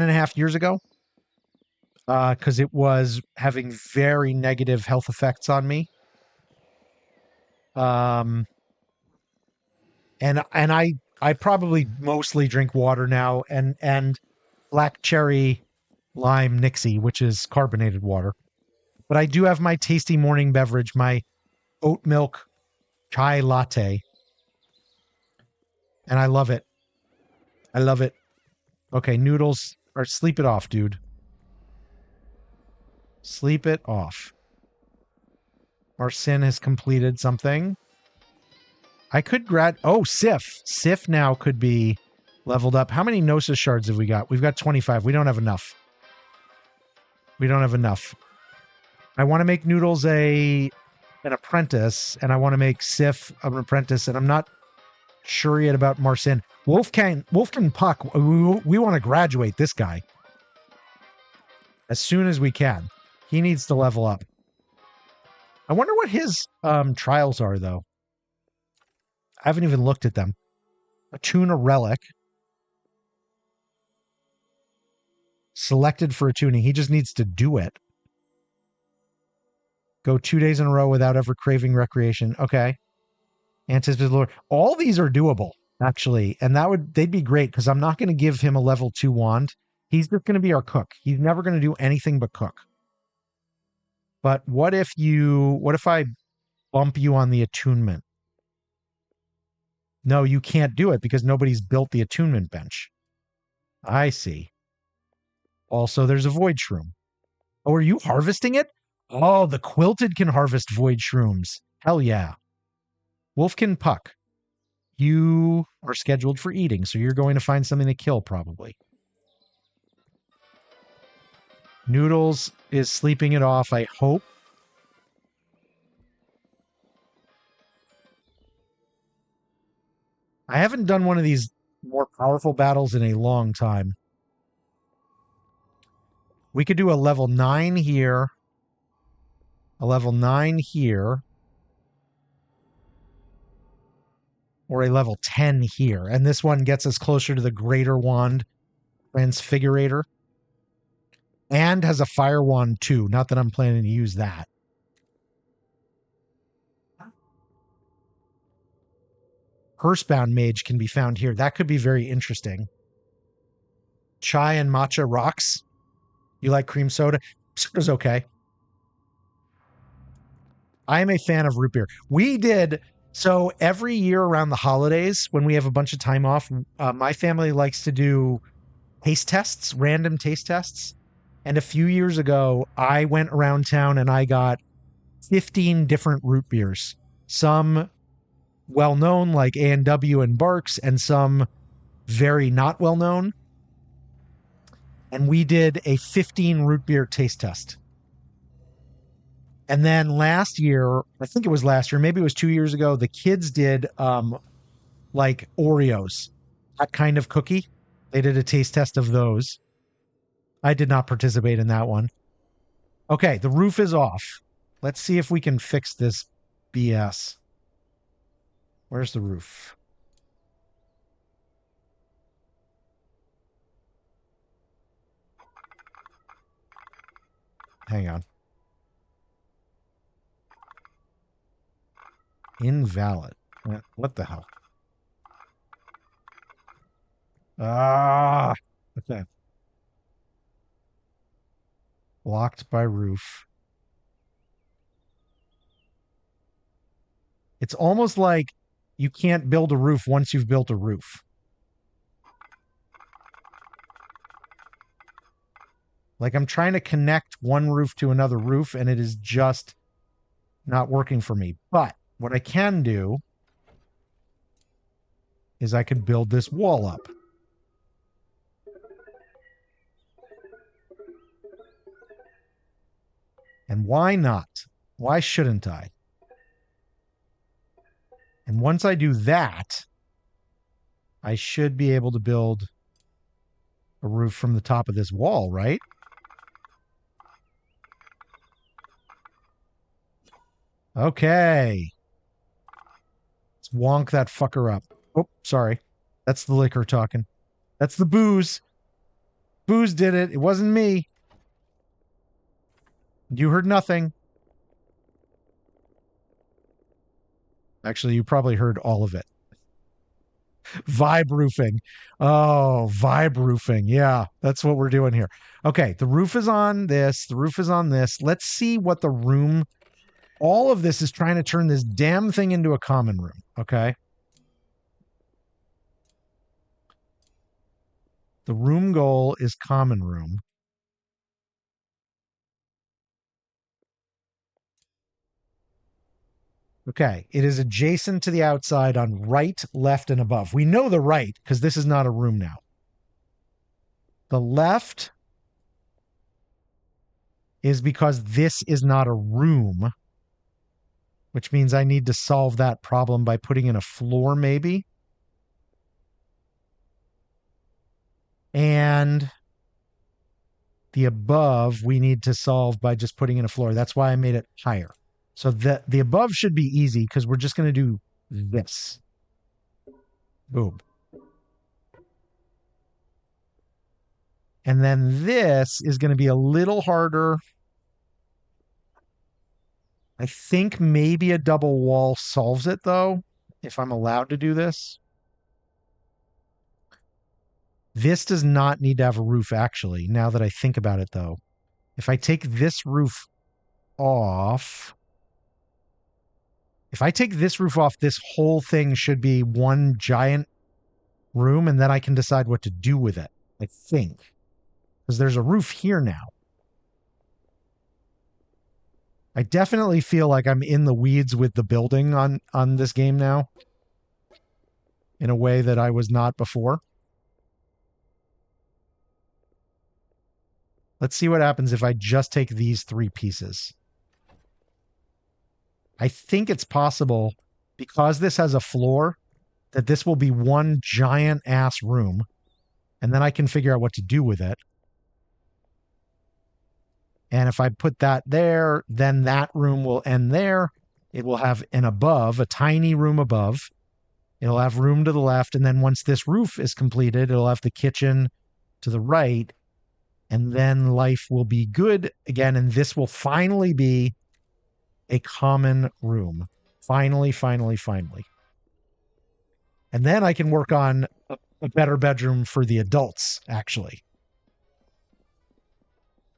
and a half years ago. because it was having very negative health effects on me. And I probably mostly drink water now and black cherry lime Nixie, which is carbonated water. But I do have my tasty morning beverage, my oat milk chai latte. And I love it. I love it. Okay, noodles, or sleep it off, dude. Sleep it off. Marcin has completed something. I could Sif. Sif now could be leveled up. How many Gnosis shards have we got? We've got 25. We don't have enough. We don't have enough. I want to make Noodles an apprentice, and I want to make Sif an apprentice, and I'm not sure yet about Marcin. Wolfgang Puck, we want to graduate this guy as soon as we can. He needs to level up. I wonder what his trials are, though. I haven't even looked at them. Attune a relic. Selected for attuning. He just needs to do it. Go 2 days in a row without ever craving recreation. Okay. Anticipated Lord. All these are doable, actually. And they'd be great because I'm not going to give him a level 2 wand. He's just going to be our cook. He's never going to do anything but cook. But what if I bump you on the attunement? No, you can't do it because nobody's built the attunement bench. I see. Also, there's a void shroom. Oh, are you harvesting it? Oh, the quilted can harvest void shrooms. Hell yeah. Wolfkin Puck, you are scheduled for eating, so you're going to find something to kill probably. Noodles is sleeping it off, I hope. I haven't done one of these more powerful battles in a long time. We could do a level 9 here. A level 9 here. Or a level 10 here. And this one gets us closer to the Greater Wand Transfigurator. And has a Fire Wand too. Not that I'm planning to use that. Cursebound Mage can be found here. That could be very interesting. Chai and matcha rocks. You like cream soda? Soda's okay. I am a fan of root beer. So every year around the holidays, when we have a bunch of time off, my family likes to do taste tests, random taste tests. And a few years ago, I went around town and I got 15 different root beers. Some well-known like A&W and Barks, and some very not well-known. And we did a 15 root beer taste test. And then last year, I think it was last year, maybe it was 2 years ago, the kids did like Oreos, that kind of cookie. They did a taste test of those. I did not participate in that one. Okay, the roof is off. Let's see if we can fix this BS. Where's the roof? Hang on. Invalid. What the hell? Okay. Blocked by roof. It's almost like you can't build a roof once you've built a roof. Like I'm trying to connect one roof to another roof and it is just not working for me. But what I can do is I could build this wall up. And why not? Why shouldn't I? And once I do that, I should be able to build a roof from the top of this wall, right? Okay. Let's wonk that fucker up. Oh, sorry. That's the liquor talking. That's the booze. Booze did it. It wasn't me. You heard nothing. Actually, you probably heard all of it. Vibe roofing. Oh, vibe roofing. Yeah, that's what we're doing here. Okay, the roof is on this. The roof is on this. Let's see what the room. All of this is trying to turn this damn thing into a common room. Okay. The room goal is common room. Okay, it is adjacent to the outside on right, left, and above. We know the right because this is not a room now. The left is because this is not a room, which means I need to solve that problem by putting in a floor maybe. And the above we need to solve by just putting in a floor. That's why I made it higher. So the above should be easy because we're just going to do this. Boom. And then this is going to be a little harder. I think maybe a double wall solves it, though, if I'm allowed to do this. This does not need to have a roof, actually, now that I think about it, though. If I take this roof off... If I take this roof off, this whole thing should be one giant room, and then I can decide what to do with it, I think. Because there's a roof here now. I definitely feel like I'm in the weeds with the building on this game now. In a way that I was not before. Let's see what happens if I just take these three pieces. I think it's possible, because this has a floor, that this will be one giant ass room. And then I can figure out what to do with it. And if I put that there, then that room will end there. It will have an above, a tiny room above. It'll have room to the left. And then once this roof is completed, it'll have the kitchen to the right. And then life will be good again. And this will finally be a common room. Finally, finally, finally. And then I can work on a better bedroom for the adults, actually.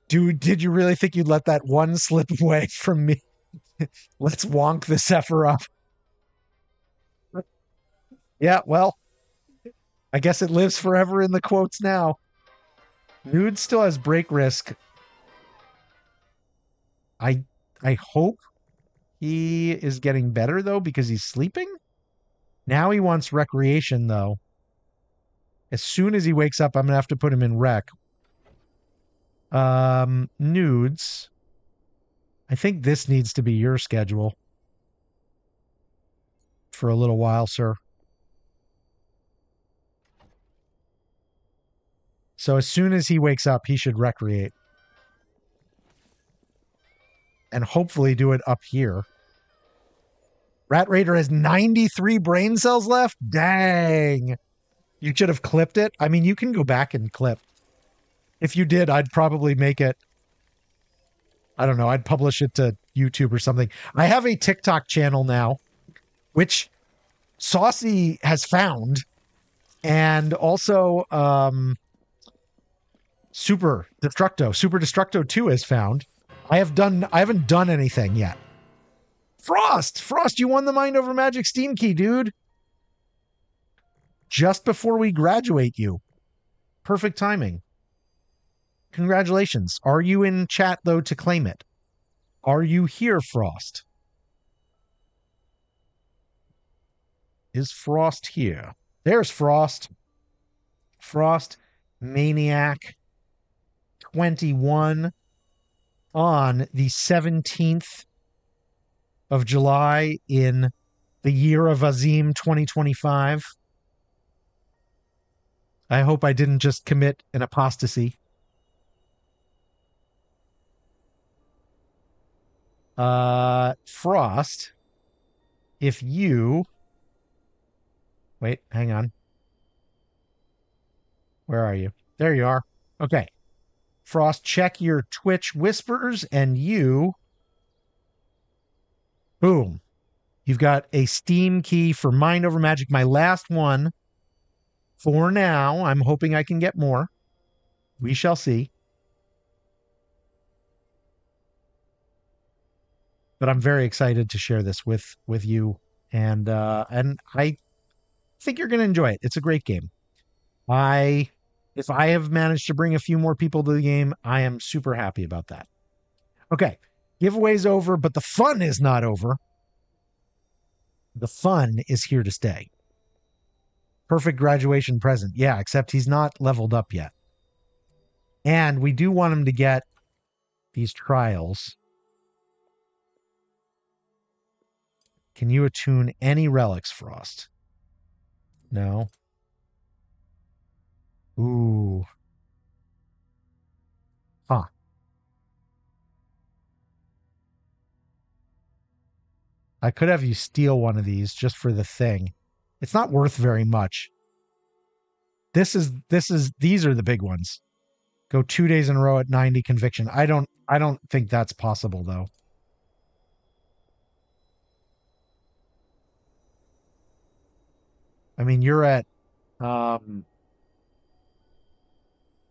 Dude, did you really think you'd let that one slip away from me? Let's wonk the Zephyr up. Yeah, well, I guess it lives forever in the quotes now. Nude still has break risk. I hope he is getting better, though, because he's sleeping. Now he wants recreation, though. As soon as he wakes up, I'm going to have to put him in rec. Nudes. I think this needs to be your schedule. For a little while, sir. So as soon as he wakes up, he should recreate. And hopefully do it up here. Rat Raider has 93 brain cells left? Dang. You should have clipped it. I mean, you can go back and clip. If you did, I'd probably make it. I don't know. I'd publish it to YouTube or something. I have a TikTok channel now, which Saucy has found. And also Super Destructo 2 has found. I haven't done anything yet. Frost, you won the Mind Over Magic Steam Key, dude. Just before we graduate you. Perfect timing. Congratulations. Are you in chat, though, to claim it? Are you here, Frost? Is Frost here? There's Frost. Frost Maniac 21 on the 17th of July in the year of Azim 2025. I hope I didn't just commit an apostasy. Frost, if you... Wait, hang on. Where are you? There you are. Okay. Frost, check your Twitch whispers, and you, boom, you've got a Steam key for Mind Over Magic, my last one for now. I'm hoping I can get more. We shall see. But I'm very excited to share this with you, and I think you're going to enjoy it. It's a great game. If I have managed to bring a few more people to the game, I am super happy about that. Okay, giveaway's over, but the fun is not over. The fun is here to stay. Perfect graduation present. Yeah, except he's not leveled up yet. And we do want him to get these trials. Can you attune any relics, Frost? No. Ooh. Huh. I could have you steal one of these just for the thing. It's not worth very much. These are the big ones. Go 2 days in a row at 90 conviction. I don't think that's possible though. I mean, you're at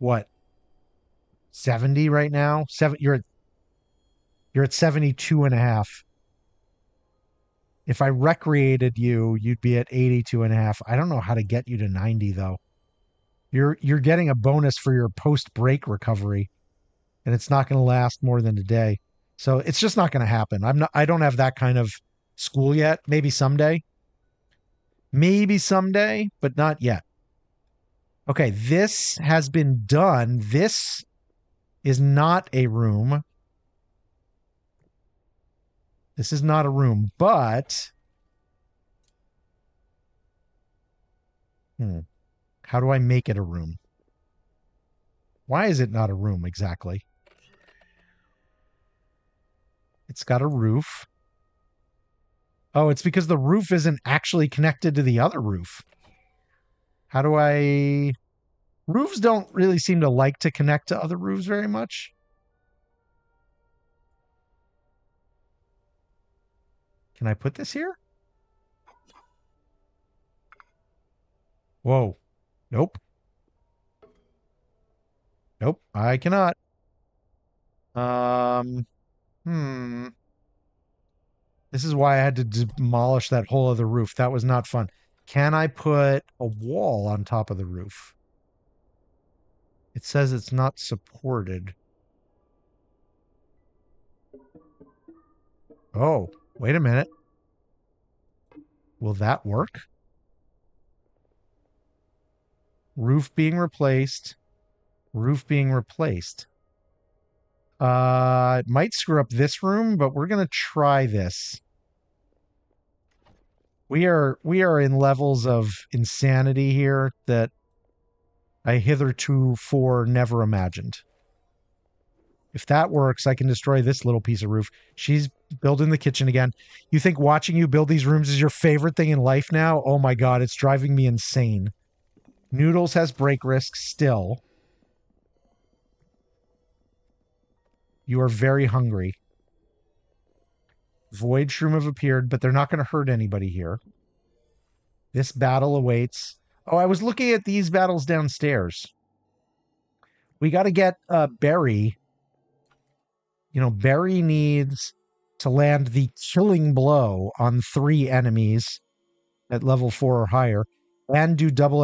what? 70 right now? You're at 72 and a half. If I recreated you, you'd be at 82 and a half. I don't know how to get you to 90 though. You're getting a bonus for your post-break recovery, and it's not going to last more than a day. So it's just not going to happen. I don't have that kind of school yet. Maybe someday, but not yet. Okay, this has been done. This is not a room. This is not a room, but how do I make it a room? Why is it not a room exactly? It's got a roof. Oh, it's because the roof isn't actually connected to the other roof. How do I... Roofs don't really seem to like to connect to other roofs very much. Can I put this here? Whoa. Nope. Nope, I cannot. This is why I had to demolish that whole other roof. That was not fun. Can I put a wall on top of the roof? It says it's not supported. Oh, wait a minute. Will that work? Roof being replaced. Roof being replaced. It might screw up this room, but we're going to try this. We are in levels of insanity here that I hitherto never imagined. If that works, I can destroy this little piece of roof. She's building the kitchen again. You think watching you build these rooms is your favorite thing in life now? Oh my god, it's driving me insane. Noodles has break risk still. You are very hungry. Void Shroom have appeared, but they're not going to hurt anybody here. This battle awaits. Oh, I was looking at these battles downstairs. We got to get Barry. You know, Barry needs to land the killing blow on 3 enemies at level 4 or higher and do double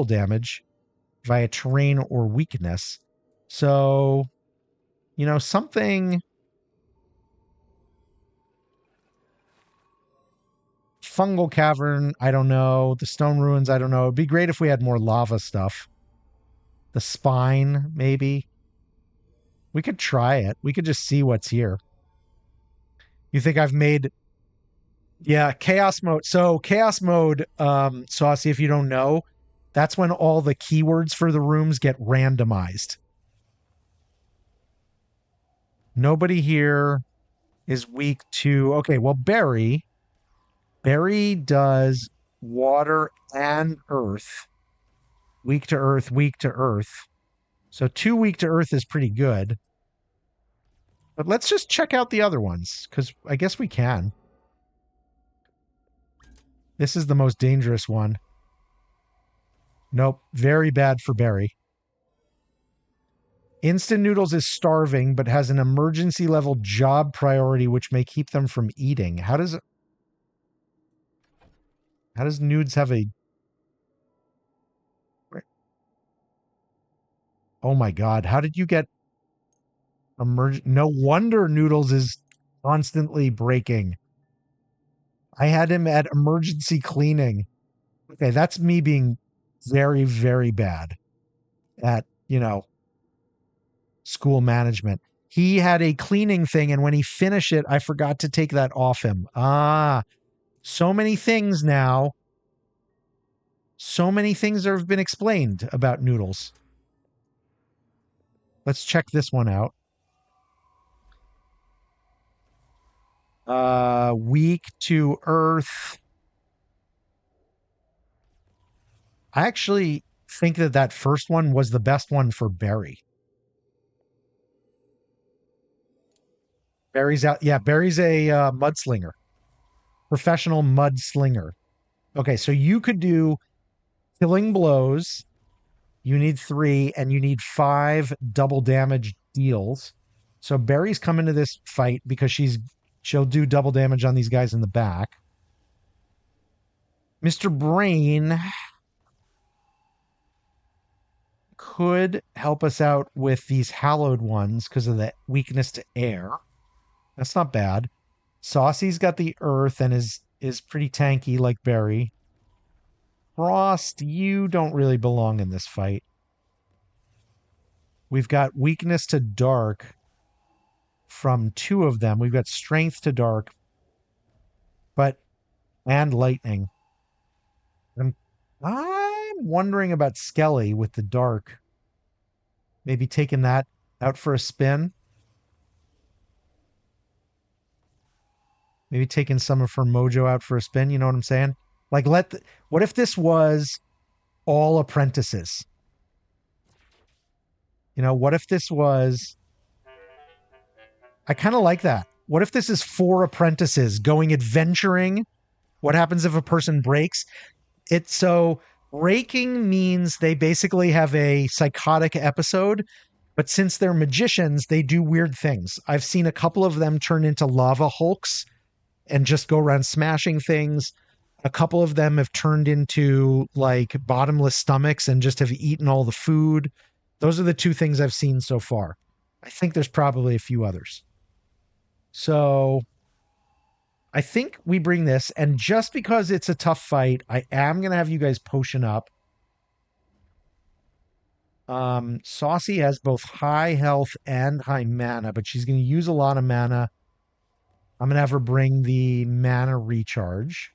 damage via terrain or weakness. So, you know, something... Fungal Cavern, I don't know. The Stone Ruins, I don't know. It'd be great if we had more lava stuff. The Spine, maybe. We could try it. We could just see what's here. You think I've made... Yeah, Chaos Mode. So, Chaos Mode, Saucy, if you don't know, that's when all the keywords for the rooms get randomized. Nobody here is weak to... Okay, well, Barry does water and earth. Weak to earth, weak to earth. So 2 weak to earth is pretty good. But let's just check out the other ones, because I guess we can. This is the most dangerous one. Nope, very bad for Barry. Instant Noodles is starving, but has an emergency level job priority, which may keep them from eating. How does Nudes have a... Oh my God, how did you get... No wonder Noodles is constantly breaking. I had him at emergency cleaning. Okay, that's me being very, very bad at, school management. He had a cleaning thing, and when he finished it, I forgot to take that off him. So many things now. So many things have been explained about Noodles. Let's check this one out. Weak to earth. I actually think that first one was the best one for Barry. Barry's out. Yeah, Barry's a mudslinger. Professional mudslinger. Okay, so you could do killing blows. You need 3, and you need 5 double damage deals. So Barry's coming to this fight because she'll do double damage on these guys in the back. Mr. Brain could help us out with these hallowed ones because of the weakness to air. That's not bad. Saucy's got the earth and is pretty tanky like Barry. Frost, you don't really belong in this fight. We've got weakness to dark from 2 of them. We've got strength to dark, and lightning. I'm wondering about Skelly with the dark. Maybe taking that out for a spin. Maybe taking some of her mojo out for a spin. You know what I'm saying? Like, what if this was all apprentices? What if this was... I kind of like that. What if this is 4 apprentices going adventuring? What happens if a person breaks? So breaking means they basically have a psychotic episode, but since they're magicians, they do weird things. I've seen a couple of them turn into lava hulks and just go around smashing things. A couple of them have turned into like bottomless stomachs and just have eaten all the food. Those are the 2 things I've seen so far. I think there's probably a few others. So I think we bring this, and just because it's a tough fight, I am going to have you guys potion up. Saucy has both high health and high mana, but she's going to use a lot of mana. I'm going to have her bring the mana recharge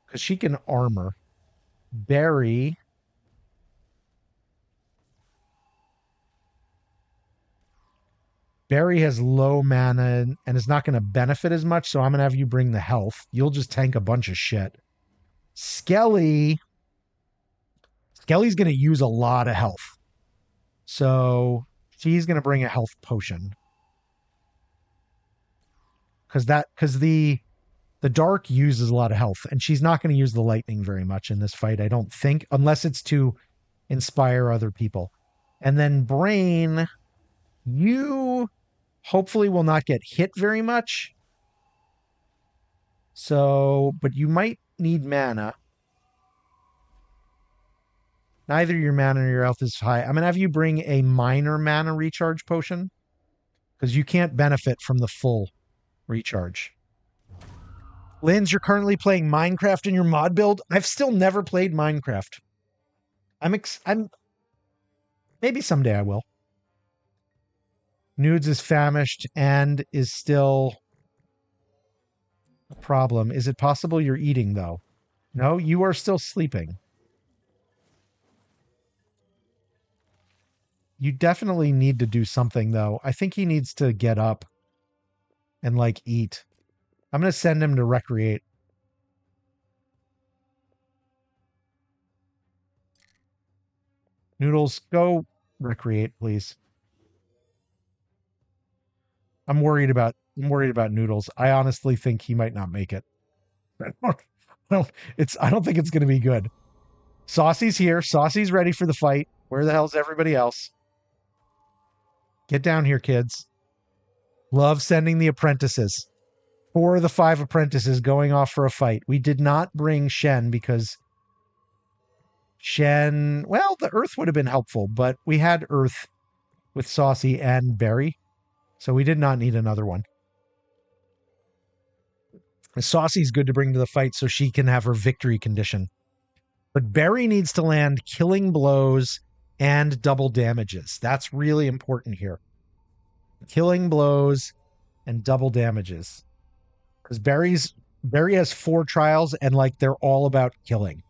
because she can armor. Barry. Barry has low mana and is not going to benefit as much, so I'm going to have you bring the health. You'll just tank a bunch of shit. Skelly's going to use a lot of health. So she's going to bring a health potion. Because the dark uses a lot of health, and she's not going to use the lightning very much in this fight, I don't think, unless it's to inspire other people. And then Brain, you hopefully will not get hit very much. But you might need mana. Neither your mana nor your health is high. I'm going to have you bring a minor mana recharge potion because you can't benefit from the full recharge. Linz, you're currently playing Minecraft in your mod build. I've still never played Minecraft. I'm maybe someday I will. Nudes is famished and is still a problem. Is it possible you're eating though? No, you are still sleeping. You definitely need to do something though. I think he needs to get up and eat. I'm going to send him to recreate. Noodles, go recreate, please. I'm worried about Noodles. I honestly think he might not make it. I don't think it's going to be good. Saucy's here. Saucy's ready for the fight. Where the hell's everybody else? Get down here, kids. Love sending the apprentices. 4 of the 5 apprentices going off for a fight. We did not bring Shen because Shen, well, the Earth would have been helpful, but we had Earth with Saucy and Barry, so we did not need another one. Saucy's good to bring to the fight so she can have her victory condition. But Barry needs to land killing blows and double damages. That's really important here. Killing blows and double damages. Because Barry has 4 trials and like they're all about killing.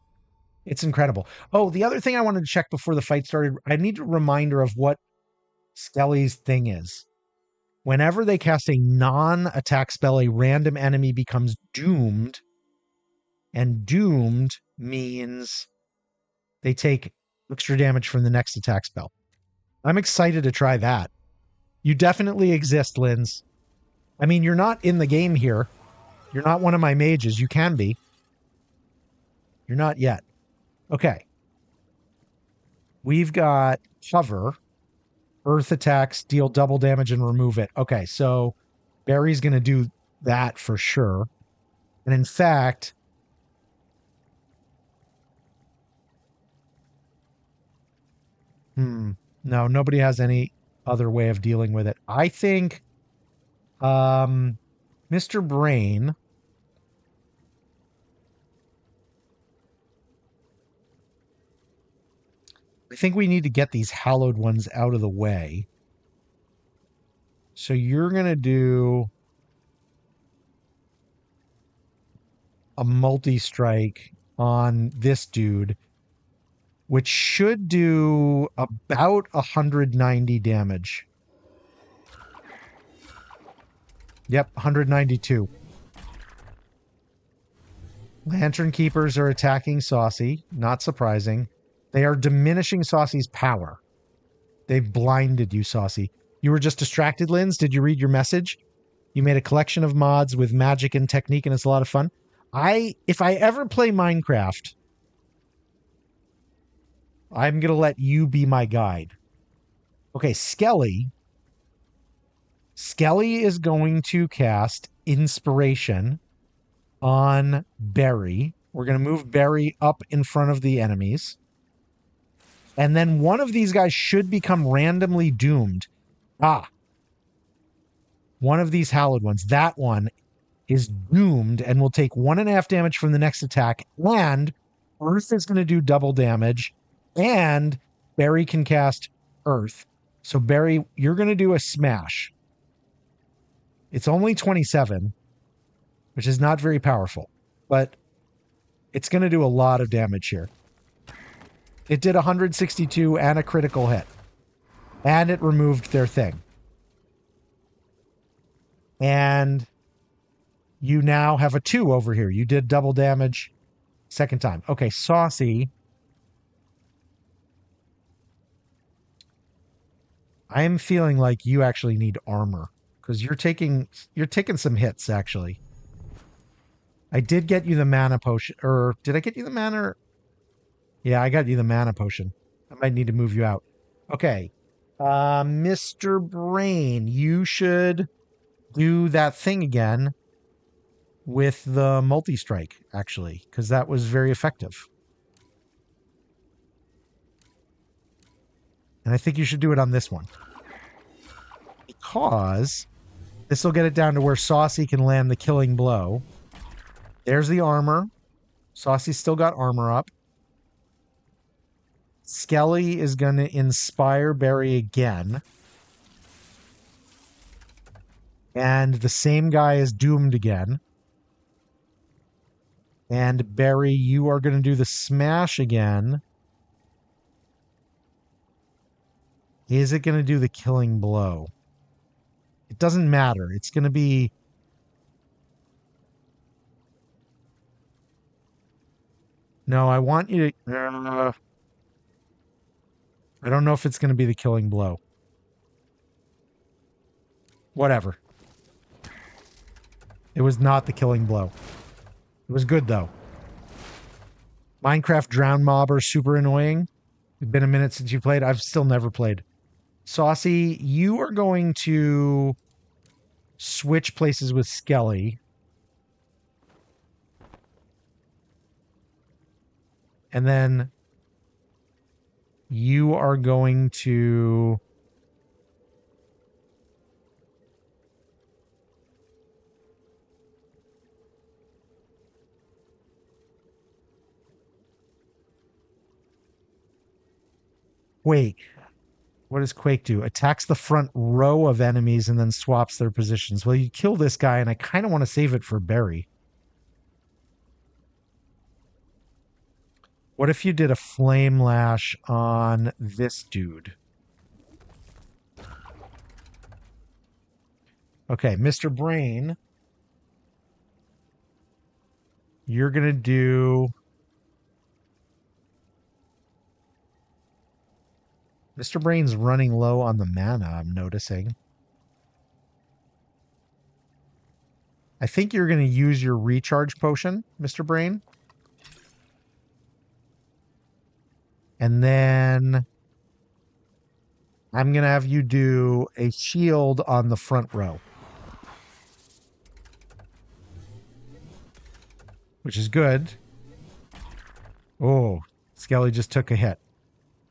It's incredible. Oh, the other thing I wanted to check before the fight started, I need a reminder of what Skelly's thing is. Whenever they cast a non-attack spell, a random enemy becomes doomed. And doomed means they take extra damage from the next attack spell. I'm excited to try that. You definitely exist, Linz. I mean, you're not in the game here. You're not one of my mages. You can be. You're not yet. Okay. We've got cover. Earth attacks, deal double damage, and remove it. Okay, so Barry's going to do that for sure. And in fact, no, nobody has any other way of dealing with it. I think Mr. Brain I think we need to get these hallowed ones out of the way. So you're going to do a multi-strike on this dude, which should do about 190 damage. Yep, 192. Lantern Keepers are attacking Saucy. Not surprising. They are diminishing Saucy's power. They've blinded you, Saucy. You were just distracted, Linz. Did you read your message? You made a collection of mods with magic and technique, and it's a lot of fun. If I ever play Minecraft, I'm going to let you be my guide. Okay, Skelly. Skelly is going to cast Inspiration on Barry. We're going to move Barry up in front of the enemies. And then one of these guys should become randomly doomed. One of these hallowed ones. That one is doomed and will take 1.5 damage from the next attack. And Earth is going to do double damage. And Barry can cast Earth. So Barry, you're going to do a smash. It's only 27, which is not very powerful. But it's going to do a lot of damage here. It did 162 and a critical hit. And it removed their thing. And you now have a 2 over here. You did double damage second time. Okay, Saucy. I am feeling like you actually need armor. Because you're taking some hits, actually. I did get you the mana potion. Or did I get you the mana? Yeah, I got you the mana potion. I might need to move you out. Okay. Mr. Brain, you should do that thing again with the multi-strike, actually, because that was very effective. And I think you should do it on this one. Because this will get it down to where Saucy can land the killing blow. There's the armor. Saucy's still got armor up. Skelly is going to inspire Barry again. And the same guy is doomed again. And Barry, you are going to do the smash again. Is it going to do the killing blow? It doesn't matter. It's going to be... No, I want you to... I don't know if it's going to be the killing blow. Whatever. It was not the killing blow. It was good, though. Minecraft Drown Mob are super annoying. It's been a minute since you played. I've still never played. Saucy, you are going to switch places with Skelly. And then you are going to... Quake. What does Quake do? Attacks the front row of enemies and then swaps their positions. Well, you kill this guy, and I kind of want to save it for Barry. What if you did a Flame Lash on this dude? Okay, Mr. Brain. You're going to do... Mr. Brain's running low on the mana, I'm noticing. I think you're going to use your recharge potion, Mr. Brain. And then I'm going to have you do a shield on the front row. Which is good. Oh, Skelly just took a hit.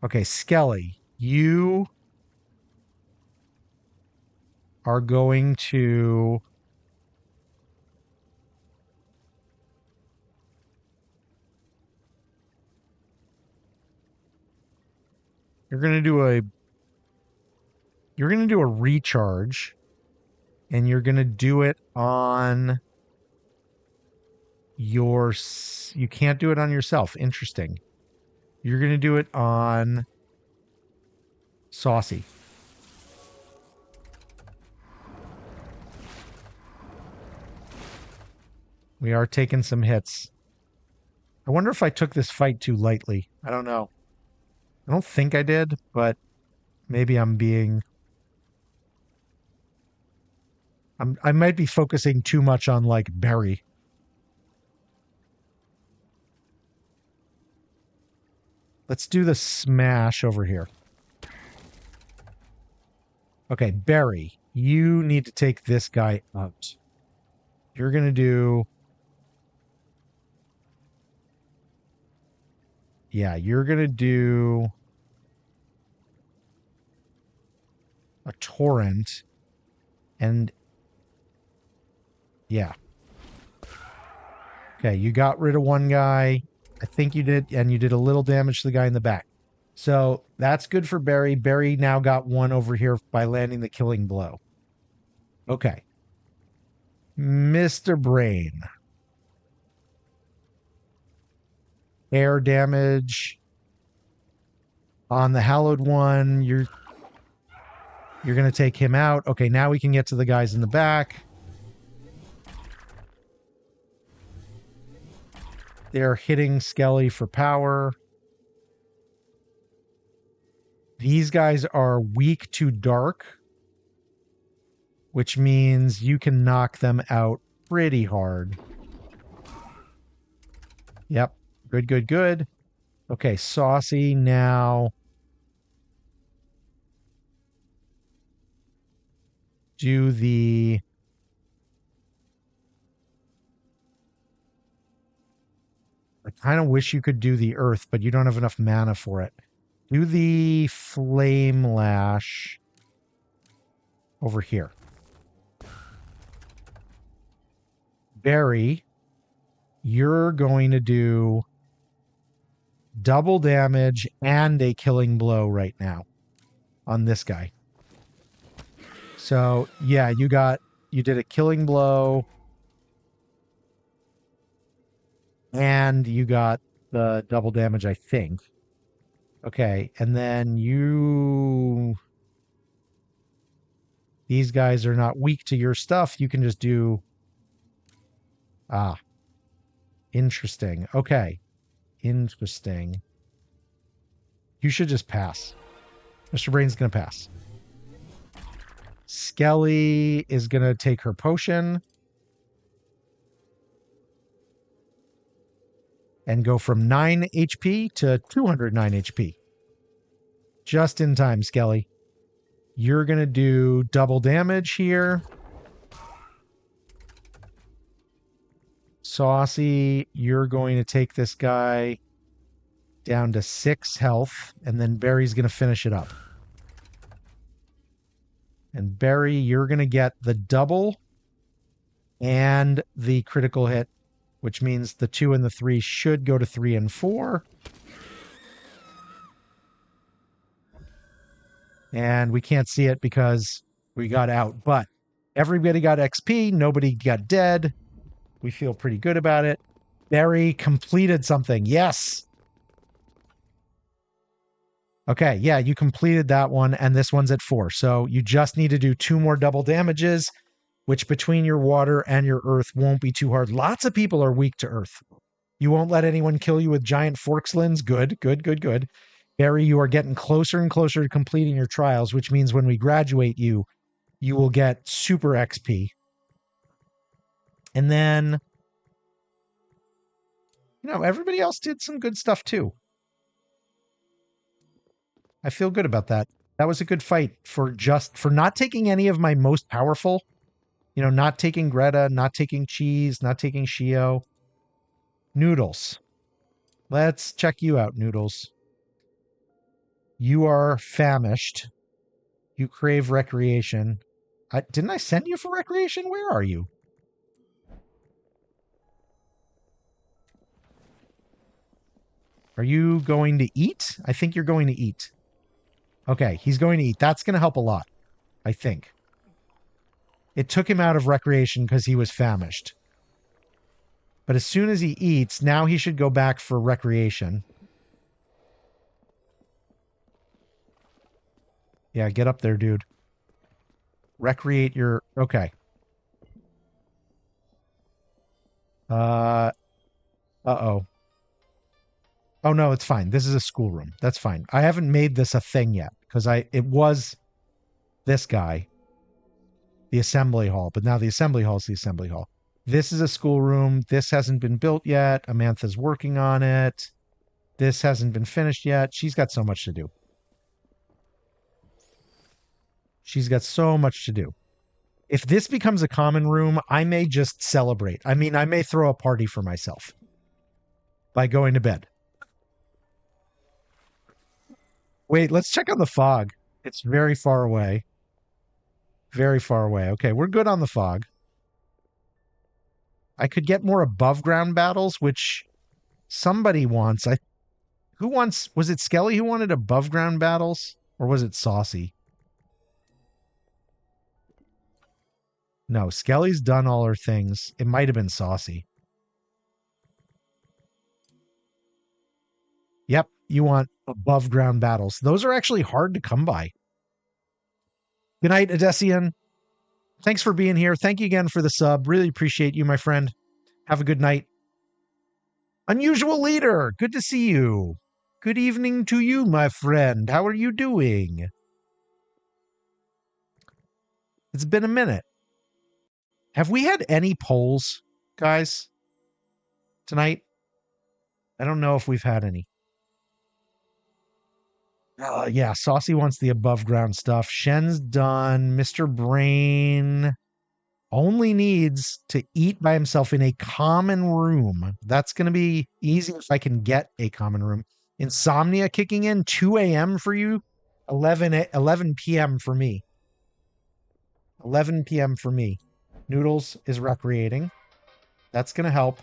Okay, Skelly, you are going to... You're going to do a recharge, and you're going to do it on your... You can't do it on yourself. Interesting. You're going to do it on Saucy. We are taking some hits. I wonder if I took this fight too lightly. I don't know. I don't think I did, but maybe I'm being... I might be focusing too much on, like, Barry. Let's do the smash over here. Okay, Barry, you need to take this guy out. You're going to do... Yeah, you're going to do a torrent. And yeah. Okay, you got rid of one guy. I think you did, and you did a little damage to the guy in the back. So that's good for Barry. Barry now got one over here by landing the killing blow. Okay. Mr. Brain. Air damage on the Hallowed one. You're going to take him out. Okay, now we can get to the guys in the back. They're hitting Skelly for power. These guys are weak to dark, which means you can knock them out pretty hard. Yep. Good, good, good. Okay, Saucy now. Do the... I kind of wish you could do the earth, but you don't have enough mana for it. Do the Flame Lash over here. Barry, you're going to do double damage and a killing blow right now on this guy. So, yeah, you did a killing blow and you got the double damage, I think. Okay, and then these guys are not weak to your stuff. You can just do... Ah. Interesting. Okay. Interesting. You should just pass. Mr. Brain's going to pass. Skelly is going to take her potion and go from 9 HP to 209 HP. Just in time, Skelly. You're going to do double damage here. Saucy, you're going to take this guy down to 6 health, and then Barry's going to finish it up. And Barry, you're going to get the double and the critical hit, which means the 2 and the 3 should go to 3 and 4. And we can't see it because we got out, but everybody got XP. Nobody got dead. We feel pretty good about it. Barry completed something. Yes. Okay, yeah, you completed that one, and this one's at 4. So you just need to do 2 more double damages, which between your water and your earth won't be too hard. Lots of people are weak to earth. You won't let anyone kill you with giant forkslins. Good, good, good, good. Barry, you are getting closer and closer to completing your trials, which means when we graduate you, you will get super XP. And then, everybody else did some good stuff too. I feel good about that. That was a good fight for not taking any of my most powerful, not taking Greta, not taking Cheese, not taking Shio. Noodles. Let's check you out, Noodles. You are famished. You crave recreation. Didn't I send you for recreation? Where are you? Are you going to eat? I think you're going to eat. Okay, he's going to eat. That's going to help a lot, I think. It took him out of recreation because he was famished. But as soon as he eats, now he should go back for recreation. Yeah, get up there, dude. Recreate your... Okay. Uh-oh. Oh, no, it's fine. This is a schoolroom. That's fine. I haven't made this a thing yet because it was this guy, the assembly hall, but now the assembly hall is the assembly hall. This is a schoolroom. This hasn't been built yet. Amantha's working on it. This hasn't been finished yet. She's got so much to do. She's got so much to do. If this becomes a common room, I may just celebrate. I mean, I may throw a party for myself by going to bed. Wait, let's check on the fog. It's very far away. Very far away. Okay, we're good on the fog. I could get more above ground battles, which somebody wants. Who wants? Was it Skelly who wanted above ground battles? Or was it Saucy? No, Skelly's done all her things. It might have been Saucy. Yep, you want above ground battles. Those are actually hard to come by. Good night, Odessian. Thanks for being here. Thank you again for the sub. Really appreciate you, my friend. Have a good night. Unusual leader. Good to see you. Good evening to you, my friend. How are you doing? It's been a minute. Have we had any polls, guys, tonight? I don't know if we've had any. Yeah, Saucy wants the above ground stuff. Shen's done. Mr. Brain only needs to eat by himself in a common room. That's going to be easy if I can get a common room. Insomnia kicking in, 2 a.m. for you, 11 p.m. for me. 11 p.m. for me. Noodles is recreating. That's going to help.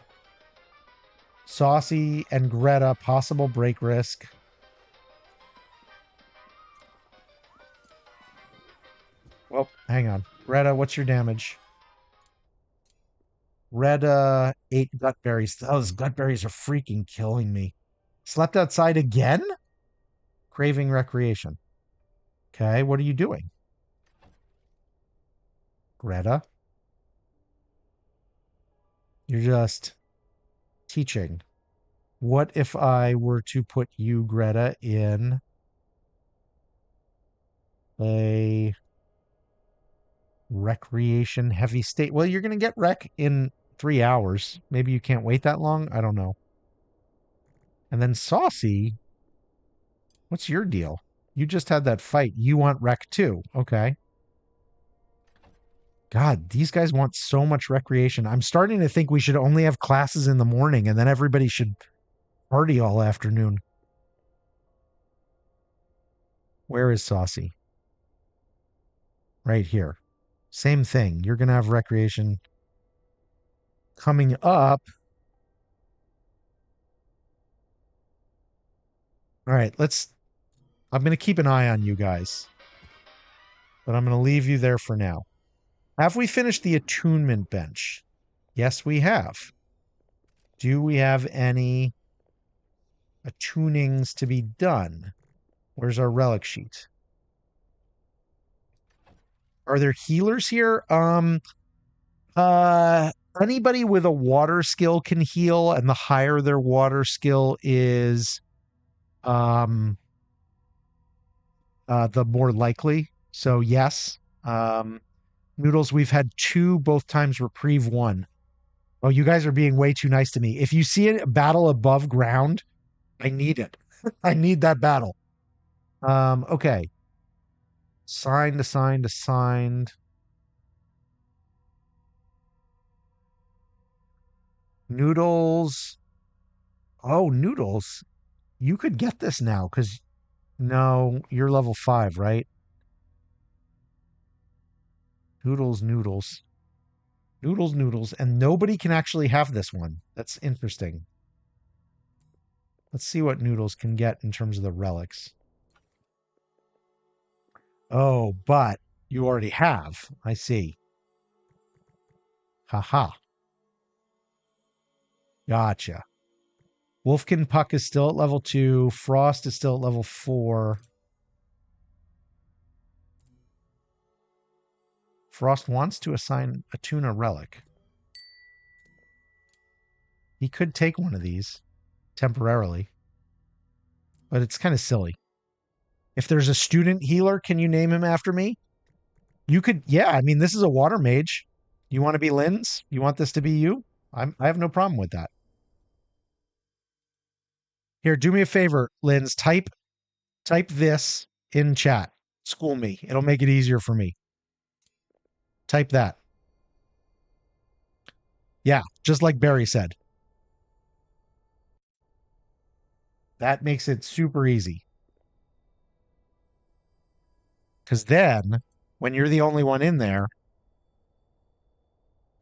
Saucy and Greta, possible break risk. Well, hang on. Greta, what's your damage? Greta, 8 gut berries. Those gut berries are freaking killing me. Slept outside again? Craving recreation. Okay, what are you doing? Greta? You're just teaching. What if I were to put you, Greta, in Play recreation heavy state. Well, you're going to get rec in 3 hours. Maybe you can't wait that long. I don't know. And then Saucy, what's your deal? You just had that fight. You want rec too. Okay. God, these guys want so much recreation. I'm starting to think we should only have classes in the morning and then everybody should party all afternoon. Where is Saucy? Right here. Same thing. You're going to have recreation coming up. All right, I'm going to keep an eye on you guys. But I'm going to leave you there for now. Have we finished the attunement bench? Yes, we have. Do we have any attunings to be done? Where's our relic sheet? Are there healers here? Anybody with a water skill can heal, and the higher their water skill is, the more likely. So yes. Noodles, we've had 2, both times reprieve 1. Oh, you guys are being way too nice to me. If you see a battle above ground, I need it. I need that battle. Okay. Assigned. Noodles. Oh, Noodles. You could get this now, because no, you're level 5, right? Noodles. And nobody can actually have this one. That's interesting. Let's see what Noodles can get in terms of the relics. Oh, but you already have. I see. Haha. Gotcha. Wolfkin Puck is still at level 2. Frost is still at level 4. Frost wants to attune a relic. He could take one of these temporarily, but it's kind of silly. If there's a student healer, can you name him after me? You could, yeah. I mean, this is a water mage. You want to be Lynn's? You want this to be you? I have no problem with that. Here, do me a favor, Lynn's. Type this in chat. School me. It'll make it easier for me. Type that. Yeah, just like Barry said. That makes it super easy. Because then, when you're the only one in there,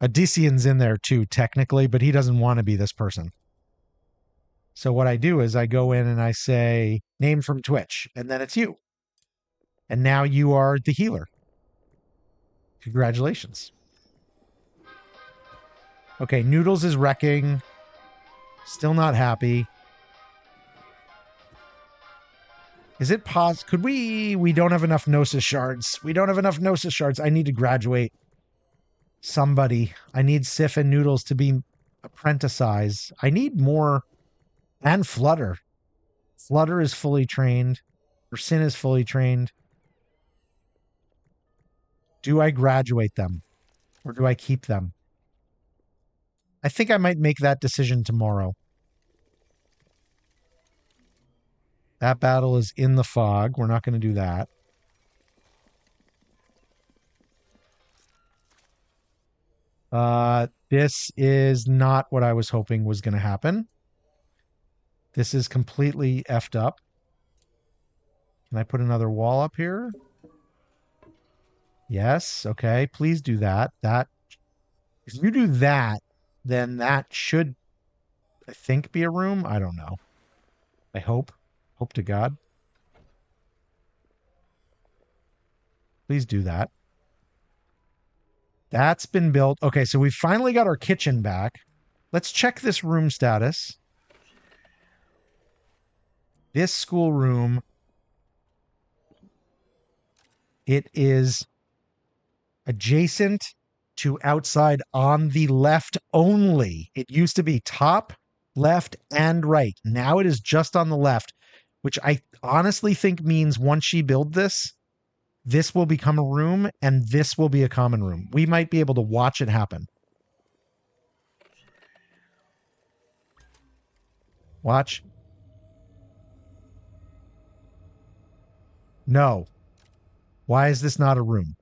Odyssean's in there too, technically, but he doesn't want to be this person. So what I do is I go in and I say, name from Twitch, and then it's you. And now you are the healer. Congratulations. Okay, Noodles is wrecking. Still not happy. Is it could we don't have enough Gnosis shards. We don't have enough Gnosis shards. I need to graduate somebody. I need Sif and Noodles to be apprentice. I need more. And Flutter. Flutter is fully trained. Sin is fully trained. Do I graduate them? Or do I keep them? I think I might make that decision tomorrow. That battle is in the fog. We're not going to do that. This is not what I was hoping was going to happen. This is completely effed up. Can I put another wall up here? Yes. Okay. Please do that. If you do that, then that should, I think, be a room. I don't know. I hope. Hope to God. Please do that. That's been built. Okay, so we finally got our kitchen back. Let's check this room status. This schoolroom, it is adjacent to outside on the left only. It used to be top, left, and right. Now it is just on the left, which I honestly think means once she builds this, this will become a room, and this will be a common room. We might be able to watch it happen. Watch. No. Why is this not a room?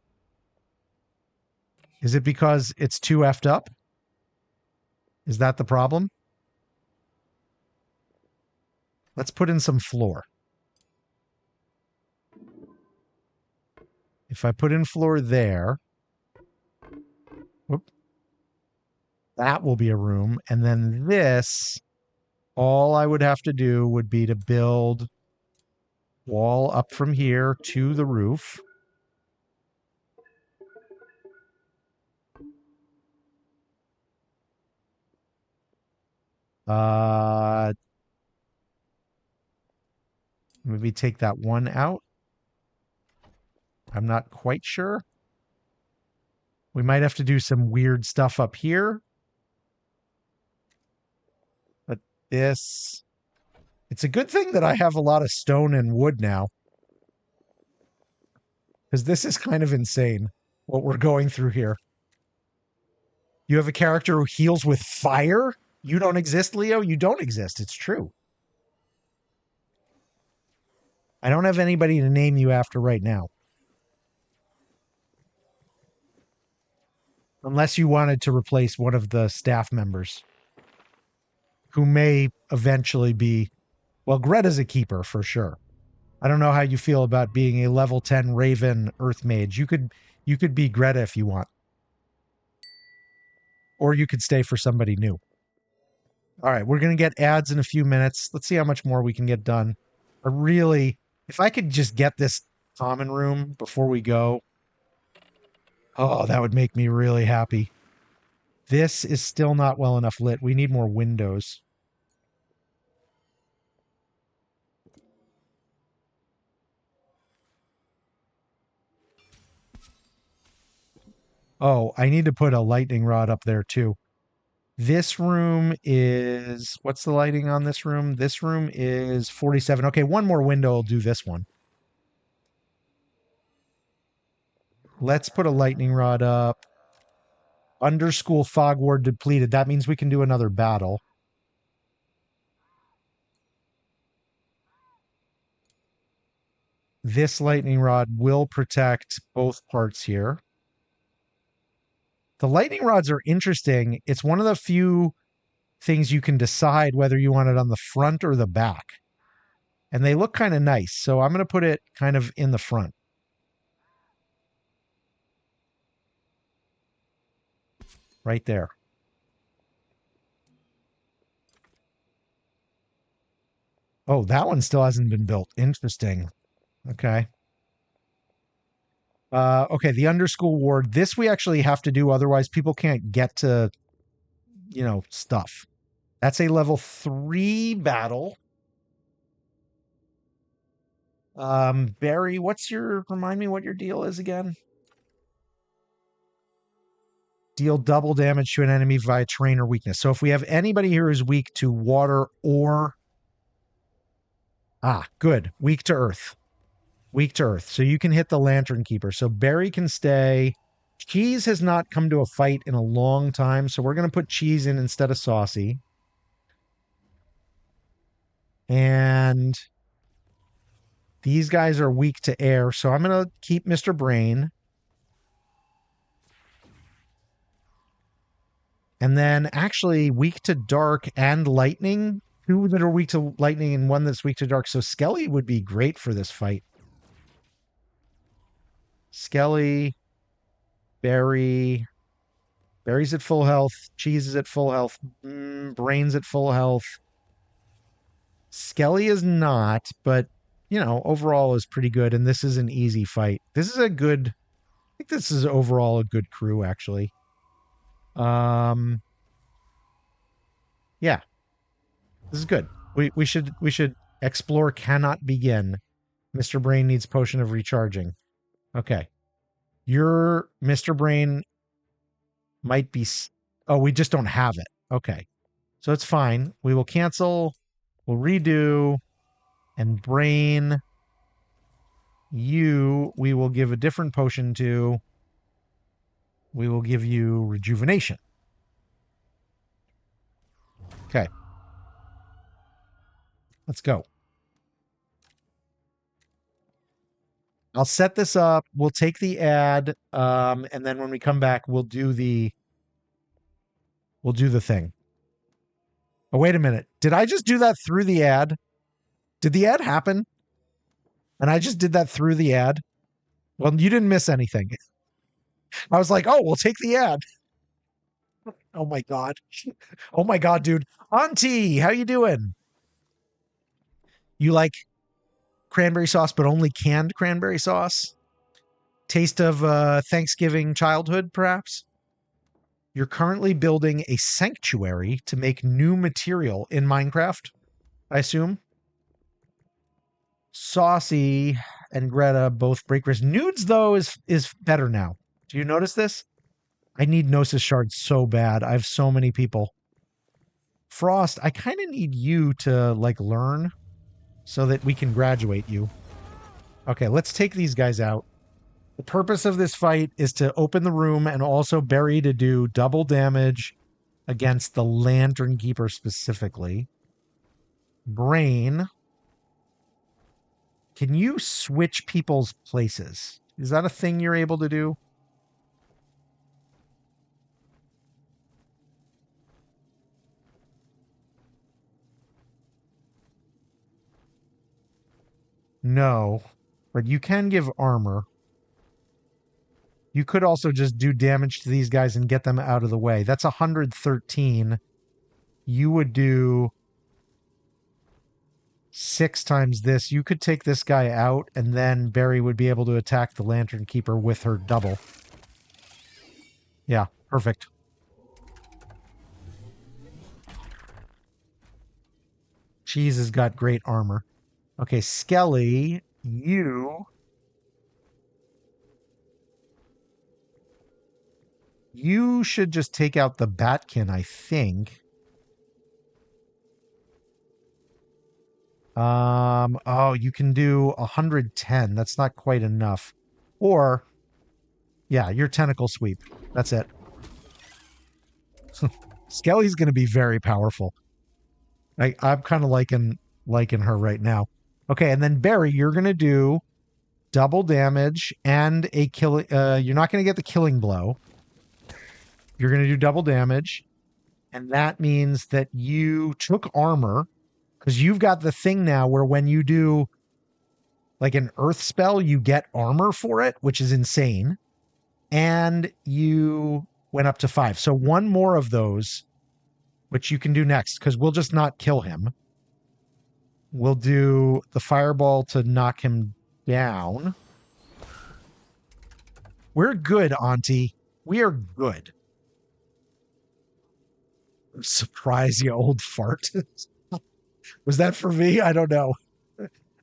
Is it because it's too effed up? Is that the problem? Let's put in some floor. If I put in floor there, whoop, that will be a room. And then this, all I would have to do would be to build wall up from here to the roof. Maybe take that one out. I'm not quite sure. We might have to do some weird stuff up here. But this... It's a good thing that I have a lot of stone and wood now. Because this is kind of insane, what we're going through here. You have a character who heals with fire? You don't exist, Leo? You don't exist. It's true. I don't have anybody to name you after right now. Unless you wanted to replace one of the staff members. Who may eventually be... Well, Greta's a keeper, for sure. I don't know how you feel about being a level 10 Raven Earth Mage. You could be Greta if you want. Or you could stay for somebody new. All right, we're going to get ads in a few minutes. Let's see how much more we can get done. I really... If I could just get this common room before we go... Oh, that would make me really happy. This is still not well enough lit. We need more windows. Oh, I need to put a lightning rod up there too. This room is... What's the lighting on this room? This room is 47. Okay, one more window will do this one. Let's put a lightning rod up. Underschool fog ward depleted. That means we can do another battle. This lightning rod will protect both parts here. The lightning rods are interesting. It's one of the few things you can decide whether you want it on the front or the back. And they look kind of nice. So I'm going to put it kind of in the front. Right there. Oh, that one still hasn't been built. Interesting. Okay. Okay, the underschool ward. This we actually have to do, otherwise people can't get to, you know, stuff. That's a level 3 battle. Barry, remind me what your deal is again? Deal double damage to an enemy via terrain or weakness. So if we have anybody here who's weak to water or... Ah, good. Weak to earth. Weak to earth. So you can hit the Lantern Keeper. So Barry can stay. Cheese has not come to a fight in a long time, so we're going to put Cheese in instead of Saucy. And these guys are weak to air, so I'm going to keep Mr. Brain. And then actually weak to dark and lightning. 2 that are weak to lightning and 1 that's weak to dark. So Skelly would be great for this fight. Skelly, Barry's at full health. Cheese is at full health. Brain's at full health. Skelly is not, but, you know, overall is pretty good. And this is an easy fight. This is a good... I think this is overall a good crew, actually. Yeah. This is good. We should explore cannot begin. Mr. Brain needs potion of recharging. Okay. Your Mr. Brain might be... Oh, we just don't have it. Okay. So it's fine. We will cancel. We'll redo. And Brain... You, we will give a different potion to. We will give you rejuvenation. Okay. Let's go. I'll set this up. We'll take the ad, and then when we come back, we'll do the thing. Oh, wait a minute. Did I just do that through the ad? Did the ad happen? And I just did that through the ad? Well, you didn't miss anything. I was like, oh, we'll take the ad. Oh my God. Oh my God, dude. Auntie, how you doing? You like cranberry sauce, but only canned cranberry sauce? Taste of Thanksgiving childhood, perhaps? You're currently building a sanctuary to make new material in Minecraft, I assume. Saucy and Greta both break wrist. Nudes, though, is better now. Do you notice this? I need Gnosis shards so bad. I have so many people. Frost, I kind of need you to, like, learn so that we can graduate you. Okay, let's take these guys out. The purpose of this fight is to open the room and also Barry to do double damage against the Lantern Keeper specifically. Brain. Can you switch people's places? Is that a thing you're able to do? No, but you can give armor. You could also just do damage to these guys and get them out of the way. That's 113. You would do 6 times this. You could take this guy out, and then Barry would be able to attack the Lantern Keeper with her double. Yeah, perfect. Cheese has got great armor. Okay, Skelly, you should just take out the Batkin, I think. Oh, you can do 110. That's not quite enough. Or, yeah, your tentacle sweep. That's it. Skelly's going to be very powerful. I'm kind of liking her right now. Okay, and then Barry, you're going to do double damage and a killing. You're not going to get the killing blow. You're going to do double damage, and that means that you took armor, because you've got the thing now where when you do like an earth spell, you get armor for it, which is insane. And you went up to 5. So one more of those, which you can do next, because we'll just not kill him. We'll do the fireball to knock him down. We're good, Auntie. We are good. Surprise, you old fart. Was that for me? I don't know.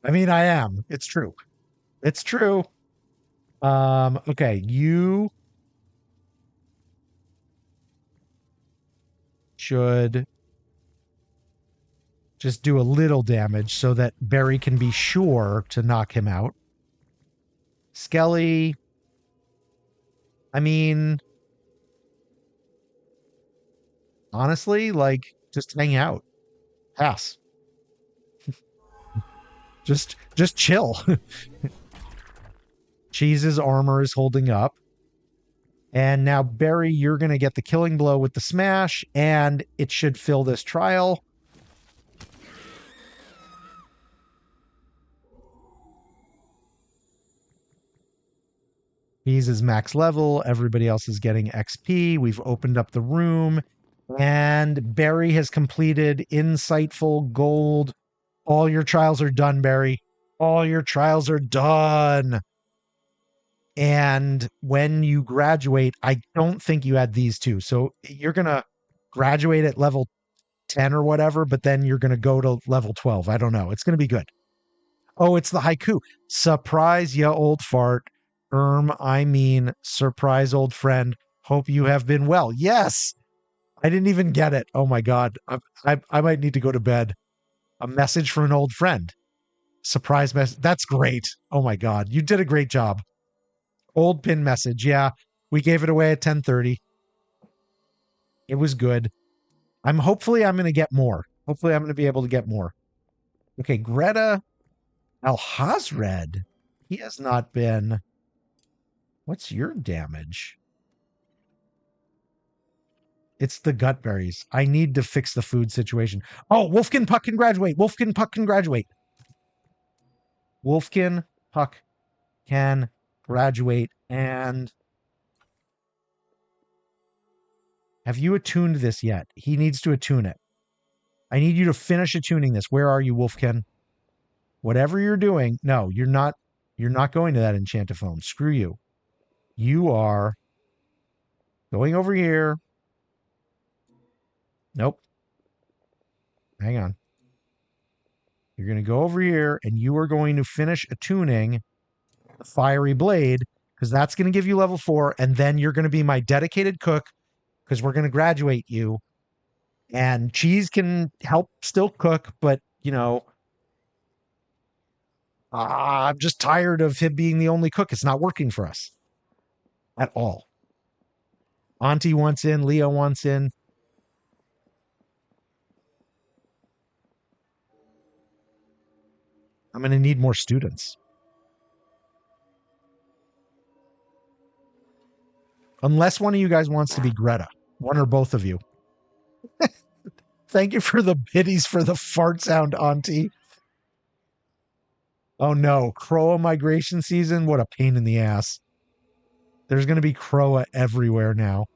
I mean, I am. It's true. It's true. Okay, you should just do a little damage so that Barry can be sure to knock him out. Skelly, I mean, honestly, like, just hang out. Pass. just chill. Cheese's armor is holding up. And now, Barry, you're going to get the killing blow with the smash, and it should fill this trial. Cheese is max level. Everybody else is getting XP. We've opened up the room. And Barry has completed Insightful Gold. All your trials are done, Barry. All your trials are done. And when you graduate, I don't think you had these two. So you're going to graduate at level 10 or whatever, but then you're going to go to level 12. I don't know. It's going to be good. Oh, it's the haiku. Surprise, ya old fart. I mean, surprise, old friend. Hope you have been well. Yes. I didn't even get it. Oh my God. I might need to go to bed. A message from an old friend. Surprise message. That's great. Oh my God. You did a great job. Old pin message. Yeah. We gave it away at 10:30. It was good. Hopefully I'm going to get more. Hopefully I'm going to be able to get more. Okay. Greta Alhazred. He has not been. What's your damage? It's the gut berries. I need to fix the food situation. Oh, Wolfkin Puck can graduate. Wolfkin Puck can graduate. Wolfkin Puck can graduate. And have you attuned this yet? He needs to attune it. I need you to finish attuning this. Where are you, Wolfkin? Whatever you're doing. No, you're not. You're not going to that enchantophone. Screw you. You are going over here. Nope. Hang on. You're going to go over here and you are going to finish attuning the fiery blade because that's going to give you level 4. And then you're going to be my dedicated cook because we're going to graduate you. And Cheese can help still cook, but, you know, I'm just tired of him being the only cook. It's not working for us at all. Auntie wants in. Leo wants in. I'm going to need more students. Unless one of you guys wants to be Greta. One or both of you. Thank you for the biddies for the fart sound, Auntie. Oh no, Croa migration season? What a pain in the ass. There's going to be Croa everywhere now.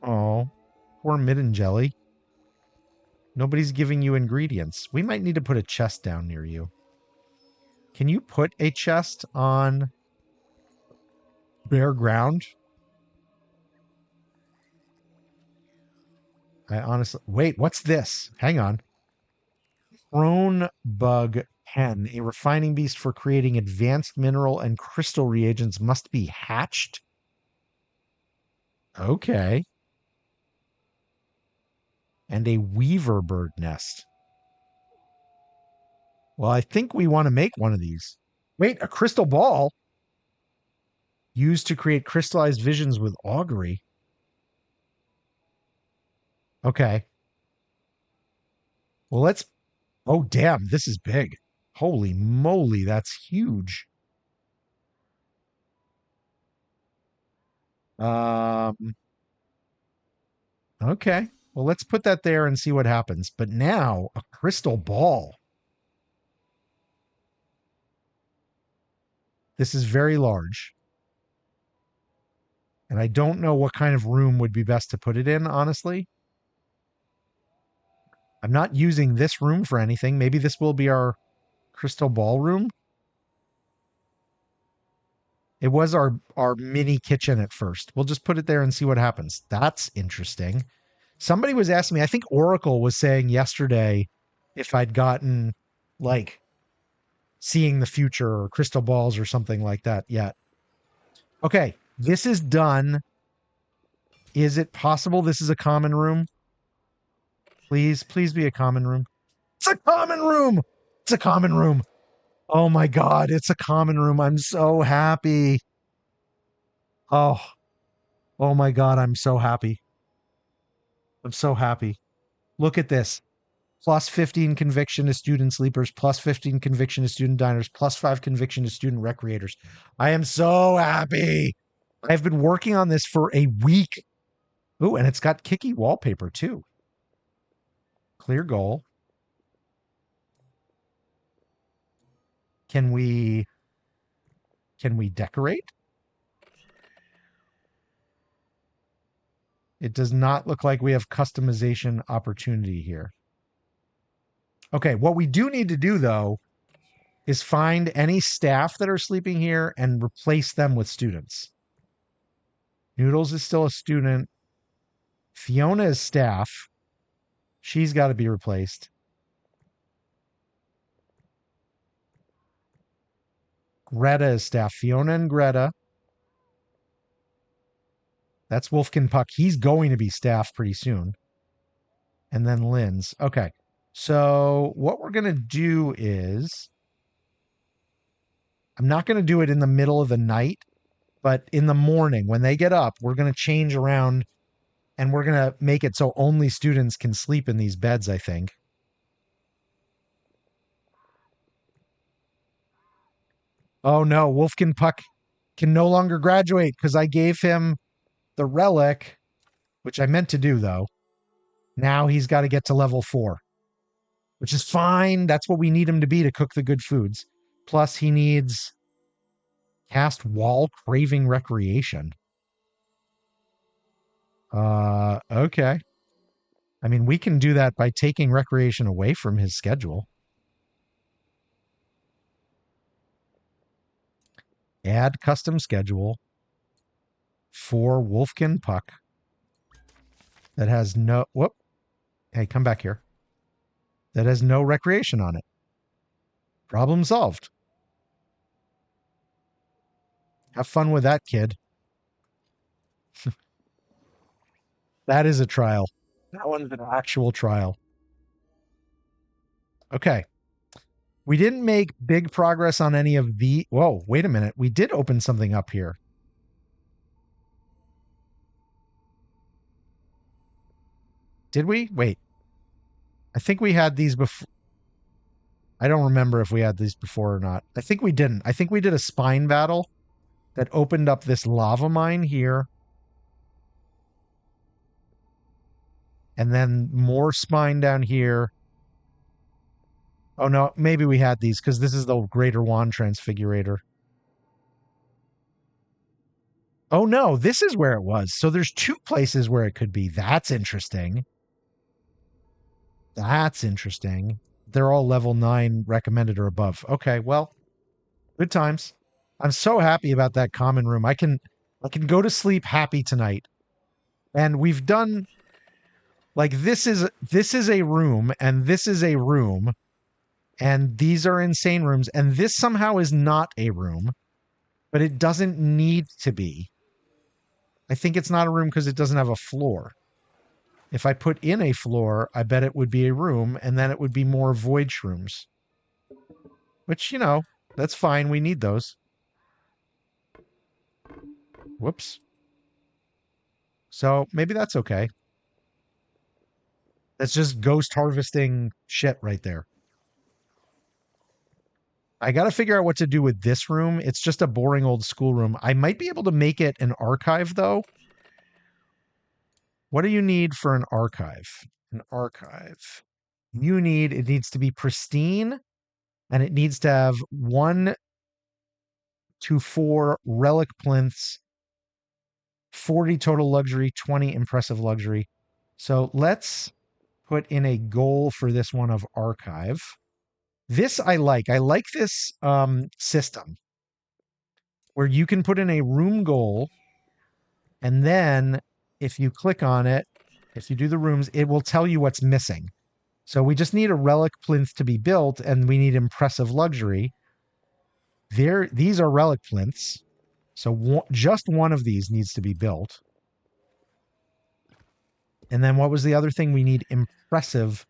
Oh, poor Midden Jelly. Nobody's giving you ingredients. We might need to put a chest down near you. Can you put a chest on bare ground? I honestly... Wait, what's this? Hang on. Crone bug pen. A refining beast for creating advanced mineral and crystal reagents must be hatched. Okay. And a weaver bird nest. Well, I think we want to make one of these. Wait, a crystal ball? Used to create crystallized visions with augury. Okay. Well, let's... Oh, damn, this is big. Holy moly, that's huge. Okay. Well, let's put that there and see what happens. But now, a crystal ball. This is very large. And I don't know what kind of room would be best to put it in, honestly. I'm not using this room for anything. Maybe this will be our crystal ball room. It was our mini kitchen at first. We'll just put it there and see what happens. That's interesting. Somebody was asking me, I think Oracle was saying yesterday if I'd gotten like seeing the future or crystal balls or something like that yet. Okay, this is done. Is it possible this is a common room? Please be a common room. It's a common room. It's a common room. Oh my God, it's a common room. I'm so happy. Oh my God, I'm so happy. I'm so happy. Look at this. Plus 15 conviction to student sleepers, plus 15 conviction to student diners, plus 5 conviction to student recreators. I am so happy. I've been working on this for a week. Ooh, and it's got kicky wallpaper too. Clear goal. Can we decorate? It does not look like we have customization opportunity here. Okay, what we do need to do, though, is find any staff that are sleeping here and replace them with students. Noodles is still a student. Fiona is staff. She's got to be replaced. Greta is staff. Fiona and Greta. That's Wolfkin Puck. He's going to be staff pretty soon. And then Lynn's. Okay. So what we're going to do is, I'm not going to do it in the middle of the night, but in the morning when they get up, we're going to change around and we're going to make it so only students can sleep in these beds, I think. Oh no, Wolfkin Puck can no longer graduate because I gave him the relic, which I meant to do though. Now he's got to get to level 4, which is fine. That's what we need him to be to cook the good foods. Plus he needs cast wall craving recreation. Okay. I mean, we can do that by taking recreation away from his schedule. Add custom schedule for Wolfkin Puck that has no, whoop. Hey, come back here. That has no recreation on it. Problem solved. Have fun with that, kid. That is a trial. That one's an actual trial. Okay. We didn't make big progress on any of the... Whoa, wait a minute. We did open something up here. Did we? Wait. I think we had these before. I don't remember if we had these before or not. I think we didn't. I think we did a spine battle that opened up this lava mine here. And then more spine down here. Oh, no, maybe we had these because this is the Greater Wand Transfigurator. Oh, no, this is where it was. So there's 2 places where it could be. That's interesting. That's interesting. They're all level 9 recommended or above. Okay, well, good times. I'm so happy about that common room. I can go to sleep happy tonight. And we've done, like, this is a room and this is a room. And these are insane rooms. And this somehow is not a room, but it doesn't need to be. I think it's not a room because it doesn't have a floor. If I put in a floor, I bet it would be a room, and then it would be more void shrooms. Which, you know, that's fine. We need those. Whoops. So maybe that's okay. That's just ghost harvesting shit right there. I got to figure out what to do with this room. It's just a boring old school room. I might be able to make it an archive, though. What do you need for an archive? An archive. It needs to be pristine, and it needs to have 1 to 4 relic plinths, 40 total luxury, 20 impressive luxury. So let's put in a goal for this one of archive. This I like. I like this system where you can put in a room goal, and then if you click on it, if you do the rooms, it will tell you what's missing. So we just need a relic plinth to be built, and we need impressive luxury. These are relic plinths. So just one of these needs to be built. And then what was the other thing? We need impressive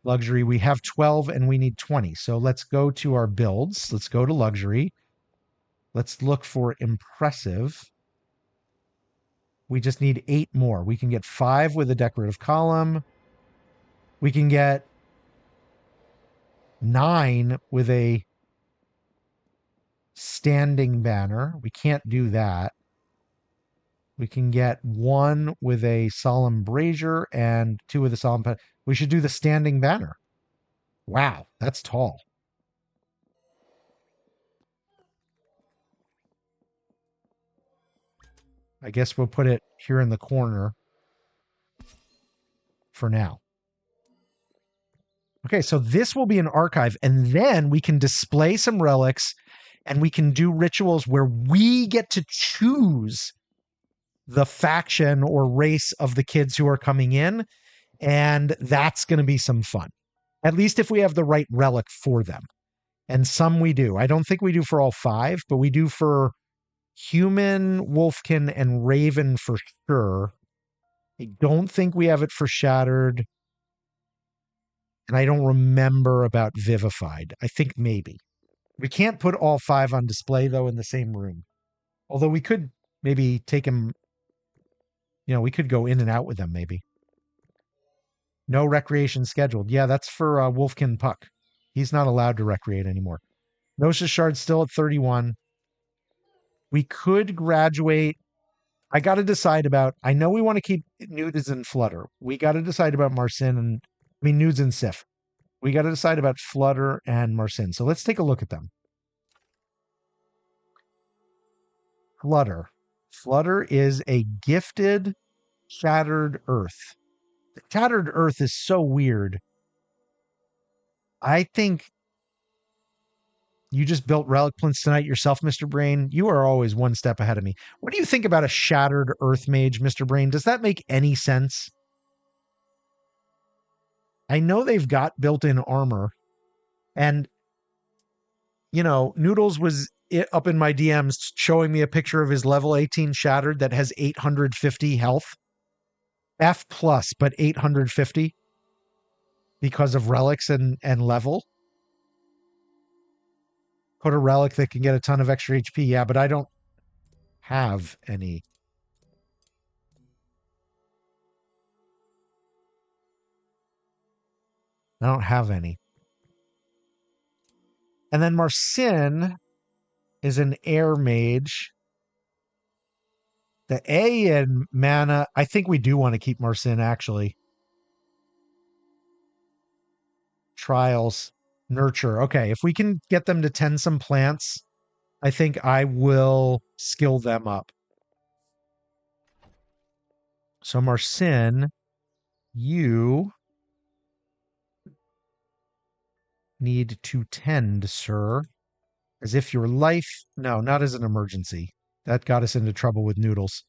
luxury. We have 12 and we need 20. So let's go to our builds. Let's go to luxury. Let's look for impressive. We just need 8 more. We can get 5 with a decorative column. We can get 9 with a standing banner. We can't do that. We can get 1 with a solemn brazier and 2 with a solemn... We should do the standing banner. Wow, that's tall. I guess we'll put it here in the corner for now. Okay, so this will be an archive, and then we can display some relics, and we can do rituals where we get to choose the faction or race of the kids who are coming in, and that's going to be some fun. At least if we have the right relic for them. And some we do. I don't think we do for all 5, but we do for Human, Wolfkin, and Raven for sure. I don't think we have it for Shattered. And I don't remember about Vivified. I think maybe. We can't put all 5 on display, though, in the same room. Although we could maybe take him, we could go in and out with them, maybe. No recreation scheduled. Yeah, that's for Wolfkin Puck. He's not allowed to recreate anymore. Gnosis Shard's still at 31. We could graduate. I got to decide about, I know we want to keep Nudes and Flutter. We got to decide about Nudes and Sif. We got to decide about Flutter and Marcin. So let's take a look at them. Flutter. Flutter is a gifted Shattered Earth. The Shattered Earth is so weird. I think you just built Relic Plinths tonight yourself, Mr. Brain. You are always one step ahead of me. What do you think about a Shattered Earth Mage, Mr. Brain? Does that make any sense? I know they've got built-in armor. And, Noodles was up in my DMs showing me a picture of his level 18 Shattered that has 850 health. F+, but 850 because of relics and level. Put a relic that can get a ton of extra HP. Yeah, but I don't have any. I don't have any. And then Marcin is an air mage. The A in mana, I think we do want to keep Marcin, actually. Trials, nurture. Okay, if we can get them to tend some plants, I think I will skill them up. So Marcin, you need to tend, sir. As if your life... No, not as an emergency. That got us into trouble with Noodles.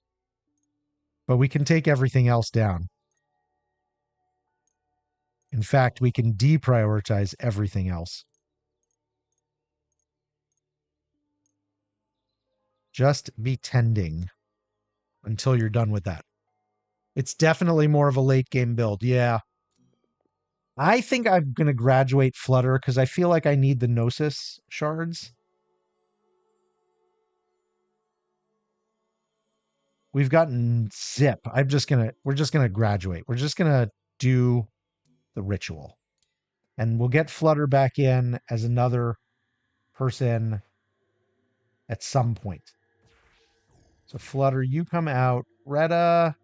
But we can take everything else down. In fact, we can deprioritize everything else. Just be tending until you're done with that. It's definitely more of a late game build. Yeah. I think I'm going to graduate Flutter because I feel like I need the Gnosis shards. We've gotten Zip. We're just going to graduate. We're just going to do the ritual. And we'll get Flutter back in as another person at some point. So Flutter, you come out. Retta.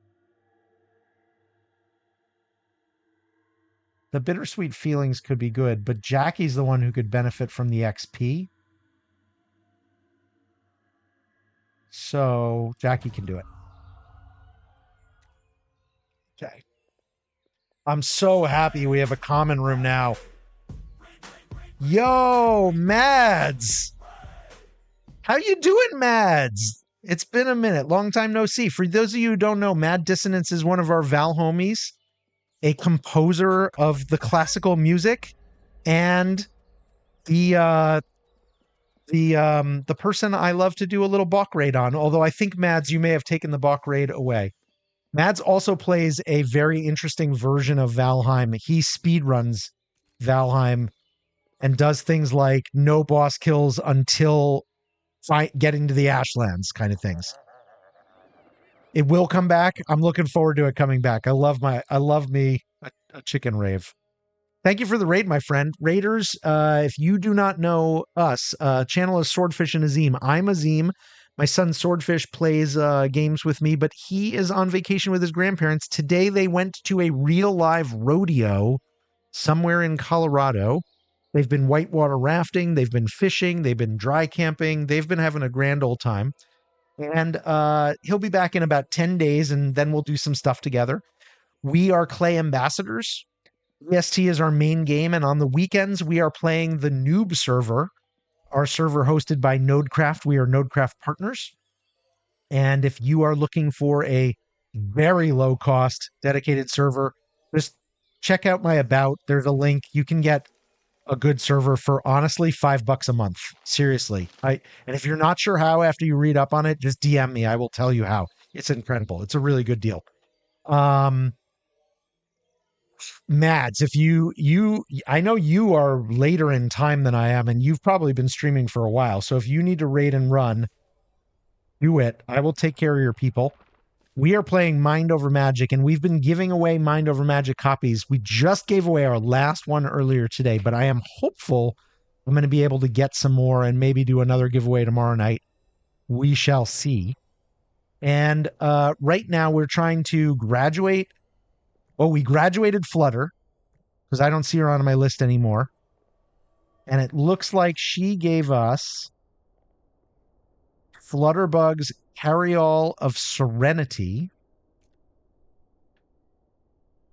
The Bittersweet Feelings could be good, but Jackie's the one who could benefit from the XP. So Jackie can do it. Okay. I'm so happy we have a common room now. Yo, Mads. How you doing, Mads? It's been a minute. Long time no see. For those of you who don't know, Mad Dissonance is one of our Val homies, a composer of the classical music, and the person I love to do a little Bach raid on, although I think, Mads, you may have taken the Bach raid away. Mads also plays a very interesting version of Valheim. He speedruns Valheim and does things like no boss kills until getting to the Ashlands kind of things. It will come back. I'm looking forward to it coming back. I love me a chicken rave. Thank you for the raid, my friend. Raiders, if you do not know us, channel is Swordfish and Azim. I'm Azim. My son Swordfish plays games with me, but he is on vacation with his grandparents. Today they went to a real live rodeo somewhere in Colorado. They've been whitewater rafting. They've been fishing. They've been dry camping. They've been having a grand old time. And he'll be back in about 10 days, and then we'll do some stuff together. We are Clay Ambassadors. EST is our main game, and on the weekends, we are playing the Noob server, our server hosted by Nodecraft. We are Nodecraft partners. And if you are looking for a very low-cost dedicated server, just check out my About. There's a link. You can get a good server for, honestly, $5 a month. Seriously. And if you're not sure how after you read up on it, just DM me. I will tell you how. It's incredible. It's a really good deal. Mads, if I know you are later in time than I am, and you've probably been streaming for a while. So if you need to raid and run, do it. I will take care of your people. We are playing Mind Over Magic, and we've been giving away Mind Over Magic copies. We just gave away our last one earlier today, but I am hopeful I'm going to be able to get some more and maybe do another giveaway tomorrow night. We shall see. And right now we're trying to graduate. Oh, we graduated Flutter because I don't see her on my list anymore. And it looks like she gave us Flutterbug's Carryall of Serenity,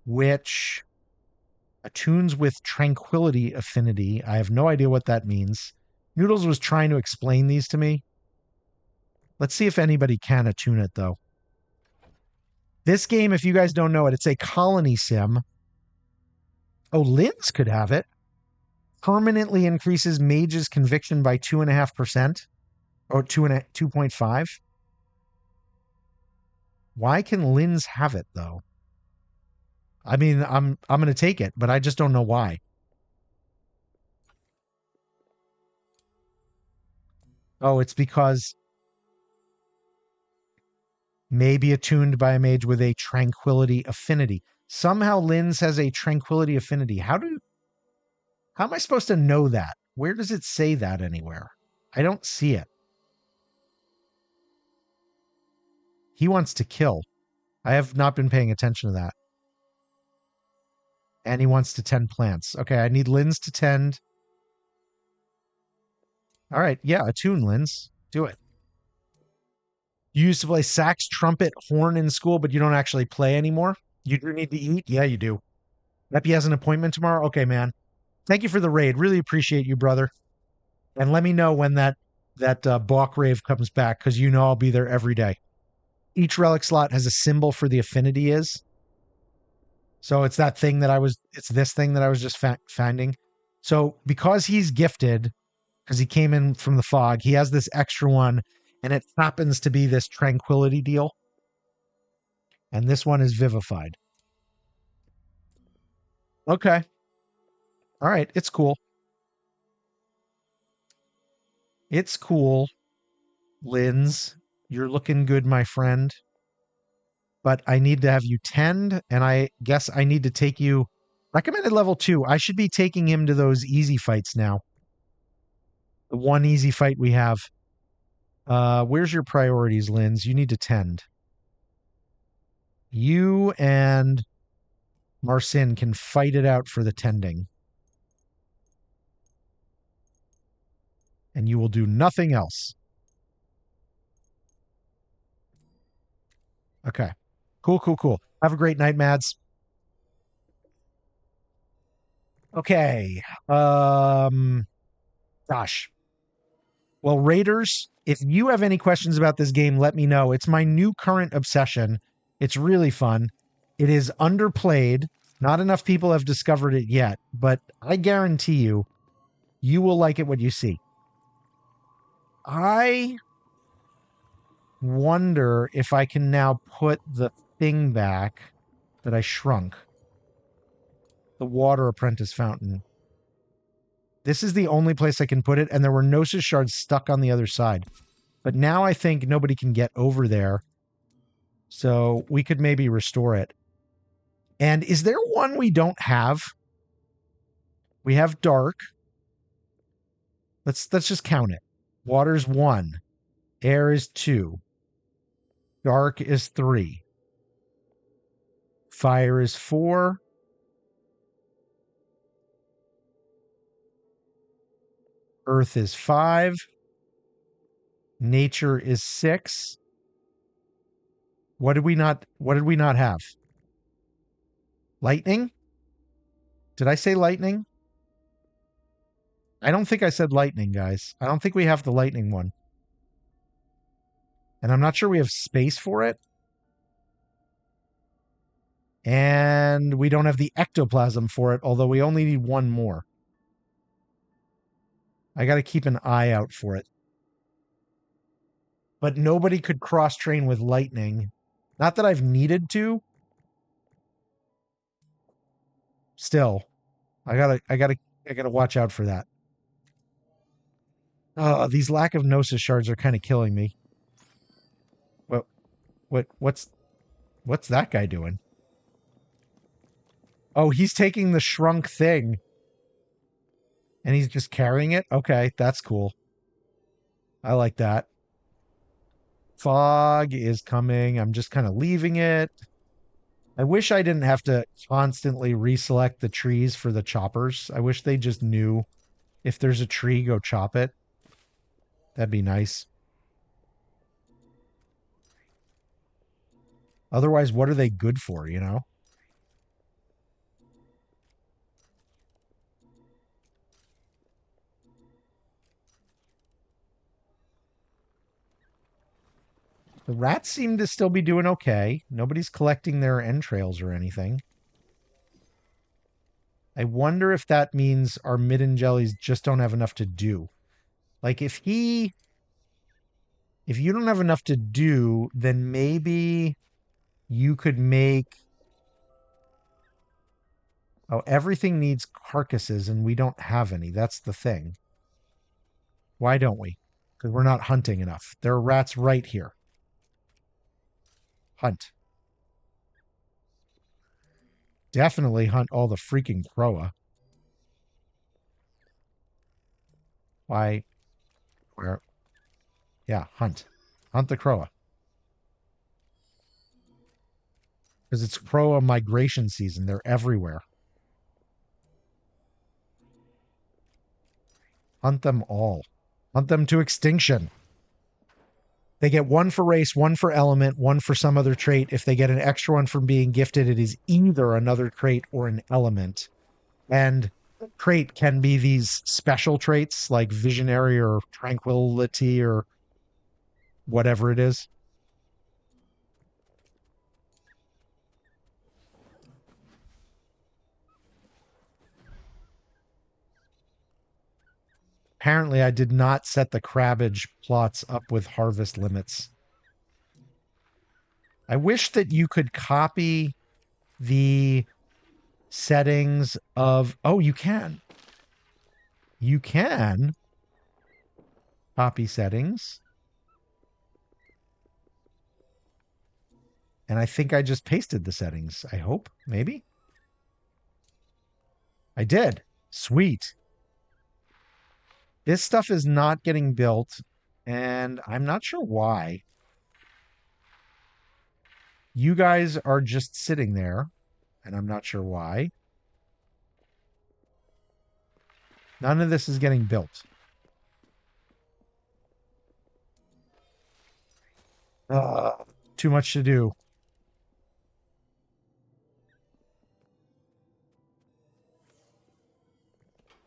which attunes with Tranquility Affinity. I have no idea what that means. Noodles was trying to explain these to me. Let's see if anybody can attune it, though. This game, if you guys don't know it, it's a colony sim. Oh, Linz could have it. Permanently increases mage's conviction by 2.5%. Or 2.5. Why can Linz have it, though? I mean, I'm going to take it, but I just don't know why. Oh, it's because may be attuned by a mage with a Tranquility Affinity. Somehow Linz has a Tranquility Affinity. How am I supposed to know that? Where does it say that anywhere? I don't see it. He wants to kill. I have not been paying attention to that. And he wants to tend plants. Okay, I need Linz to tend. All right, yeah, attune, Linz. Do it. You used to play sax, trumpet, horn in school, but you don't actually play anymore? You do need to eat? Yeah, you do. Epi has an appointment tomorrow? Okay, man. Thank you for the raid. Really appreciate you, brother. And let me know when that Balk rave comes back, because you know I'll be there every day. Each relic slot has a symbol for the affinity is. So it's this thing that I was just finding. So because he's gifted, because he came in from the fog, he has this extra one, and it happens to be this tranquility deal. And this one is vivified. Okay. All right, it's cool. It's cool, Linz. You're looking good, my friend. But I need to have you tend, and I guess I need to take you recommended level 2. I should be taking him to those easy fights now. The one easy fight we have. Where's your priorities, Linz? You need to tend. You and Marcin can fight it out for the tending. And you will do nothing else. Okay. Cool. Have a great night, Mads. Okay. Gosh. Well, Raiders, if you have any questions about this game, let me know. It's my new current obsession. It's really fun. It is underplayed. Not enough people have discovered it yet, but I guarantee you, you will like it when you see. I wonder if I can now put the thing back that I shrunk. The water apprentice fountain. This is the only place I can put it, and there were Gnosis shards stuck on the other side. But now I think nobody can get over there. So we could maybe restore it. And is there one we don't have? We have dark. Let's just count it. Water's 1. Air is 2. Dark is 3. Fire is 4. Earth is 5. Nature is 6. What did we not have? Lightning? Did I say lightning? I don't think I said lightning, guys. I don't think we have the lightning one. And I'm not sure we have space for it. And we don't have the ectoplasm for it, although we only need one more. I got to keep an eye out for it. But nobody could cross-train with lightning. Not that I've needed to. still, I gotta watch out for that. Oh, these lack of Gnosis shards are kind of killing me. What's that guy doing? Oh, he's taking the shrunk thing. And he's just carrying it? Okay, that's cool. I like that. Fog is coming. I'm just kind of leaving it. I wish I didn't have to constantly reselect the trees for the choppers. I wish they just knew if there's a tree, go chop it. That'd be nice. Otherwise, what are they good for, you know? The rats seem to still be doing okay. Nobody's collecting their entrails or anything. I wonder if that means our midden jellies just don't have enough to do. Like if you don't have enough to do, then maybe you could make... Oh, everything needs carcasses and we don't have any. That's the thing. Why don't we? Because we're not hunting enough. There are rats right here. Hunt. Definitely hunt all the freaking Croa. Why? Where? Yeah, hunt. Hunt the Croa. Because it's Croa migration season. They're everywhere. Hunt them all. Hunt them to extinction. They get one for race, one for element, one for some other trait. If they get an extra one from being gifted, it is either another trait or an element. And trait can be these special traits like visionary or tranquility or whatever it is. Apparently, I did not set the crabbage plots up with harvest limits. I wish that you could copy the settings of... Oh, you can. You can copy settings. And I think I just pasted the settings. I hope. Maybe. I did. Sweet. This stuff is not getting built, and I'm not sure why. You guys are just sitting there, and I'm not sure why. None of this is getting built. Too much to do.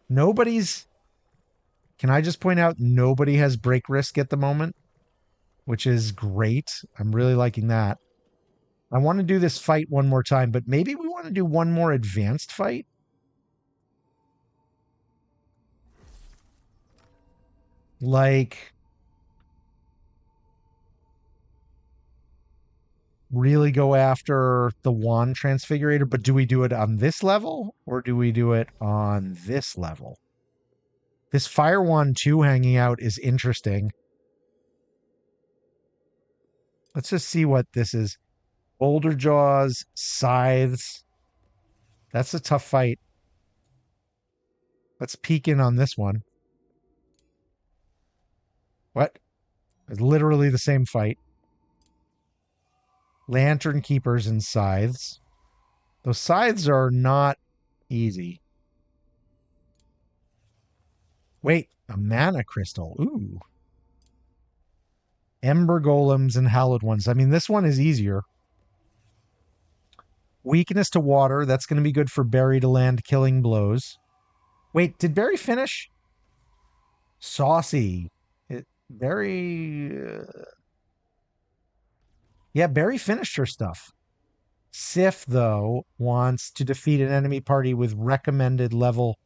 Nobody's... Can I just point out nobody has break risk at the moment, which is great. I'm really liking that. I want to do this fight one more time, but maybe we want to do one more advanced fight. Like, really go after the wand transfigurator, but do we do it on this level or do we do it on this level? This Fire Wand 2 hanging out is interesting. Let's just see what this is. Boulder Jaws, Scythes. That's a tough fight. Let's peek in on this one. What? It's literally the same fight. Lantern Keepers and Scythes. Those Scythes are not easy. Wait, a mana crystal. Ooh. Ember Golems and Hallowed Ones. I mean, this one is easier. Weakness to water. That's going to be good for Berry to land killing blows. Wait, did Berry finish? Saucy. Berry... Yeah, Berry finished her stuff. Sif, though, wants to defeat an enemy party with recommended level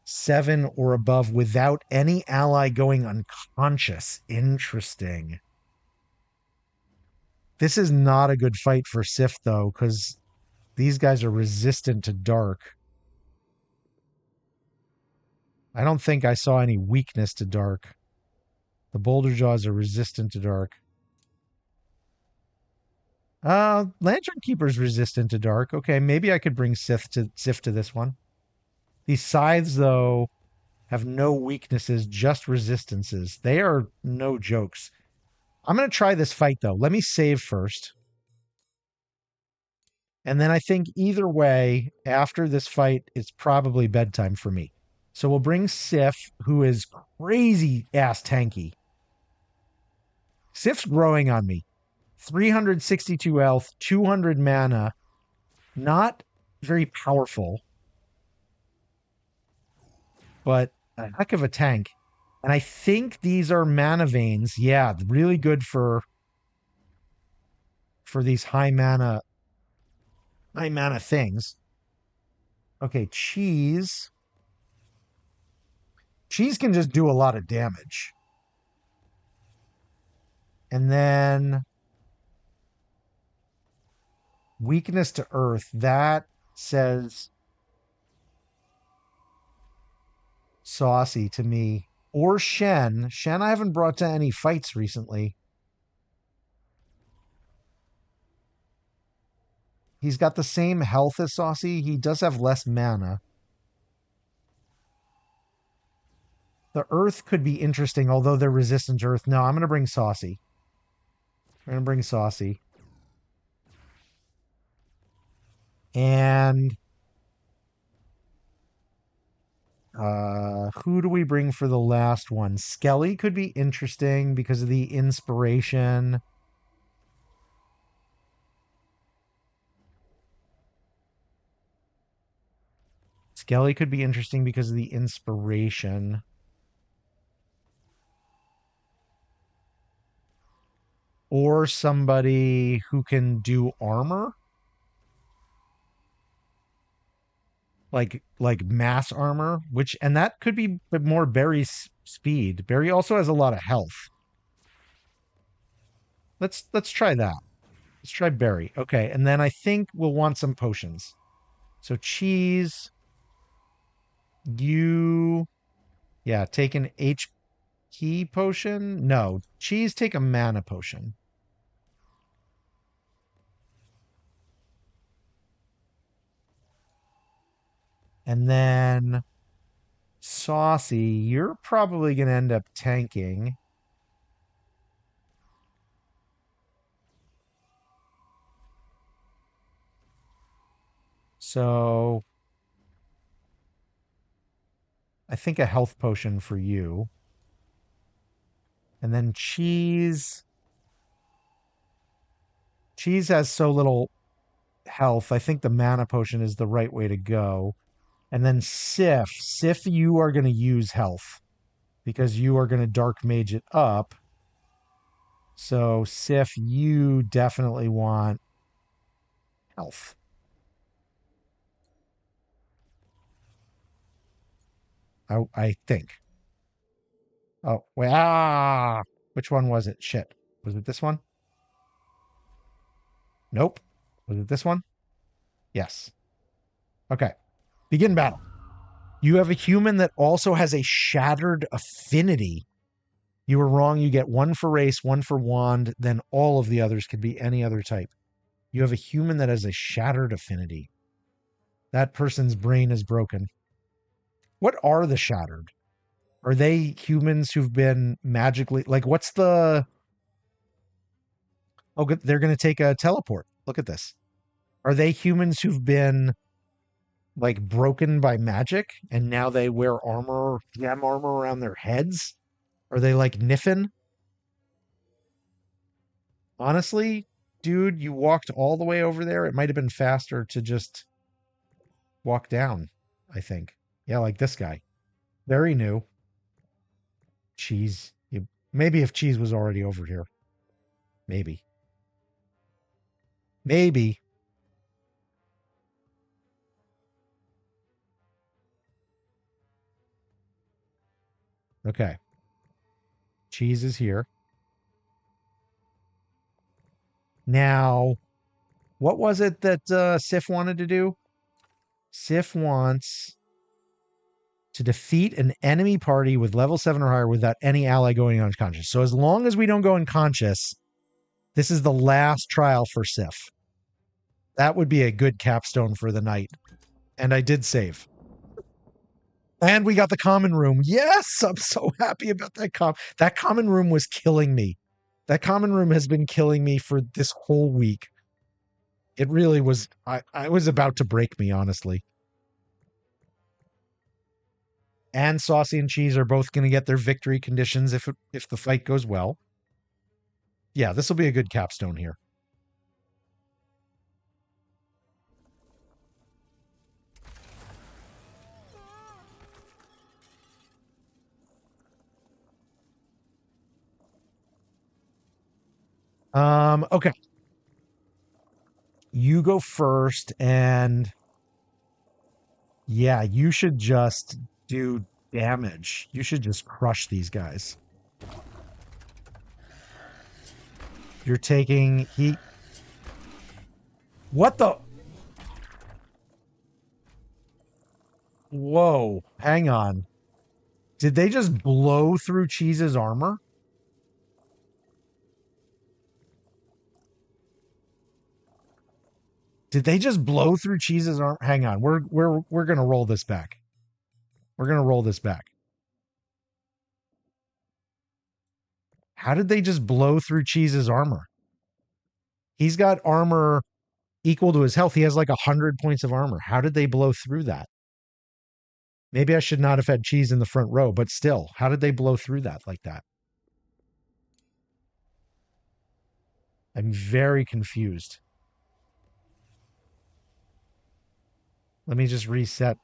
7 or above without any ally going unconscious. Interesting. This is not a good fight for Sif, though, because These guys are resistant to dark. I don't think I saw any weakness to dark. The boulder jaws are resistant to dark. Lantern Keeper's resistant to dark. Okay, maybe I could bring Sif to this one. These scythes, though, have no weaknesses, just resistances. They are no jokes. I'm going to try this fight, though. Let me save first. And then I think either way, after this fight, it's probably bedtime for me. So we'll bring Sif, who is crazy ass tanky. Sif's growing on me. 362 health, 200 mana. Not very powerful, but a heck of a tank. And I think these are mana veins. Yeah, really good for these high mana things. Okay, Cheese. Cheese can just do a lot of damage. And then weakness to earth, that says Saucy to me. Or Shen. Shen I haven't brought to any fights recently. He's got the same health as Saucy. He does have less mana. The earth could be interesting, although they're resistant to earth. No, I'm going to bring Saucy. I'm going to bring Saucy. And who do we bring for the last one? Skelly could be interesting because of the inspiration. Skelly could be interesting because of the inspiration. Or somebody who can do armor. Like mass armor, and that could be more Barry's speed. Barry also has a lot of health. Let's try that. Let's try Barry. Okay, and then I think we'll want some potions. So Cheese, take an HP potion. No, Cheese, take a mana potion. And then Saucy, you're probably going to end up tanking. So I think a health potion for you. And then Cheese. Cheese has so little health. I think the mana potion is the right way to go. And then Sif. Sif, you are going to use health because you are going to dark mage it up. So Sif, you definitely want health. I think. Oh, wait, which one was it? Shit. Was it this one? Nope. Was it this one? Yes. Okay. Begin battle. You have a human that also has a shattered affinity. You were wrong. You get one for race, one for wand, then all of the others could be any other type. You have a human that has a shattered affinity. That person's brain is broken. What are the shattered? Are they humans who've been magically... Like, what's the... Oh, good. They're going to take a teleport. Look at this. Are they humans who've been... like broken by magic and now they wear gem armor around their heads? Are they like Niffin? Honestly, dude, you walked all the way over there. It might have been faster to just walk down, I think. Yeah, like this guy. Very new. Cheese. Maybe if Cheese was already over here. Maybe. Okay. Cheese is here. Now, What was it that Sif wanted to do? Sif wants to defeat an enemy party with level 7 or higher without any ally going unconscious. So as long as we don't go unconscious, this is the last trial for Sif. That would be a good capstone for the night. And I did save. And we got the common room. Yes, I'm so happy about that. That common room was killing me. That common room has been killing me for this whole week. It really was. I was about to break me, honestly. And Saucy and Cheese are both going to get their victory conditions if the fight goes well. Yeah, this will be a good capstone here. Okay. You go first, and yeah, you should just do damage. You should just crush these guys. You're taking heat. What the? Whoa, hang on. Did they just blow through Cheese's armor? Did they just blow through Cheese's armor? Hang on. We're going to roll this back. We're going to roll this back. How did they just blow through Cheese's armor? He's got armor equal to his health. He has like 100 points of armor. How did they blow through that? Maybe I should not have had Cheese in the front row, but still, how did they blow through that like that? I'm very confused. Let me just reset.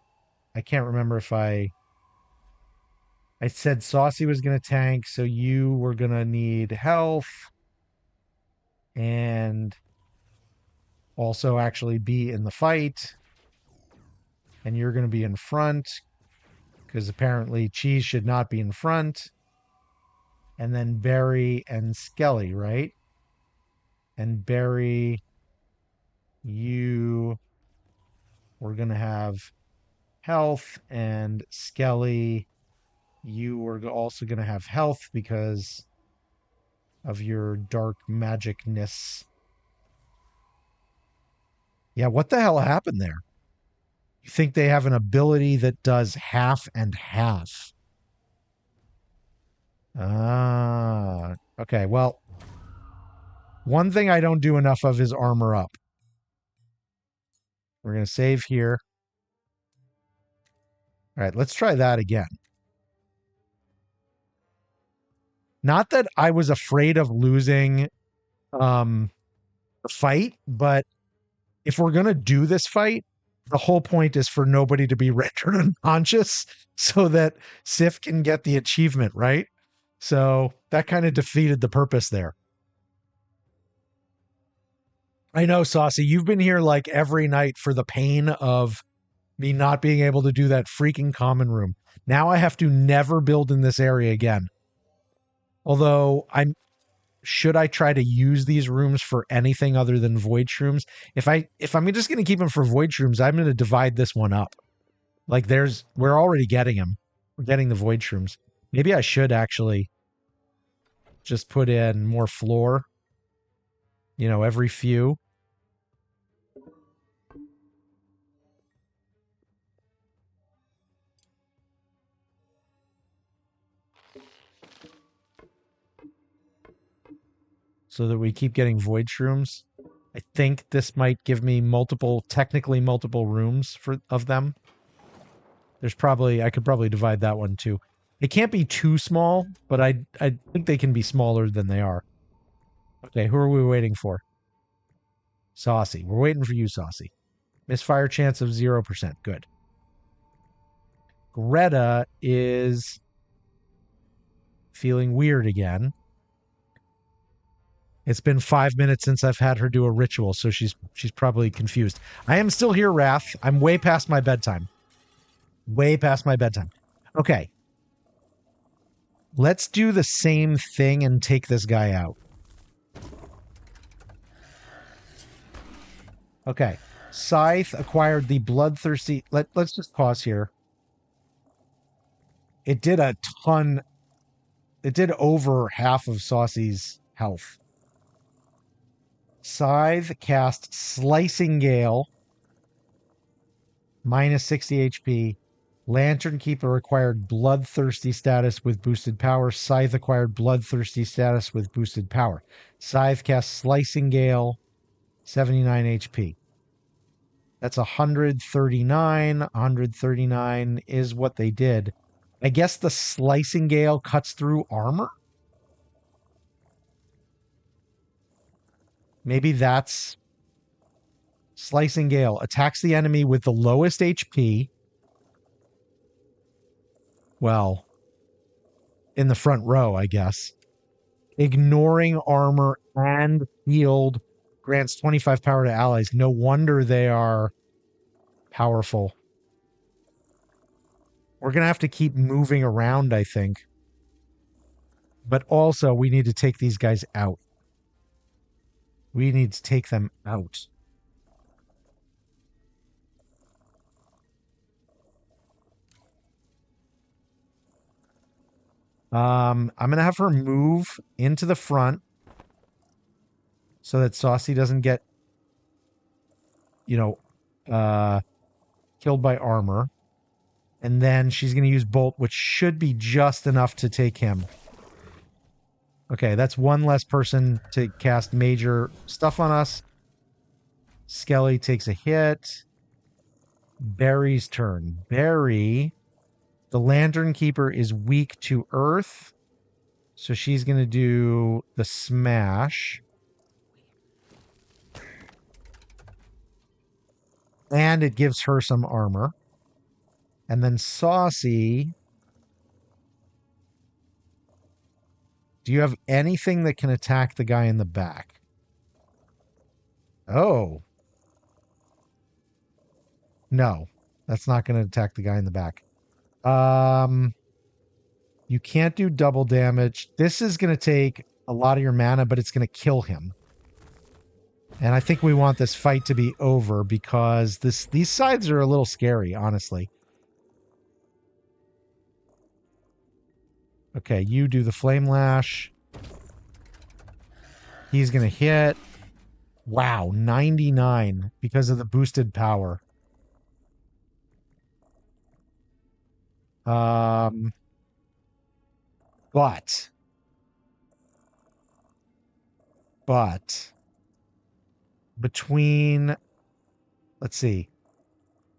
I can't remember if I said Saucy was going to tank, so you were going to need health and also actually be in the fight. And you're going to be in front because apparently Cheese should not be in front. And then Barry and Skelly, right? And Barry, you were going to have health, and Skelly, you were also going to have health because of your dark magicness. Yeah, what the hell happened there? You think they have an ability that does half and half? Ah, okay. Well, one thing I don't do enough of is armor up. We're going to save here. All right, let's try that again. Not that I was afraid of losing the fight, but if we're going to do this fight, the whole point is for nobody to be rendered unconscious so that Sif can get the achievement, right? So that kind of defeated the purpose there. I know, Saucy, you've been here like every night for the pain of me not being able to do that freaking common room. Now I have to never build in this area again. Although should I try to use these rooms for anything other than void shrooms? If I'm just going to keep them for void shrooms, I'm going to divide this one up. Like we're already getting them. We're getting the void shrooms. Maybe I should actually just put in more floor, every few. So that we keep getting void shrooms. I think this might give me technically multiple rooms of them. I could probably divide that one too. It can't be too small, but I think they can be smaller than they are. Okay, who are we waiting for? Saucy. We're waiting for you, Saucy. Misfire chance of 0%. Good. Greta is feeling weird again. It's been 5 minutes since I've had her do a ritual, so she's probably confused. I am still here, Wrath. I'm way past my bedtime. Way past my bedtime. Okay. Let's do the same thing and take this guy out. Okay. Scythe acquired the bloodthirsty. Let's just pause here. It did a ton. It did over half of Saucy's health. Scythe cast Slicing Gale, minus 60 HP. Lantern Keeper acquired Bloodthirsty status with boosted power. Scythe acquired Bloodthirsty status with boosted power. Scythe cast Slicing Gale, 79 HP. That's 139. 139 is what they did. I guess the Slicing Gale cuts through armor? Maybe that's Slicing Gale. Attacks the enemy with the lowest HP. Well, in the front row, I guess. Ignoring armor and shield grants 25 power to allies. No wonder they are powerful. We're going to have to keep moving around, I think. But also, we need to take these guys out. We need to take them out. I'm going to have her move into the front so that Saucy doesn't get, killed by armor. And then she's going to use Bolt, which should be just enough to take him. Okay, that's one less person to cast major stuff on us. Skelly takes a hit. Barry's turn. Barry, the Lantern Keeper, is weak to earth. So she's going to do the smash. And it gives her some armor. And then Saucy. Do you have anything that can attack the guy in the back? Oh. No, that's not going to attack the guy in the back. You can't do double damage. This is going to take a lot of your mana, but it's going to kill him. And I think we want this fight to be over because these sides are a little scary, honestly. Okay, you do the Flame Lash. He's going to hit. Wow, 99 because of the boosted power. But between, let's see,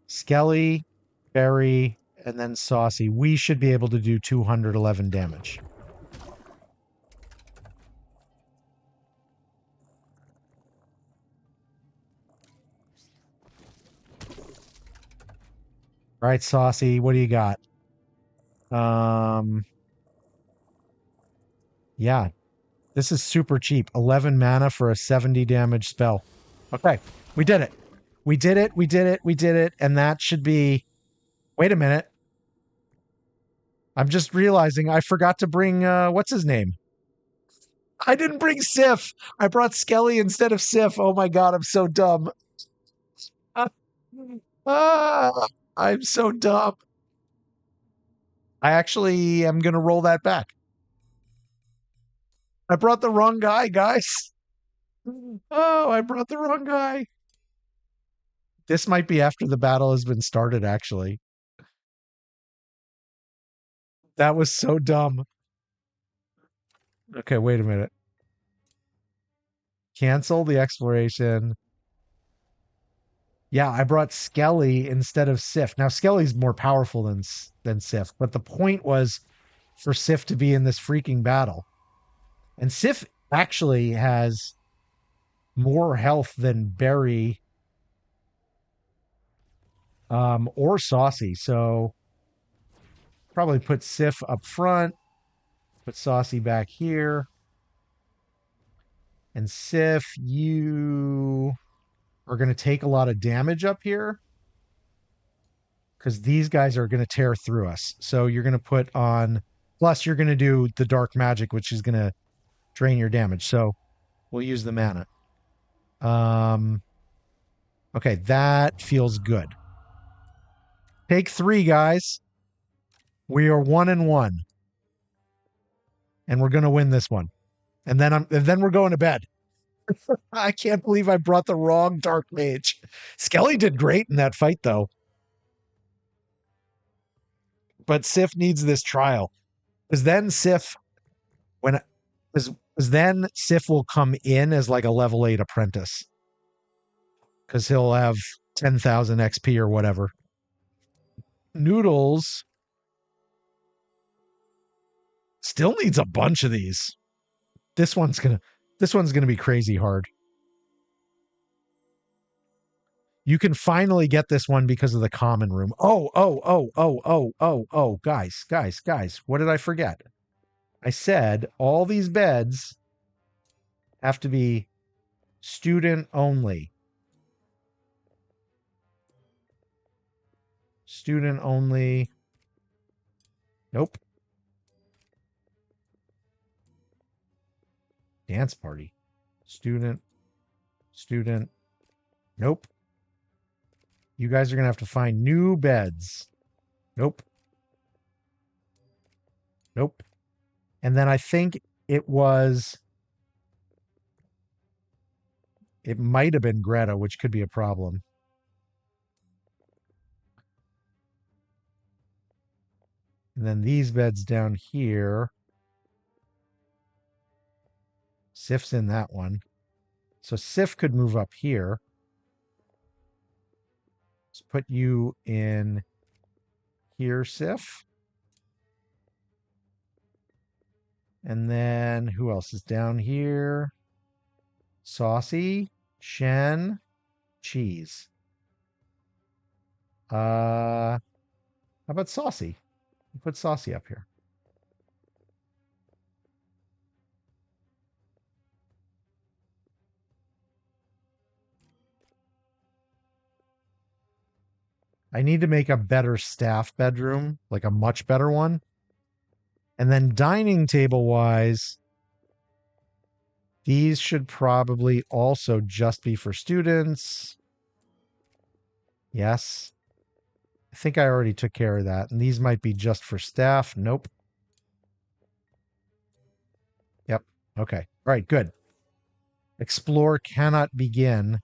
Skelly, Barry, and then Saucy, we should be able to do 211 damage. All right, Saucy, what do you got? Yeah, this is super cheap. 11 mana for a 70 damage spell. Okay, we did it. We did it. We did it. We did it. And that should be... Wait a minute. I'm just realizing I forgot to bring, what's his name? I didn't bring Sif. I brought Skelly instead of Sif. Oh my God, I'm so dumb. I'm so dumb. I actually am going to roll that back. I brought the wrong guy, guys. Oh, I brought the wrong guy. This might be after the battle has been started, actually. That was so dumb. Okay, wait a minute. Cancel the exploration. Yeah, I brought Skelly instead of Sif. Now, Skelly's more powerful than Sif, but the point was for Sif to be in this freaking battle. And Sif actually has more health than Barry or Saucy. So probably put Sif up front, put Saucy back here. And Sif, you are going to take a lot of damage up here because these guys are going to tear through us. So you're going to put on, plus you're going to do the dark magic, which is going to drain your damage. So we'll use the mana. Okay, that feels good. Take 3, guys. We are 1-1. And we're going to win this one. And then we're going to bed. I can't believe I brought the wrong Dark Mage. Skelly did great in that fight, though. But Sif needs this trial. Because then Sif will come in as like a level 8 apprentice. Because he'll have 10,000 XP or whatever. Noodles still needs a bunch of these. This one's gonna be crazy hard. You can finally get this one because of the common room. Oh, guys. What did I forget? I said all these beds have to be student only. Student only. Nope. Dance party. Student. Nope. You guys are going to have to find new beds. Nope. And then I think it might have been Greta, which could be a problem. And then these beds down here. Sif's in that one. So Sif could move up here. Let's put you in here, Sif. And then who else is down here? Saucy, Shen, Cheese. How about Saucy? Put Saucy up here. I need to make a better staff bedroom, like a much better one. And then dining table wise, these should probably also just be for students. Yes. I think I already took care of that. And these might be just for staff. Nope. Yep. Okay. All right, good. Explore cannot begin.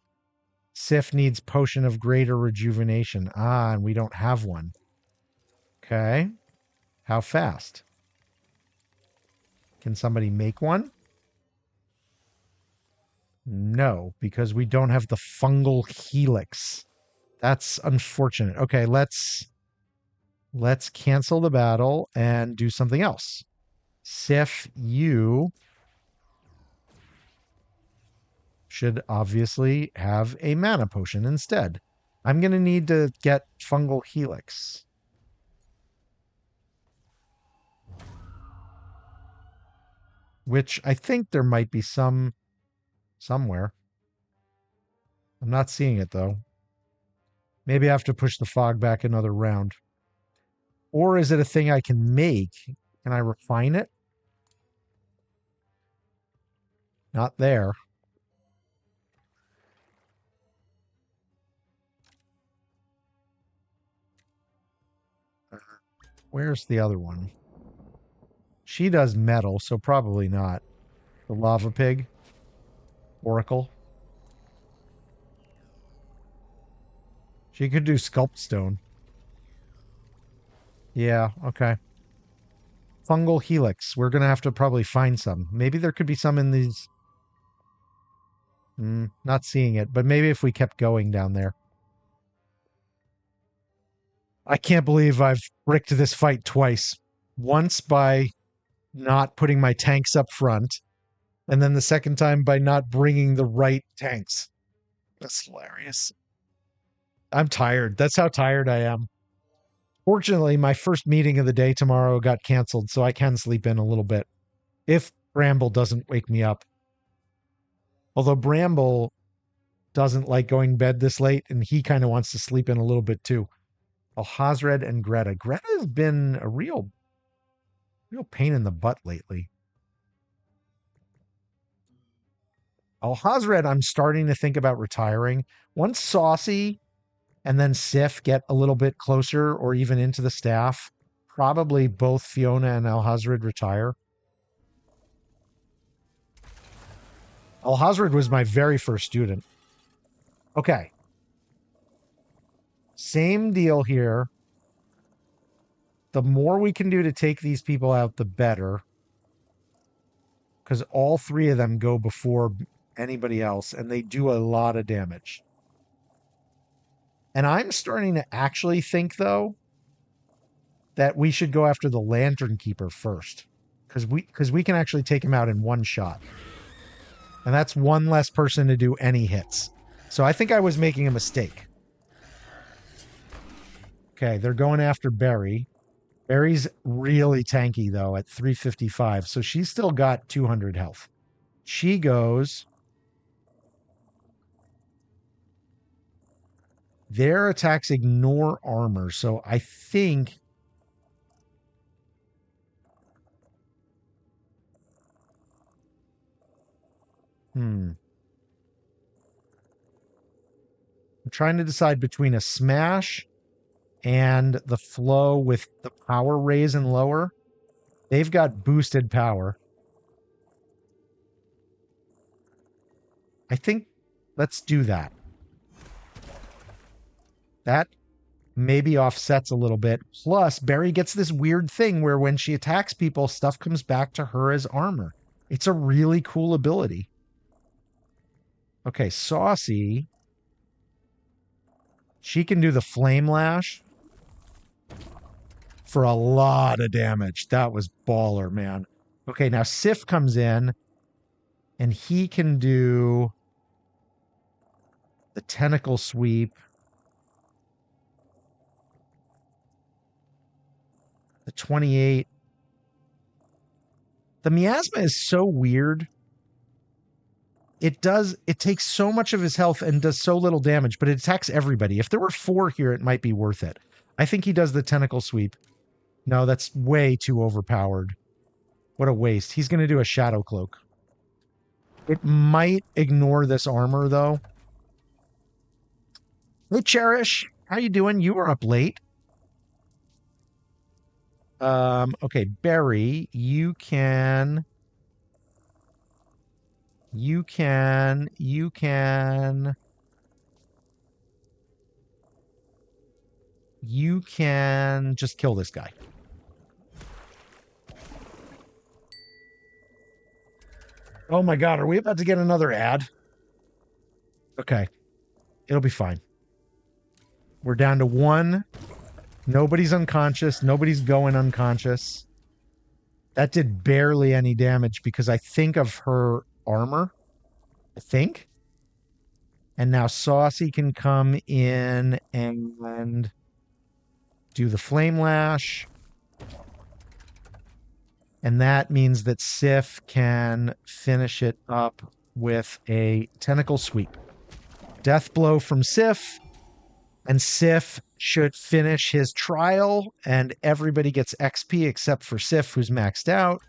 Sif needs potion of greater rejuvenation. And we don't have one. Okay. How fast? Can somebody make one? No, because we don't have the fungal helix. That's unfortunate. Okay, let's cancel the battle and do something else. Sif, you should obviously have a mana potion instead. I'm going to need to get fungal helix. Which I think there might be some somewhere. I'm not seeing it though. Maybe I have to push the fog back another round. Or is it a thing I can make? Can I refine it? Not there. Where's the other one? She does metal, so probably not. The lava pig. Oracle. She could do sculpt stone. Yeah, okay. Fungal helix. We're going to have to probably find some. Maybe there could be some in these. Not seeing it, but maybe if we kept going down there. I can't believe I've bricked this fight twice. Once by not putting my tanks up front, and then the second time by not bringing the right tanks. That's hilarious. I'm tired. That's how tired I am. Fortunately, my first meeting of the day tomorrow got canceled, so I can sleep in a little bit. If Bramble doesn't wake me up. Although Bramble doesn't like going to bed this late, and he kind of wants to sleep in a little bit too. Oh, Hosred and Greta. Greta has been a real pain in the butt lately. Alhazred, I'm starting to think about retiring. Once Saucy and then Sif get a little bit closer or even into the staff, probably both Fiona and Alhazred retire. Alhazred was my very first student. Okay. Same deal here. The more we can do to take these people out, the better. Because all three of them go before anybody else, and they do a lot of damage. And I'm starting to actually think, though, that we should go after the Lantern Keeper first. Because we can actually take him out in one shot. And that's one less person to do any hits. So I think I was making a mistake. Okay, they're going after Barry. Barry's really tanky, though, at 355. So she's still got 200 health. She goes... Their attacks ignore armor. So I think... I'm trying to decide between a smash and the flow with the power raise and lower. They've got boosted power. I think let's do that. That maybe offsets a little bit. Plus, Barry gets this weird thing where when she attacks people, stuff comes back to her as armor. It's a really cool ability. Okay, Saucy. She can do the Flame Lash for a lot of damage. That was baller, man. Okay, now Sif comes in, and he can do the Tentacle Sweep. The 28. The Miasma is so weird. It takes so much of his health and does so little damage, but it attacks everybody. If there were 4 here, it might be worth it. I think he does the Tentacle Sweep. No, that's way too overpowered. What a waste. He's going to do a Shadow Cloak. It might ignore this armor, though. Hey, Cherish. How you doing? You were up late. Okay, Barry, you can just kill this guy. Oh my God, are we about to get another ad? Okay, it'll be fine. We're down to 1. Nobody's unconscious. Nobody's going unconscious. That did barely any damage because I think of her armor. I think. And now Saucy can come in and do the Flame Lash. And that means that Sif can finish it up with a Tentacle Sweep. Death Blow from Sif. And Sif should finish his trial, and everybody gets XP except for Sif, who's maxed out.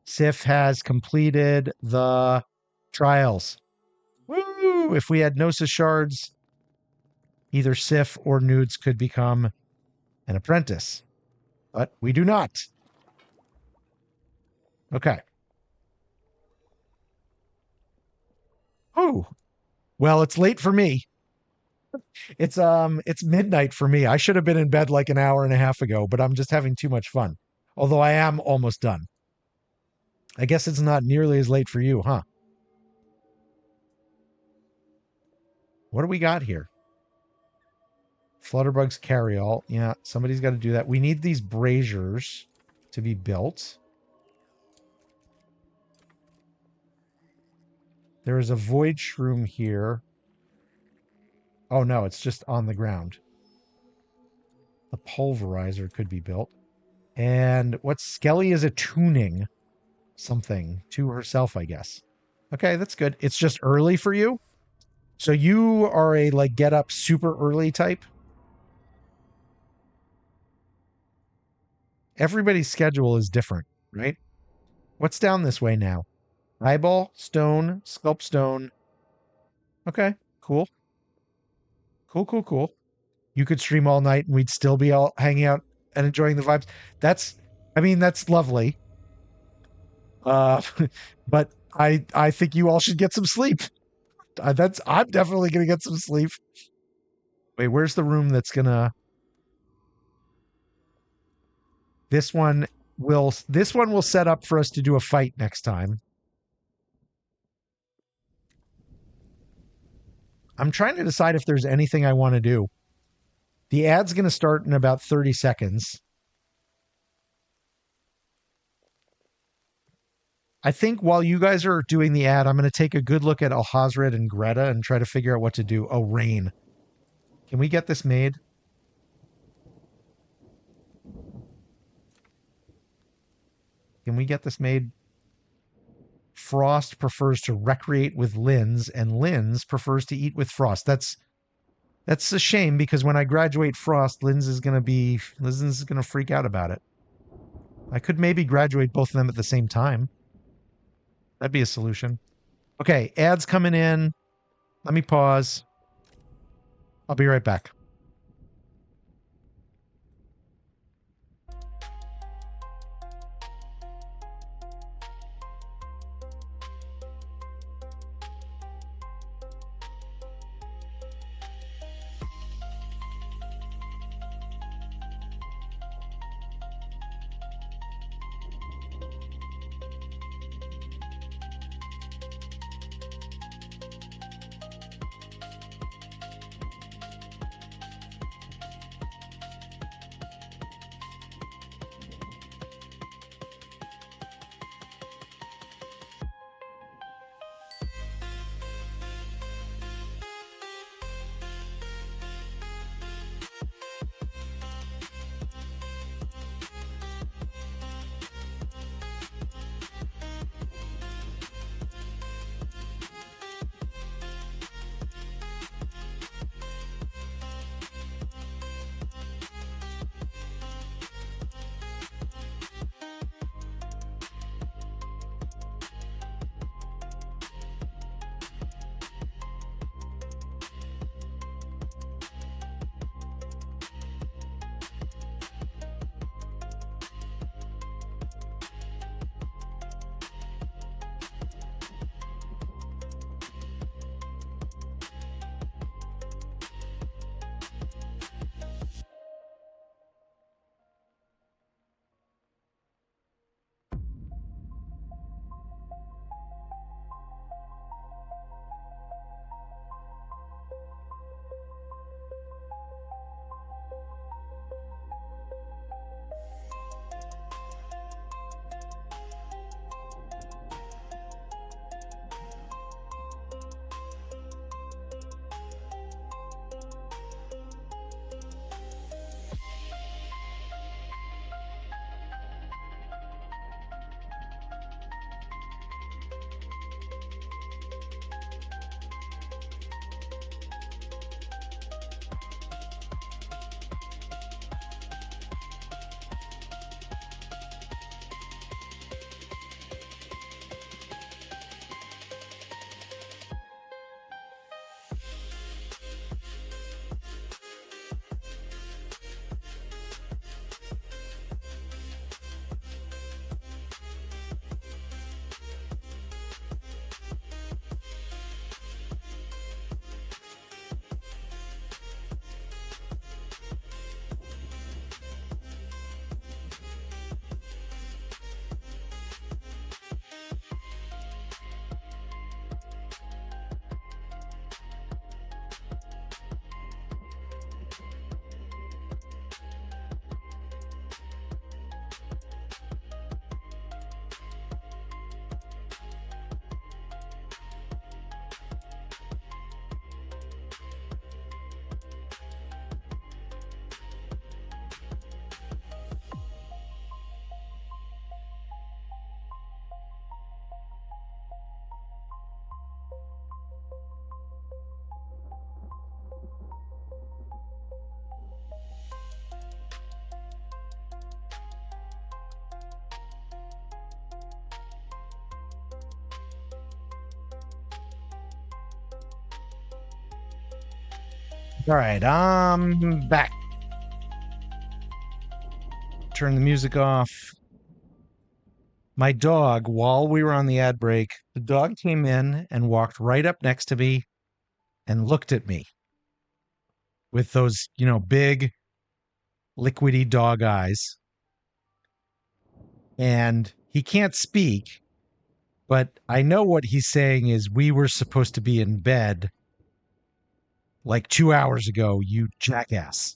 Sif has completed the trials. Woo! If we had Gnosis Shards, either Sif or Nudes could become an apprentice. But we do not. Okay. Oh. Well, it's late for me. It's midnight for me. I should have been in bed like an hour and a half ago, but I'm just having too much fun. Although I am almost done. I guess it's not nearly as late for you, huh? What do we got here? Flutterbug's carryall. Yeah, somebody's got to do that. We need these braziers to be built. There is a void shroom here. Oh, no, it's just on the ground. The pulverizer could be built. And what Skelly is attuning something to herself, I guess. Okay, that's good. It's just early for you. So you are a, like, get up super early type. Everybody's schedule is different, right? What's down this way now? Eyeball, stone, sculpt stone. Okay, cool. Cool. You could stream all night and we'd still be all hanging out and enjoying the vibes. That's lovely. But I think you all should get some sleep. I'm definitely gonna get some sleep. Wait, where's the room that's gonna? This one will set up for us to do a fight next time. I'm trying to decide if there's anything I want to do. The ad's going to start in about 30 seconds. I think while you guys are doing the ad, I'm going to take a good look at Alhazred and Greta and try to figure out what to do. Oh, rain. Can we get this made? Can we get this made? Frost prefers to recreate with Linz, and Linz prefers to eat with Frost. That's a shame because when I graduate Frost, Linz is going to freak out about it. I could maybe graduate both of them at the same time. That'd be a solution. Okay, ads coming in. Let me pause. I'll be right back. All right, back. Turn the music off. My dog, while we were on the ad break, the dog came in and walked right up next to me and looked at me with those, big liquidy dog eyes. And he can't speak, but I know what he's saying is we were supposed to be in bed like 2 hours ago, you jackass.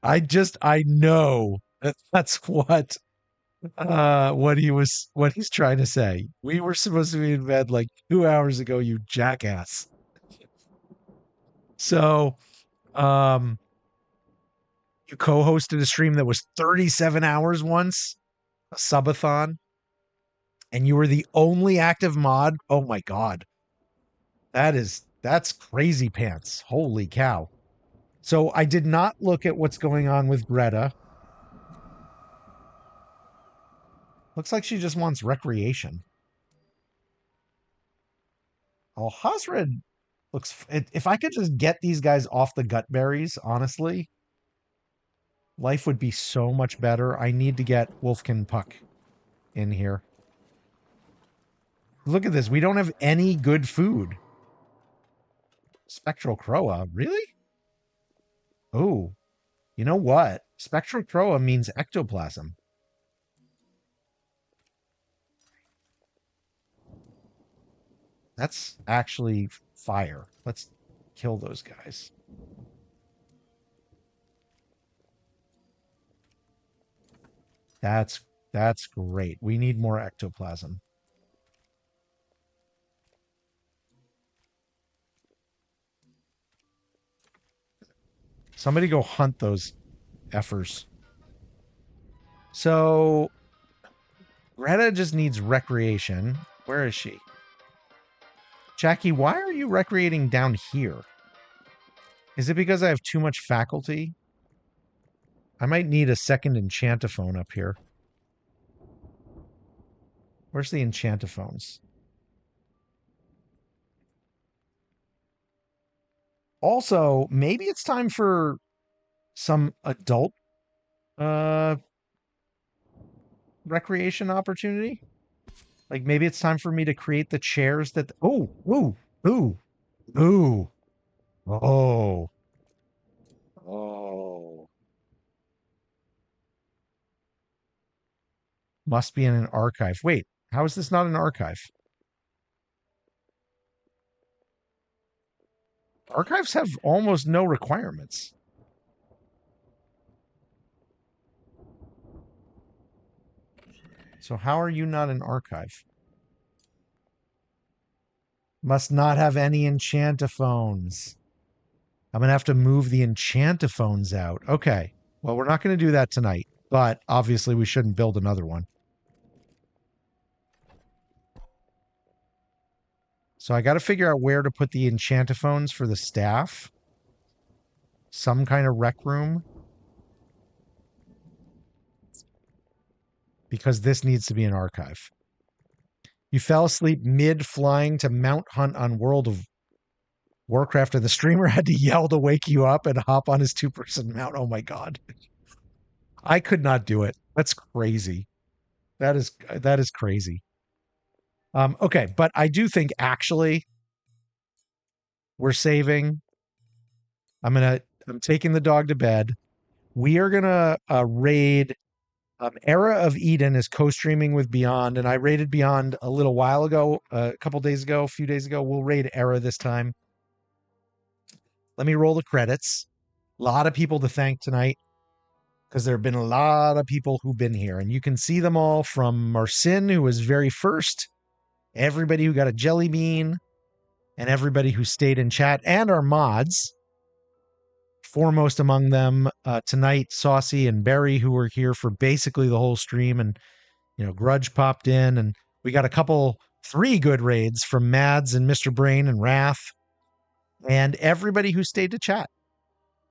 I know that's what he's trying to say. We were supposed to be in bed like 2 hours ago, you jackass. So, you co-hosted a stream that was 37 hours once, a subathon, and you were the only active mod. Oh my God. That's crazy pants. Holy cow. So I did not look at what's going on with Greta. Looks like she just wants recreation. Oh, Hasred looks... If I could just get these guys off the gut berries, honestly, life would be so much better. I need to get Wolfkin Puck in here. Look at this. We don't have any good food. Spectral Croa. Really? Oh, you know what? Spectral Croa means ectoplasm. That's actually fire. Let's kill those guys. That's great. We need more ectoplasm. Somebody go hunt those effers. So Greta just needs recreation. Where is she? Jackie, why are you recreating down here? Is it because I have too much faculty? I might need a second enchantophone up here. Where's the enchantophones? Also, maybe it's time for some adult recreation opportunity. Like maybe it's time for me to create the chairs that... Oh, ooh, ooh, ooh. Oh. Oh. Must be in an archive. Wait, how is this not an archive? Archives have almost no requirements. So how are you not an archive? Must not have any enchantophones. I'm going to have to move the enchantophones out. Okay. Well, we're not going to do that tonight, but obviously we shouldn't build another one. So I got to figure out where to put the enchantophones for the staff. Some kind of rec room. Because this needs to be an archive. You fell asleep mid-flying to mount hunt on World of Warcraft, and the streamer had to yell to wake you up and hop on his two-person mount. Oh my God. I could not do it. That's crazy. That is crazy. Okay, but I do think actually we're saving. I'm taking the dog to bed. We are gonna raid. Era of Eden is co-streaming with Beyond, and I raided Beyond a little while ago, a few days ago. We'll raid Era this time. Let me roll the credits. A lot of people to thank tonight, because there have been a lot of people who've been here, and you can see them all from Marcin, who was very first, everybody who got a jelly bean, and everybody who stayed in chat, and our mods. Foremost among them tonight, Saucy and Barry, who were here for basically the whole stream, and Grudge popped in, and we got 3 good raids from Mads and Mr. Brain and Wrath, and everybody who stayed to chat.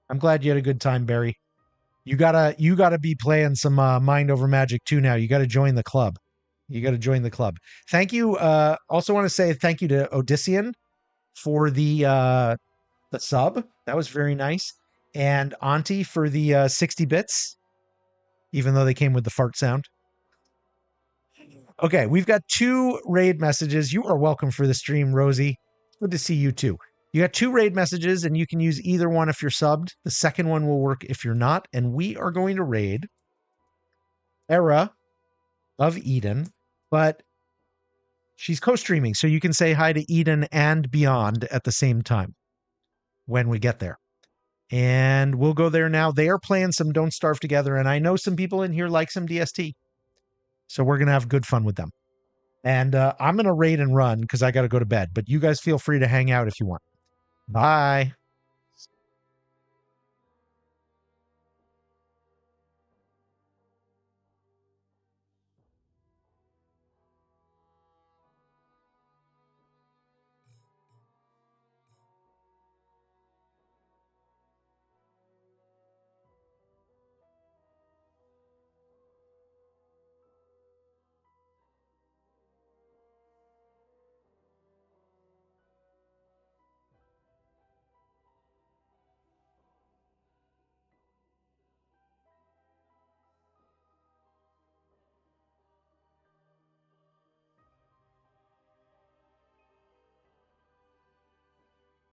I'm glad you had a good time, Barry. You gotta be playing some Mind Over Magic too now. You gotta join the club. Thank you. Also want to say thank you to Odyssean. for the sub. That was very nice. And Auntie for the 60 bits, even though they came with the fart sound. Okay, we've got 2 raid messages. You are welcome for the stream, Rosie. Good to see you too. You got 2 raid messages, and you can use either one if you're subbed. The second one will work if you're not. And we are going to raid Era of Eden, but she's co-streaming, so you can say hi to Eden and Beyond at the same time when we get there. And we'll go there now. They are playing some Don't Starve Together, and I know some people in here like some DST. So we're going to have good fun with them. And I'm going to raid and run because I got to go to bed. But you guys feel free to hang out if you want. Bye.